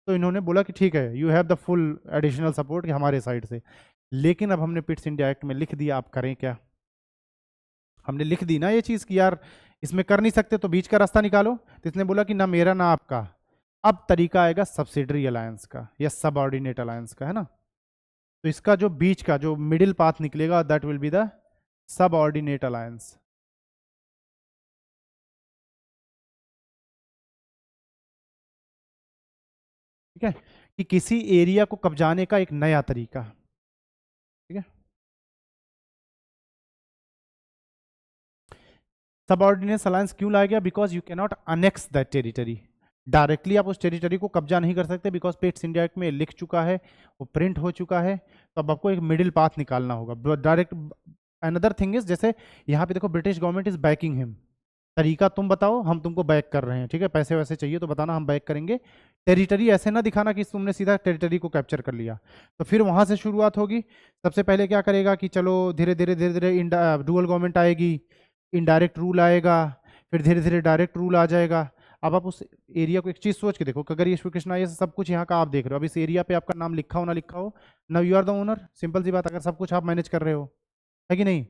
तो इन्होंने बोला कि ठीक है, you have the full additional support कि हमारे साइड से। लेकिन अब हमने पिट्स इंडिया एक्ट में लिख दिया, आप करें क्या। हमने लिख दी ना ये चीज़ कि यार इसमें कर नहीं सकते, तो बीच का रास्ता निकालो। तो इसने बोला कि ना मेरा ना आपका, अब तरीका आएगा सब्सिडरी अलायंस का या सबऑर्डिनेट अलायंस का, है ना। तो इसका जो बीच का जो मिडिल पाथ निकलेगा, that will be the subordinate alliance. ठीक है, कि किसी एरिया को कब्जाने का एक नया तरीका, ठीक है। सबऑर्डिनेट अलायंस क्यों लाया गया, because you can not annex that territory. Directly आप उस टेरिटरी को कब्जा नहीं कर सकते, बिकॉज पिट्स इंडिया एक्ट में लिख चुका है, वो प्रिंट हो चुका है। तो अब आपको एक मिडिल पाथ निकालना होगा डायरेक्ट। अनदर थिंग इज, जैसे यहाँ पे देखो British government is banking him, तरीका तुम बताओ, हम तुमको बैक कर रहे हैं, ठीक है। पैसे वैसे चाहिए तो बताना, हम बैक करेंगे। टेरिटरी ऐसे ना दिखाना कि तुमने सीधा टेरिटरी को कैप्चर कर लिया। तो फिर वहां से शुरुआत होगी। सबसे पहले क्या करेगा कि चलो धीरे धीरे धीरे धीरे डुअल गवर्नमेंट आएगी, इनडायरेक्ट रूल आएगा, फिर धीरे धीरे डायरेक्ट रूल आ जाएगा। अब आप उस एरिया को एक चीज सोच के देखो, अगर ये श्री कृष्णा ये सब कुछ यहाँ का आप देख रहे हो, अब इस एरिया पे आपका नाम लिखा हो ना लिखा हो, now you are the owner. Simple सी बात, अगर सब कुछ आप मैनेज कर रहे हो, है कि नहीं,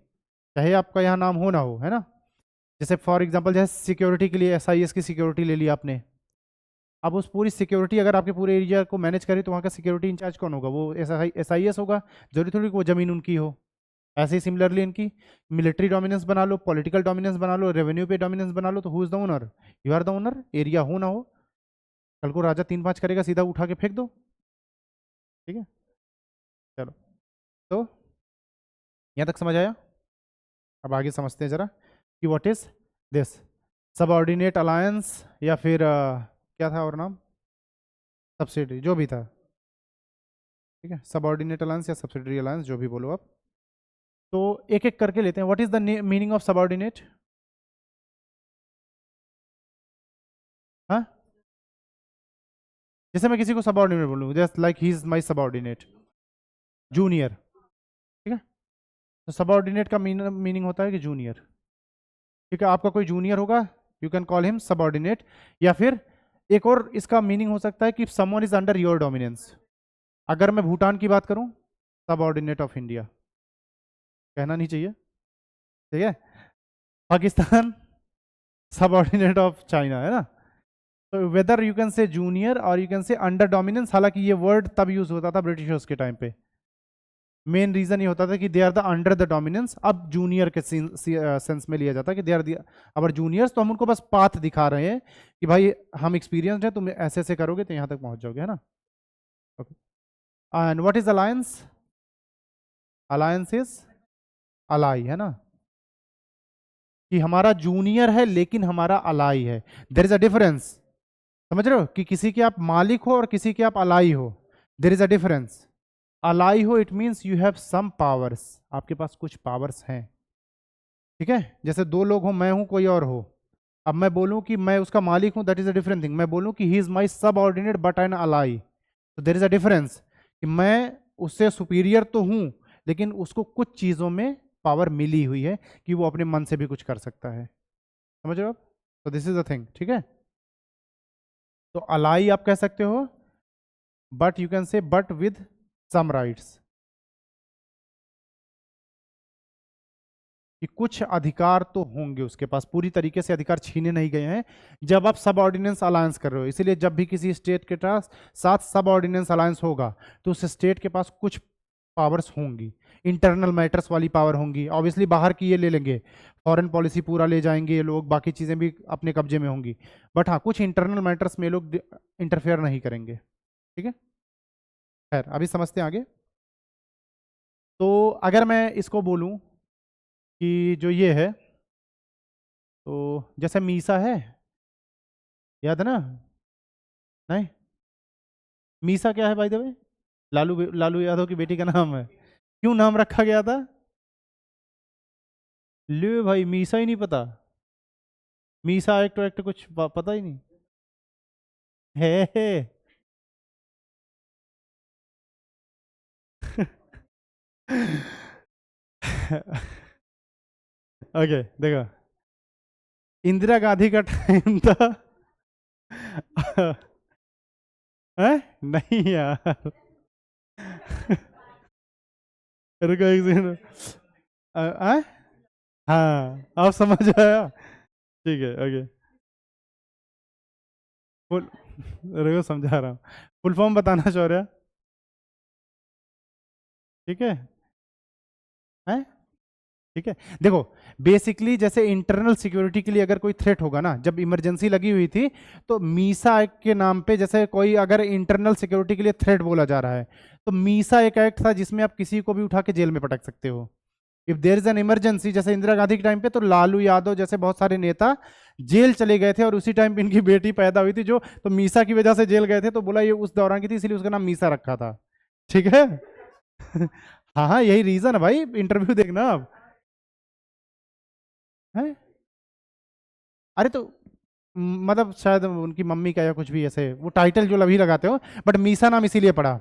चाहे आपका यहाँ नाम हो ना हो, है ना। जैसे फॉर एग्जांपल, जैसे सिक्योरिटी के लिए एसआईएस की सिक्योरिटी ले ली आपने। अब उस पूरी सिक्योरिटी अगर आपके पूरे एरिया को मैनेज करे, तो वहाँ का सिक्योरिटी इंचार्ज कौन होगा, वो एसआईएस होगा। जरूरी थोड़ी वो जमीन उनकी हो, ऐसे ही सिमिलरली इनकी मिलिट्री डोमिनेंस बना लो, पॉलिटिकल डोमिनेंस बना लो, रेवेन्यू पे डोमिनेंस बना लो, तो who is the owner? You are the owner, area हो ना हो। कल को राजा 3-5 करेगा, सीधा उठा के फेंक दो। ठीक है, चलो, तो यहाँ तक समझ आया? अब आगे समझते हैं जरा कि what is this subordinate alliance, या फिर क्या था और नाम, सब्सिडरी, जो भी था। ठीक है, सबऑर्डिनेट अलायंस या सब्सिडरी अलायंस, जो भी बोलो आप। तो एक एक करके लेते हैं। What is the meaning of subordinate? हाँ, जैसे मैं किसी को सबऑर्डिनेट बोलूँ, just like he is my subordinate, junior. ठीक है, तो सबऑर्डिनेट का मीनिंग होता है कि जूनियर। ठीक है, आपका कोई जूनियर होगा, you can call him subordinate. या फिर एक और इसका मीनिंग हो सकता है कि someone is under your dominance. अगर मैं भूटान की बात करूं, सबऑर्डिनेट ऑफ इंडिया, कहना नहीं चाहिए। ठीक है, पाकिस्तान सबऑर्डिनेट ऑफ चाइना, है ना। तो whether you can say junior और you can say under dominance. हालांकि ये वर्ड तब यूज होता था ब्रिटिशर्स के टाइम पे, मेन रीजन ये होता था कि they are the under the dominance. अब जूनियर के सेंस में लिया जाता है कि दे आर अवर जूनियर्स, तो हम उनको बस पाथ दिखा रहे हैं कि भाई हम एक्सपीरियंस्ड है, तुम ऐसे ऐसे करोगे तो यहाँ तक पहुंच जाओगे, है ना। Okay, and what is alliance? Alliance is ally, है ना, कि हमारा जूनियर है लेकिन हमारा अलाई है। देयर इज अ डिफरेंस, समझ रहे हो, कि किसी के आप मालिक हो और किसी के आप अलाई हो, there is a difference. Ally हो it means you have some powers, आपके पास कुछ पावर्स हैं। ठीक है, जैसे दो लोग हो, मैं हूं कोई और हो, अब मैं बोलूं कि मैं उसका मालिक हूं, that is a different thing. मैं बोलूं कि ही इज माई सब ऑर्डिनेट बट एन अलाई, तो देर इज अ डिफरेंस, कि मैं उससे सुपीरियर तो हूं लेकिन उसको कुछ चीजों में पावर मिली हुई है कि वो अपने मन से भी कुछ कर सकता है। समझ रहे हो आप? तो दिस इज द थिंग। ठीक है, तो अलाई आप कह सकते हो, but you can say but with some rights, कि कुछ अधिकार तो होंगे उसके पास, पूरी तरीके से अधिकार छीने नहीं गए हैं जब आप सब ऑर्डिनेंस अलायंस कर रहे हो। इसीलिए जब भी किसी स्टेट के साथ सब ऑर्डिनेंस अलायंस होगा तो उस स्टेट के पास कुछ पावर्स होंगी, इंटरनल मैटर्स वाली पावर होंगी। ऑब्वियसली बाहर की ये ले लेंगे, फॉरेन पॉलिसी पूरा ले जाएंगे ये लोग, बाकी चीज़ें भी अपने कब्जे में होंगी, बट हाँ कुछ इंटरनल मैटर्स में लोग इंटरफेयर नहीं करेंगे। ठीक है, खैर अभी समझते हैं आगे। तो अगर मैं इसको बोलूं कि जो ये है, तो जैसे मीसा है, याद है ना? नहीं, मीसा क्या है बाय द वे? लालू यादव की बेटी का नाम है। क्यों नाम रखा गया था? ले भाई, मीसा ही नहीं पता? मीसा एक्ट एक्ट कुछ पता ही नहीं है। ओके, देखो, इंदिरा गांधी का टाइम था। है? नहीं यार। रुको एक सेकंड। हाँ, आप समझ आया? ठीक है, ओके, फुल, रुको समझा रहा हूँ। फुल फॉर्म बताना शौर्य? ठीक है, हैं? ठीक है, देखो, बेसिकली जैसे इंटरनल सिक्योरिटी के लिए अगर कोई थ्रेट होगा ना, जब इमरजेंसी लगी हुई थी, तो मीसा एक्ट के नाम पे, जैसे कोई अगर इंटरनल सिक्योरिटी के लिए थ्रेट बोला जा रहा है, तो मीसा एक एक्ट था जिसमें आप किसी को भी उठा के जेल में पटक सकते हो if there is an emergency. जैसे इंदिरा गांधी के टाइम पे तो लालू यादव जैसे बहुत सारे नेता जेल चले गए थे, और उसी टाइम पे इनकी बेटी पैदा हुई थी जो, तो मीसा की वजह से जेल गए थे, तो बोला ये उस दौरान की थी, इसलिए उसका नाम मीसा रखा था। ठीक है। हाँ हाँ, यही रीजन है भाई, इंटरव्यू देखना आप। है? अरे तो मतलब शायद उनकी मम्मी का या कुछ भी ऐसे वो टाइटल जो अभी लगाते हो, बट मीसा नाम इसीलिए पड़ा,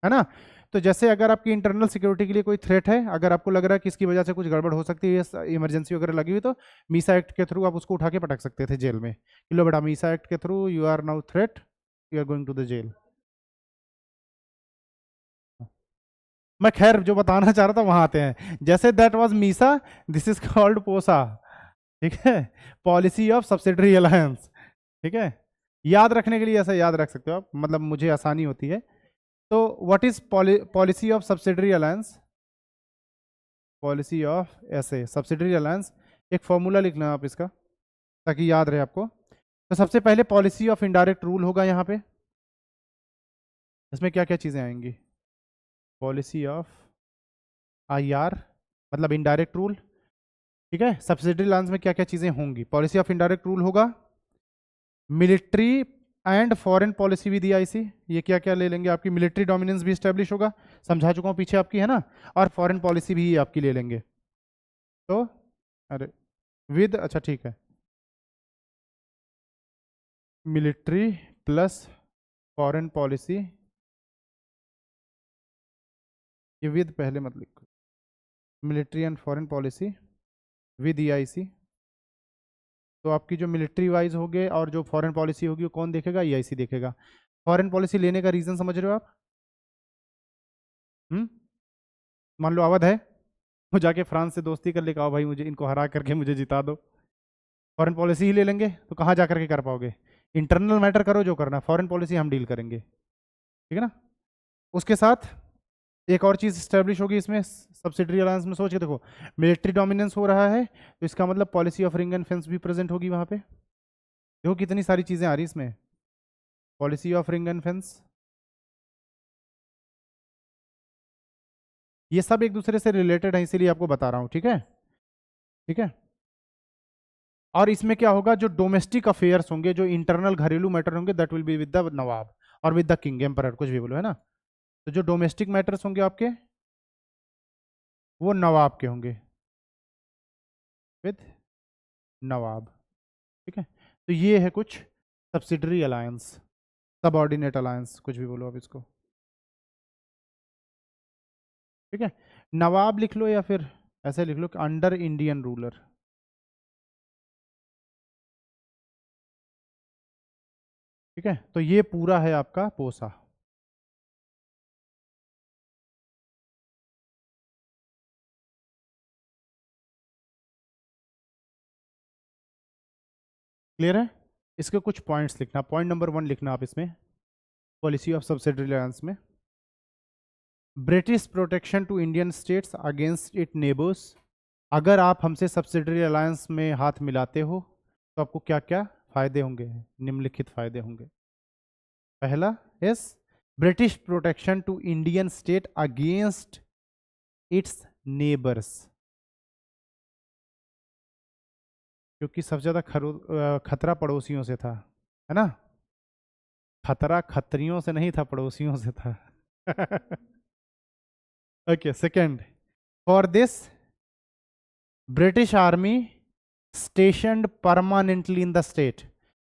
है ना। तो जैसे अगर आपकी इंटरनल सिक्योरिटी के लिए कोई थ्रेट है, अगर आपको लग रहा है कि इसकी वजह से कुछ गड़बड़ हो सकती है, इमरजेंसी वगैरह लगी हुई, तो मीसा एक्ट के थ्रू आप उसको उठा के पटक सकते थे जेल में कि लो बेटा, मीसा एक्ट के through you are now threat, you are going to the jail. मैं खैर जो बताना चाह रहा था वहां आते हैं। जैसे that was Misa, this is called पोसा। ठीक है, पॉलिसी ऑफ सब्सिडरी अलायंस। ठीक है, याद रखने के लिए ऐसा याद रख सकते हो आप, मतलब मुझे आसानी होती है। तो what is policy of subsidiary alliance? Policy of ऐसे सब्सिडरी अलायंस, एक फॉर्मूला लिखना आप इसका ताकि याद रहे आपको। तो सबसे पहले पॉलिसी ऑफ इनडायरेक्ट रूल होगा यहाँ पे, इसमें क्या क्या चीज़ें आएंगी, पॉलिसी ऑफ IR मतलब इनडायरेक्ट रूल, ठीक है। सब्सिडरी अलायंस में क्या क्या चीज़ें होंगी, पॉलिसी ऑफ इनडायरेक्ट रूल होगा, मिलिट्री एंड फॉरेन पॉलिसी भी दिया इसी, ये क्या क्या ले लेंगे, आपकी मिलिट्री डोमिनेंस भी स्टैब्लिश होगा, समझा चुका हूँ पीछे आपकी, है ना, और फॉरेन पॉलिसी भी आपकी ले लेंगे। तो अरे विद, अच्छा ठीक है, मिलिट्री प्लस फॉरेन पॉलिसी, ये विद पहले मत लिखो, military and foreign policy with EIC। तो आपकी जो मिलिट्री वाइज होगे और जो फॉरेन पॉलिसी होगी वो कौन देखेगा, EIC देखेगा। फॉरेन पॉलिसी लेने का रीजन समझ रहे हो आप, मान लो अवध है, वो जाके फ्रांस से दोस्ती कर ले, कहा भाई मुझे इनको हरा करके मुझे जिता दो, फॉरेन पॉलिसी ही ले लेंगे, तो कहाँ जा करके कर पाओगे, इंटरनल मैटर करो जो करना, फॉरेन पॉलिसी हम डील करेंगे, ठीक है ना। उसके साथ एक और चीज़ स्टैब्लिश होगी इसमें सब्सिडरी अलायंस में, सोच के देखो, मिलिट्री डोमिनेंस हो रहा है तो इसका मतलब policy of ring and fence भी प्रेजेंट होगी वहाँ पे, देखो कितनी सारी चीज़ें आ रही इसमें, policy of ring and fence, ये सब एक दूसरे से रिलेटेड है इसीलिए आपको बता रहा हूँ, ठीक है, ठीक है। और इसमें क्या होगा, जो डोमेस्टिक अफेयर्स होंगे, जो इंटरनल घरेलू मैटर होंगे, that will be with the nawab और विद द किंग एम्परर, कुछ भी बोलो, है ना। तो जो डोमेस्टिक मैटर्स होंगे आपके वो नवाब के होंगे, विद नवाब, ठीक है। तो ये है कुछ सब्सिडरी अलायंस, सबऑर्डिनेट अलायंस, कुछ भी बोलो आप इसको, ठीक है। नवाब लिख लो या फिर ऐसे लिख लो कि अंडर इंडियन रूलर, ठीक है। तो ये पूरा है आपका पोसा, क्लियर है। इसके कुछ पॉइंट्स लिखना, पॉइंट नंबर 1 लिखना आप इसमें, पॉलिसी ऑफ सब्सिडरी अलायंस में, British protection to Indian states against it neighbours, अगर आप हमसे सब्सिडरी अलायंस में हाथ मिलाते हो तो आपको क्या क्या फायदे होंगे, निम्नलिखित फायदे होंगे। पहला इस British protection to Indian state against its neighbours, क्योंकि सबसे ज्यादा खतरा पड़ोसियों से था, है ना, खतरा खत्रियों से नहीं था, पड़ोसियों से था। Okay, second, for this British army stationed permanently in the state,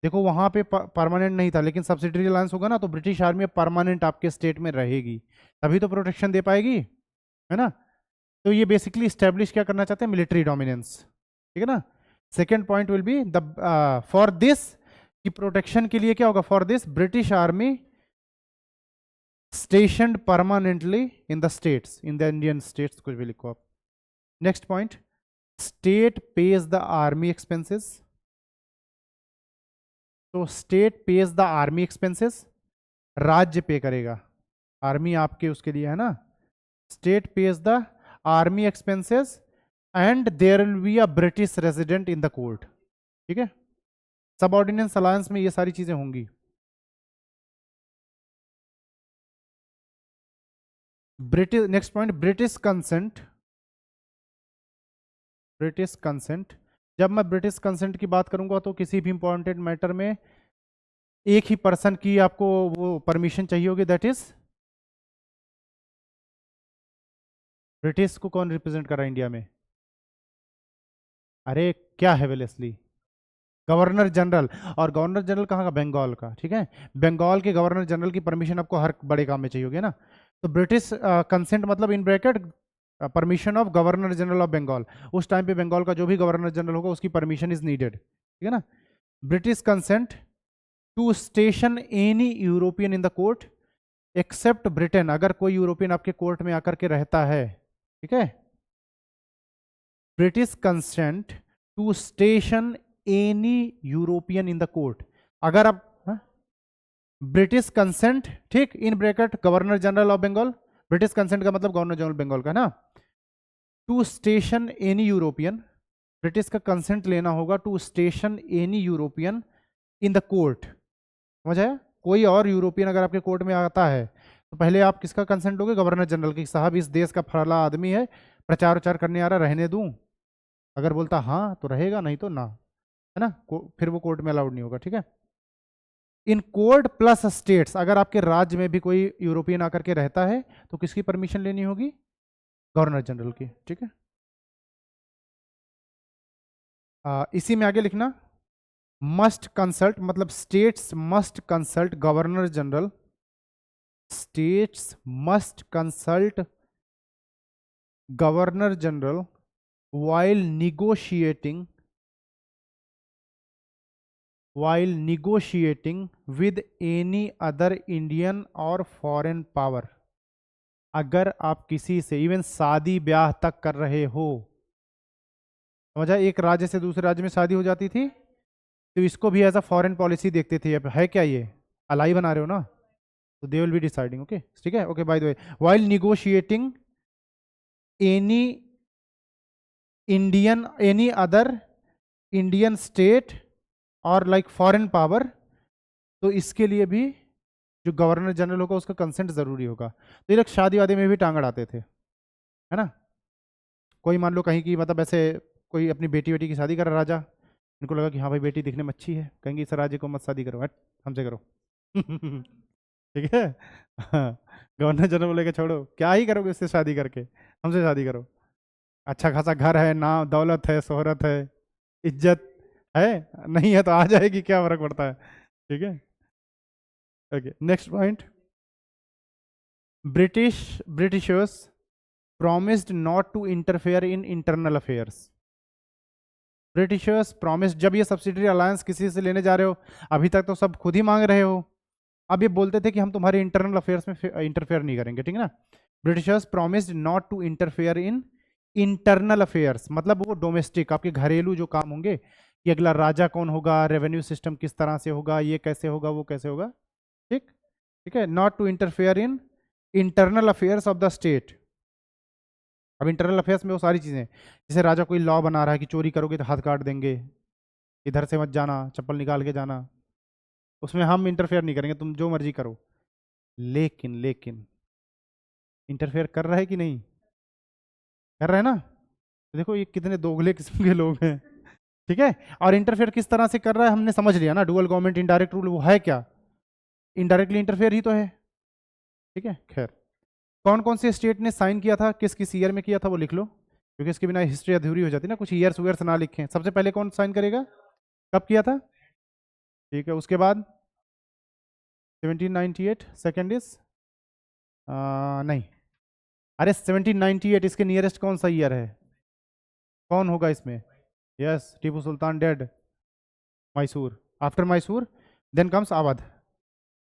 देखो वहां पे परमानेंट नहीं था, लेकिन सब्सिडरी अलायंस होगा ना तो ब्रिटिश आर्मी परमानेंट आपके स्टेट में रहेगी, तभी तो प्रोटेक्शन दे पाएगी, है ना। तो ये बेसिकली स्टैब्लिश क्या करना चाहते हैं, मिलिट्री डोमिनेंस, ठीक है ना। Second point will be the for this, की प्रोटेक्शन के लिए क्या होगा, for this British army stationed permanently in the states, in the Indian states, कुछ भी लिखो आप। Next point, state pays the army expenses, तो state pays the army expenses, राज्य पे करेगा, आर्मी आपके उसके लिए है ना, state pays the army expenses and there will be a British resident in the court, ठीक है। सबऑर्डिनेंस अलायंस में ये सारी चीजें होंगी। British, next point, British consent, British consent, जब मैं ब्रिटिश कंसेंट की बात करूंगा तो किसी भी इंपॉर्टेंट मैटर में एक ही पर्सन की आपको वो परमिशन चाहिए होगी, दैट इज ब्रिटिश को कौन रिप्रेजेंट कर रहा है इंडिया में, अरे क्या है वेलेस्ली, गवर्नर जनरल, और गवर्नर जनरल कहाँ का, बंगाल का, ठीक है। बंगाल के गवर्नर जनरल की परमिशन आपको हर बड़े काम में चाहिए होगी ना, तो ब्रिटिश कंसेंट मतलब in bracket permission of governor general of Bengal, उस टाइम पे बंगाल का जो भी गवर्नर जनरल होगा उसकी परमिशन इज नीडेड, ठीक है ना। British consent to station any European in the court except Britain, अगर कोई यूरोपियन आपके कोर्ट में आकर के रहता है, ठीक है, British consent to station any European in the court, अगर आप ब्रिटिश कंसेंट, ठीक, in bracket governor general of Bengal, British consent का मतलब गवर्नर जनरल बंगाल का ना, to station any European, British का कंसेंट लेना होगा to station any European in the court. समझ आया? कोई और यूरोपियन अगर आपके कोर्ट में आता है तो पहले आप किसका कंसेंट दोगे? गवर्नर जनरल की, साहब इस देश का फला आदमी है, प्रचार उचार करने आ रहा, रहने दूं? अगर बोलता हाँ तो रहेगा, नहीं तो ना, है ना? फिर वो कोर्ट में अलाउड नहीं होगा। ठीक है? इन कोर्ट प्लस स्टेट्स, अगर आपके राज्य में भी कोई यूरोपियन आकर के रहता है तो किसकी परमिशन लेनी होगी? गवर्नर जनरल की। ठीक है? इसी में आगे लिखना, मस्ट कंसल्ट, मतलब states must consult governor general, states must consult governor general while negotiating with any other Indian or foreign power। अगर आप किसी से इवन शादी ब्याह तक कर रहे हो, समझा? एक राज्य से दूसरे राज्य में शादी हो जाती थी तो इसको भी एज अ फॉरेन पॉलिसी देखते थे। अब है क्या ये? अलाई बना रहे हो ना, तो they will B deciding. Okay, ठीक है? Okay, bye the way, while negotiating any other Indian state और लाइक फॉरेन पावर, तो इसके लिए भी जो गवर्नर जनरल होगा उसका कंसेंट जरूरी होगा। तो ये लोग शादी वादी में भी टांग अड़ाते थे, है ना? कोई मान लो कहीं की, मतलब ऐसे कोई अपनी बेटी की शादी कर राजा, इनको लगा कि हाँ भाई बेटी दिखने में अच्छी है, कहेंगे इस राज्य को मत शादी करो, हट हमसे करो। ठीक है? हाँ, गवर्नर जनरल बोलेगा छोड़ो, क्या ही करोगे इससे शादी करके, हमसे शादी करो, अच्छा खासा घर है, नाम दौलत है, शोहरत है, इज्जत है, नहीं है तो आ जाएगी, क्या फर्क पड़ता है। ठीक है? Okay, next point, Britishers promised not to interfere in internal affairs। Britishers promise, जब ये सब्सिडरी अलायंस किसी से लेने जा रहे हो, अभी तक तो सब खुद ही मांग रहे हो, अब ये बोलते थे कि हम तुम्हारे इंटरनल अफेयर्स में इंटरफेयर नहीं करेंगे। ठीक है ना? Britishers promised not to interfere in internal affairs, मतलब वो डोमेस्टिक, आपके घरेलू जो काम होंगे, कि अगला राजा कौन होगा, रेवेन्यू सिस्टम किस तरह से होगा, ये कैसे होगा, वो कैसे होगा। ठीक? ठीक है? Not to interfere in internal affairs of the state. अब इंटरनल अफेयर्स में वो सारी चीज़ें, जैसे राजा कोई लॉ बना रहा है कि चोरी करोगे तो हाथ काट देंगे, इधर से मत जाना, चप्पल निकाल के जाना, उसमें हम इंटरफेयर नहीं करेंगे, तुम जो मर्जी करो। लेकिन इंटरफेयर कर रहा है कि नहीं कर रहा है ना? तो देखो ये कितने दोगले किस्म के लोग हैं। ठीक है? और इंटरफेयर किस तरह से कर रहा है हमने समझ लिया ना, डुअल गवर्नमेंट इनडायरेक्ट रूल, वो है क्या? इनडायरेक्टली इंटरफेयर ही तो है। ठीक है? खैर, कौन कौन से स्टेट ने साइन किया था, किस किस ईयर में किया था वो लिख लो, क्योंकि इसके बिना हिस्ट्री अधूरी हो जाती है ना, कुछ ईयर्स वीयर्स ना लिखें। सबसे पहले कौन साइन करेगा, कब किया था? ठीक है, उसके बाद 1798, सेकेंड इज नहीं, अरे 1798 इसके नियरेस्ट कौन सा ईयर है, कौन होगा इसमें? Yes, Tipu Sultan dead, Mysore, after Mysore then comes Awadh,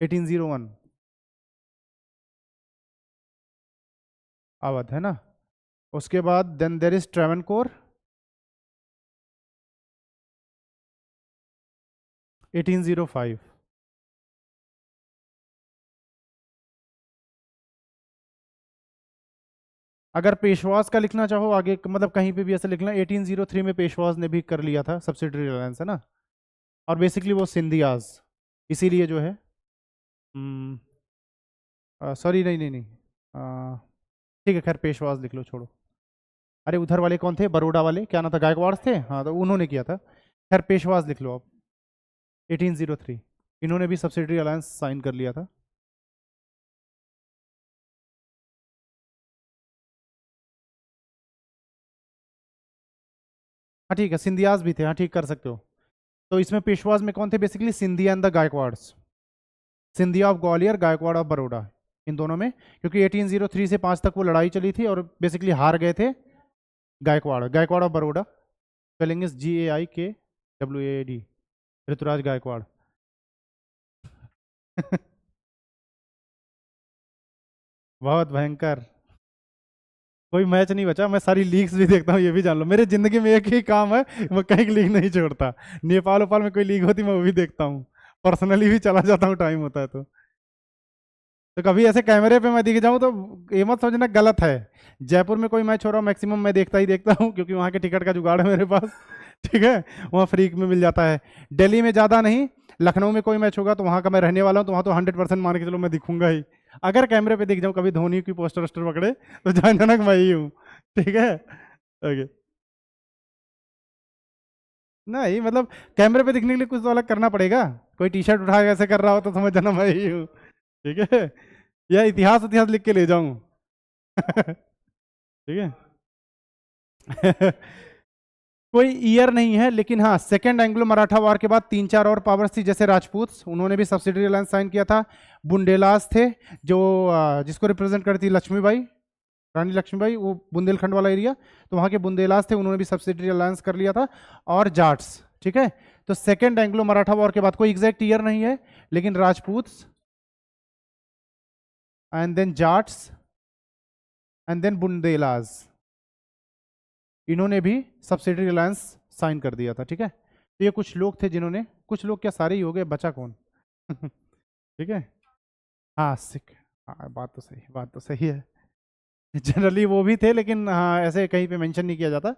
1801 Awadh, है ना? उसके बाद देन देर इज ट्रेवनकोर, 1805। अगर पेशवास का लिखना चाहो आगे, मतलब कहीं पे भी ऐसे लिखना, 1803 में पेशवास ने भी कर लिया था सब्सिडरी अलायंस, है ना? और बेसिकली वो सिंधियाज, इसीलिए जो है, सॉरी नहीं, ठीक है, खैर पेशवास लिख लो, छोड़ो। अरे उधर वाले कौन थे, बड़ौदा वाले, क्या नाम था, गायकवाड़ थे, हाँ, तो उन्होंने किया था। खैर पेशवास लिख लो आप, 1803 इन्होंने भी सब्सिडरी अलायंस साइन कर लिया था। हाँ ठीक है, सिंधियाज भी थे, हाँ ठीक, कर सकते हो। तो इसमें पेशवाज में कौन थे, basically Scindia and the Gaekwads, Scindia of Gwalior, Gaekwad of Baroda, इन दोनों में, क्योंकि 1803 से 5 तक वो लड़ाई चली थी और बेसिकली हार गए थे Gaikwad of Baroda, spelling is GAIKWAD, Ruturaj Gaikwad. बहुत भयंकर, कोई मैच नहीं बचा, मैं सारी लीग्स भी देखता हूँ, ये भी जान लो, मेरे जिंदगी में एक ही काम है, मैं कहीं की लीग नहीं छोड़ता, नेपाल उपाल में कोई लीग होती मैं वो भी देखता हूँ, पर्सनली भी चला जाता हूँ टाइम होता है तो। तो कभी ऐसे कैमरे पे मैं दिख जाऊं तो ये मत समझना गलत है। जयपुर में कोई मैच हो रहा हो मैक्सिमम मैं देखता ही देखता हूँ, क्योंकि वहाँ के टिकट का जुगाड़ है मेरे पास। ठीक है, वहाँ फ्री में मिल जाता है। दिल्ली में ज़्यादा नहीं, लखनऊ में कोई मैच होगा तो वहाँ का मैं रहने वाला हूँ, तो वहाँ तो 100% मान के चलो मैं दिखूंगा ही। अगर कैमरे पे दिख जाऊँ कभी धोनी की पोस्टर वोस्टर पकड़े तो जान जाना कि मैं ही हूँ। ठीक है, ओके। नहीं मतलब कैमरे पे दिखने के लिए कुछ तो अलग करना पड़ेगा। कोई टी शर्ट उठा के ऐसे कर रहा हो तो समझ जाना मैं ही हूँ। ठीक है, या इतिहास इतिहास लिख के ले जाऊं। ठीक है। कोई ईयर नहीं है, लेकिन हाँ सेकेंड एंग्लो मराठा वॉर के बाद तीन चार और पावर्स थी, जैसे राजपूत, उन्होंने भी सब्सिडरी अलायंस साइन किया था। बुंडेलास थे, जो जिसको रिप्रेजेंट करती लक्ष्मीबाई, रानी लक्ष्मीबाई, वो बुंदेलखंड वाला एरिया, तो वहाँ के बुंदेलास थे, उन्होंने भी सब्सिडरी अलायंस कर लिया था। और जाट्स, ठीक है। तो सेकेंड एंग्लो मराठा वॉर के बाद कोई एग्जैक्ट ईयर नहीं है, लेकिन Rajput and then Jats and then Bundelas, इन्होंने भी सब्सिडरी अलायंस साइन कर दिया था। ठीक है, तो ये कुछ लोग थे जिन्होंने, कुछ लोग क्या सारे ही हो गए, बचा कौन? ठीक है, हाँ सिख, हाँ बात तो सही, बात तो सही है। जनरली वो भी थे, लेकिन हाँ ऐसे कहीं पे मेंशन नहीं किया जाता।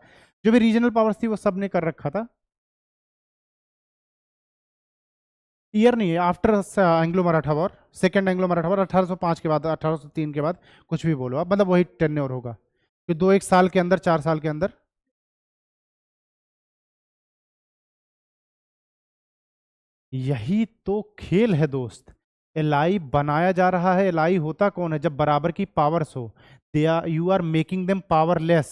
जो भी रीजनल पावर्स थी वो सब ने कर रखा था। ईयर नहीं है, after Anglo Maratha war, second Anglo Maratha war 1805 के बाद, 1803 के बाद, कुछ भी बोलो आप, मतलब वही टेन्योर होगा कि दो एक साल के अंदर, 4 साल के अंदर। यही तो खेल है दोस्त। एलआई बनाया जा रहा है, एलआई होता कौन है? जब बराबर की पावर्स हो, they are, you are making them powerless.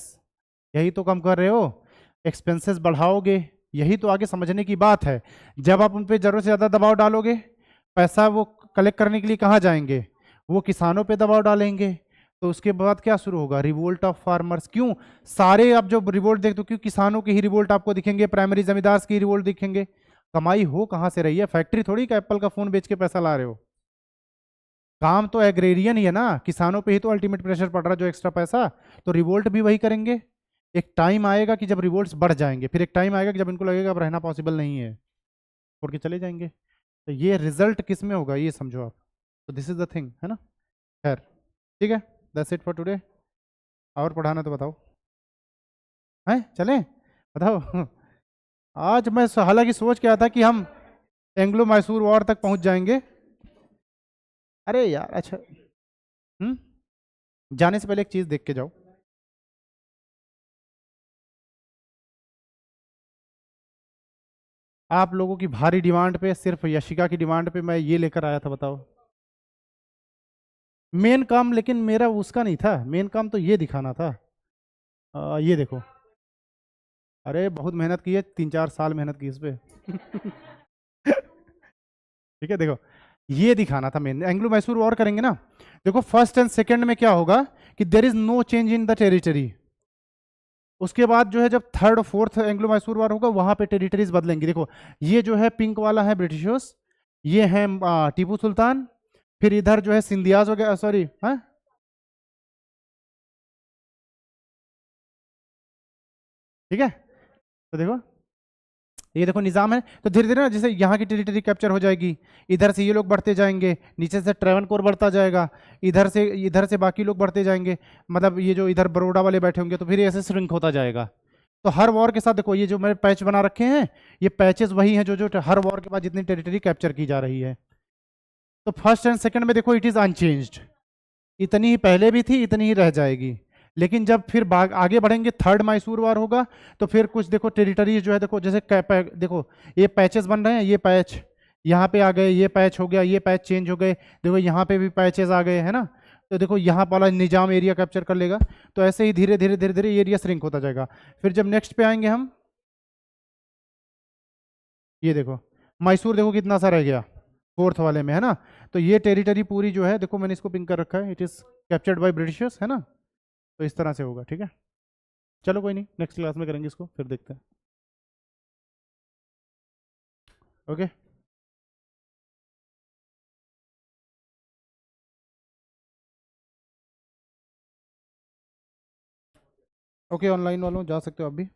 यही तो कम कर रहे हो, एक्सपेंसेस बढ़ाओगे। यही तो आगे समझने की बात है। जब आप उन पे जरूरत से ज्यादा दबाव डालोगे, पैसा वो कलेक्ट करने के लिए कहाँ जाएंगे? वो किसानों पे दबाव डालेंगे। तो उसके बाद क्या शुरू होगा? Revolt of farmers. क्यों? सारे आप जो रिवोल्ट देखते हो, क्यों किसानों के ही रिवोल्ट आपको दिखेंगे, प्राइमरी जमींदार की रिवोल्ट दिखेंगे। कमाई हो कहाँ से रही है? फैक्ट्री थोड़ी का एप्पल का फोन बेच के पैसा ला रहे हो। काम तो एग्रेरियन ही है ना, किसानों पे ही तो अल्टीमेट प्रेशर पड़ रहा है, जो एक्स्ट्रा पैसा। तो रिवोल्ट भी वही करेंगे। एक टाइम आएगा कि जब रिवोल्ट्स बढ़ जाएंगे, फिर एक टाइम आएगा कि जब इनको लगेगा अब रहना पॉसिबल नहीं है, छोड़ के चले जाएंगे। तो ये रिजल्ट किस में होगा ये समझो आप। तो दिस इज द थिंग, है ना। खैर, ठीक है, दैट्स इट फॉर टुडे। और पढ़ाना तो बताओ, हैं चलें, बताओ। आज मैं हालांकि सोच के आया था कि हम एंग्लो मैसूर वॉर तक पहुंच जाएंगे। अरे यार अच्छा, जाने से पहले एक चीज देख के जाओ। आप लोगों की भारी डिमांड पे, सिर्फ यशिका की डिमांड पे मैं ये लेकर आया था, बताओ। मेन काम लेकिन मेरा उसका नहीं था, मेन काम तो ये दिखाना था। ये देखो, अरे बहुत मेहनत की है, 3-4 साल मेहनत की इस पे। ठीक है, देखो ये दिखाना था मेन। एंग्लो मैसूर वॉर करेंगे ना, देखो फर्स्ट एंड सेकंड में क्या होगा कि there is no change in the territory. उसके बाद जो है जब थर्ड और फोर्थ एंग्लो मैसूर वॉर होगा, वहां पे टेरिटरीज बदलेंगी। देखो ये जो है पिंक वाला है ब्रिटिशर्स, ये है टीपू सुल्तान, फिर इधर जो है सिंधियाज वगैरह, सॉरी हाँ, ठीक है। तो देखो ये देखो निजाम है, तो धीरे धीरे ना जैसे यहाँ की टेरिटरी कैप्चर हो जाएगी, इधर से ये लोग बढ़ते जाएंगे, नीचे से ट्रेवनकोर बढ़ता जाएगा, इधर से बाकी लोग बढ़ते जाएंगे, मतलब ये जो इधर बड़ौदा वाले बैठे होंगे, तो फिर ऐसे श्रिंक होता जाएगा। तो हर वॉर के साथ देखो ये जो मैंने पैच बना रखे हैं, ये पैचेस वही हैं जो जो हर वॉर के बाद जितनी टेरिटरी कैप्चर की जा रही है। तो फर्स्ट एंड सेकंड में देखो इट इज अनचेंज्ड, इतनी ही पहले भी थी, इतनी ही रह जाएगी। लेकिन जब फिर आगे बढ़ेंगे, थर्ड मैसूर वार होगा, तो फिर कुछ देखो टेरिटरी जो है, देखो जैसे देखो ये पैचेस बन रहे हैं, ये पैच यहाँ पे आ गए, ये पैच हो गया, ये पैच चेंज हो गए, देखो यहाँ पे भी पैचेस आ गए, है ना। तो देखो यहाँ वाला निजाम एरिया कैप्चर कर लेगा, तो ऐसे ही धीरे धीरे धीरे धीरे एरिया श्रिंक होता जाएगा। फिर जब नेक्स्ट पे आएंगे हम, ये देखो मैसूर देखो कितना सा रह गया फोर्थ वाले में, है ना। तो ये टेरिटरी पूरी जो है, देखो मैंने इसको पिंक कर रखा है, it is captured by Britishers, है ना। तो इस तरह से होगा, ठीक है। चलो कोई नहीं, नेक्स्ट क्लास में करेंगे इसको, फिर देखते हैं। ओके, ओके ऑनलाइन वालों जा सकते हो आप भी।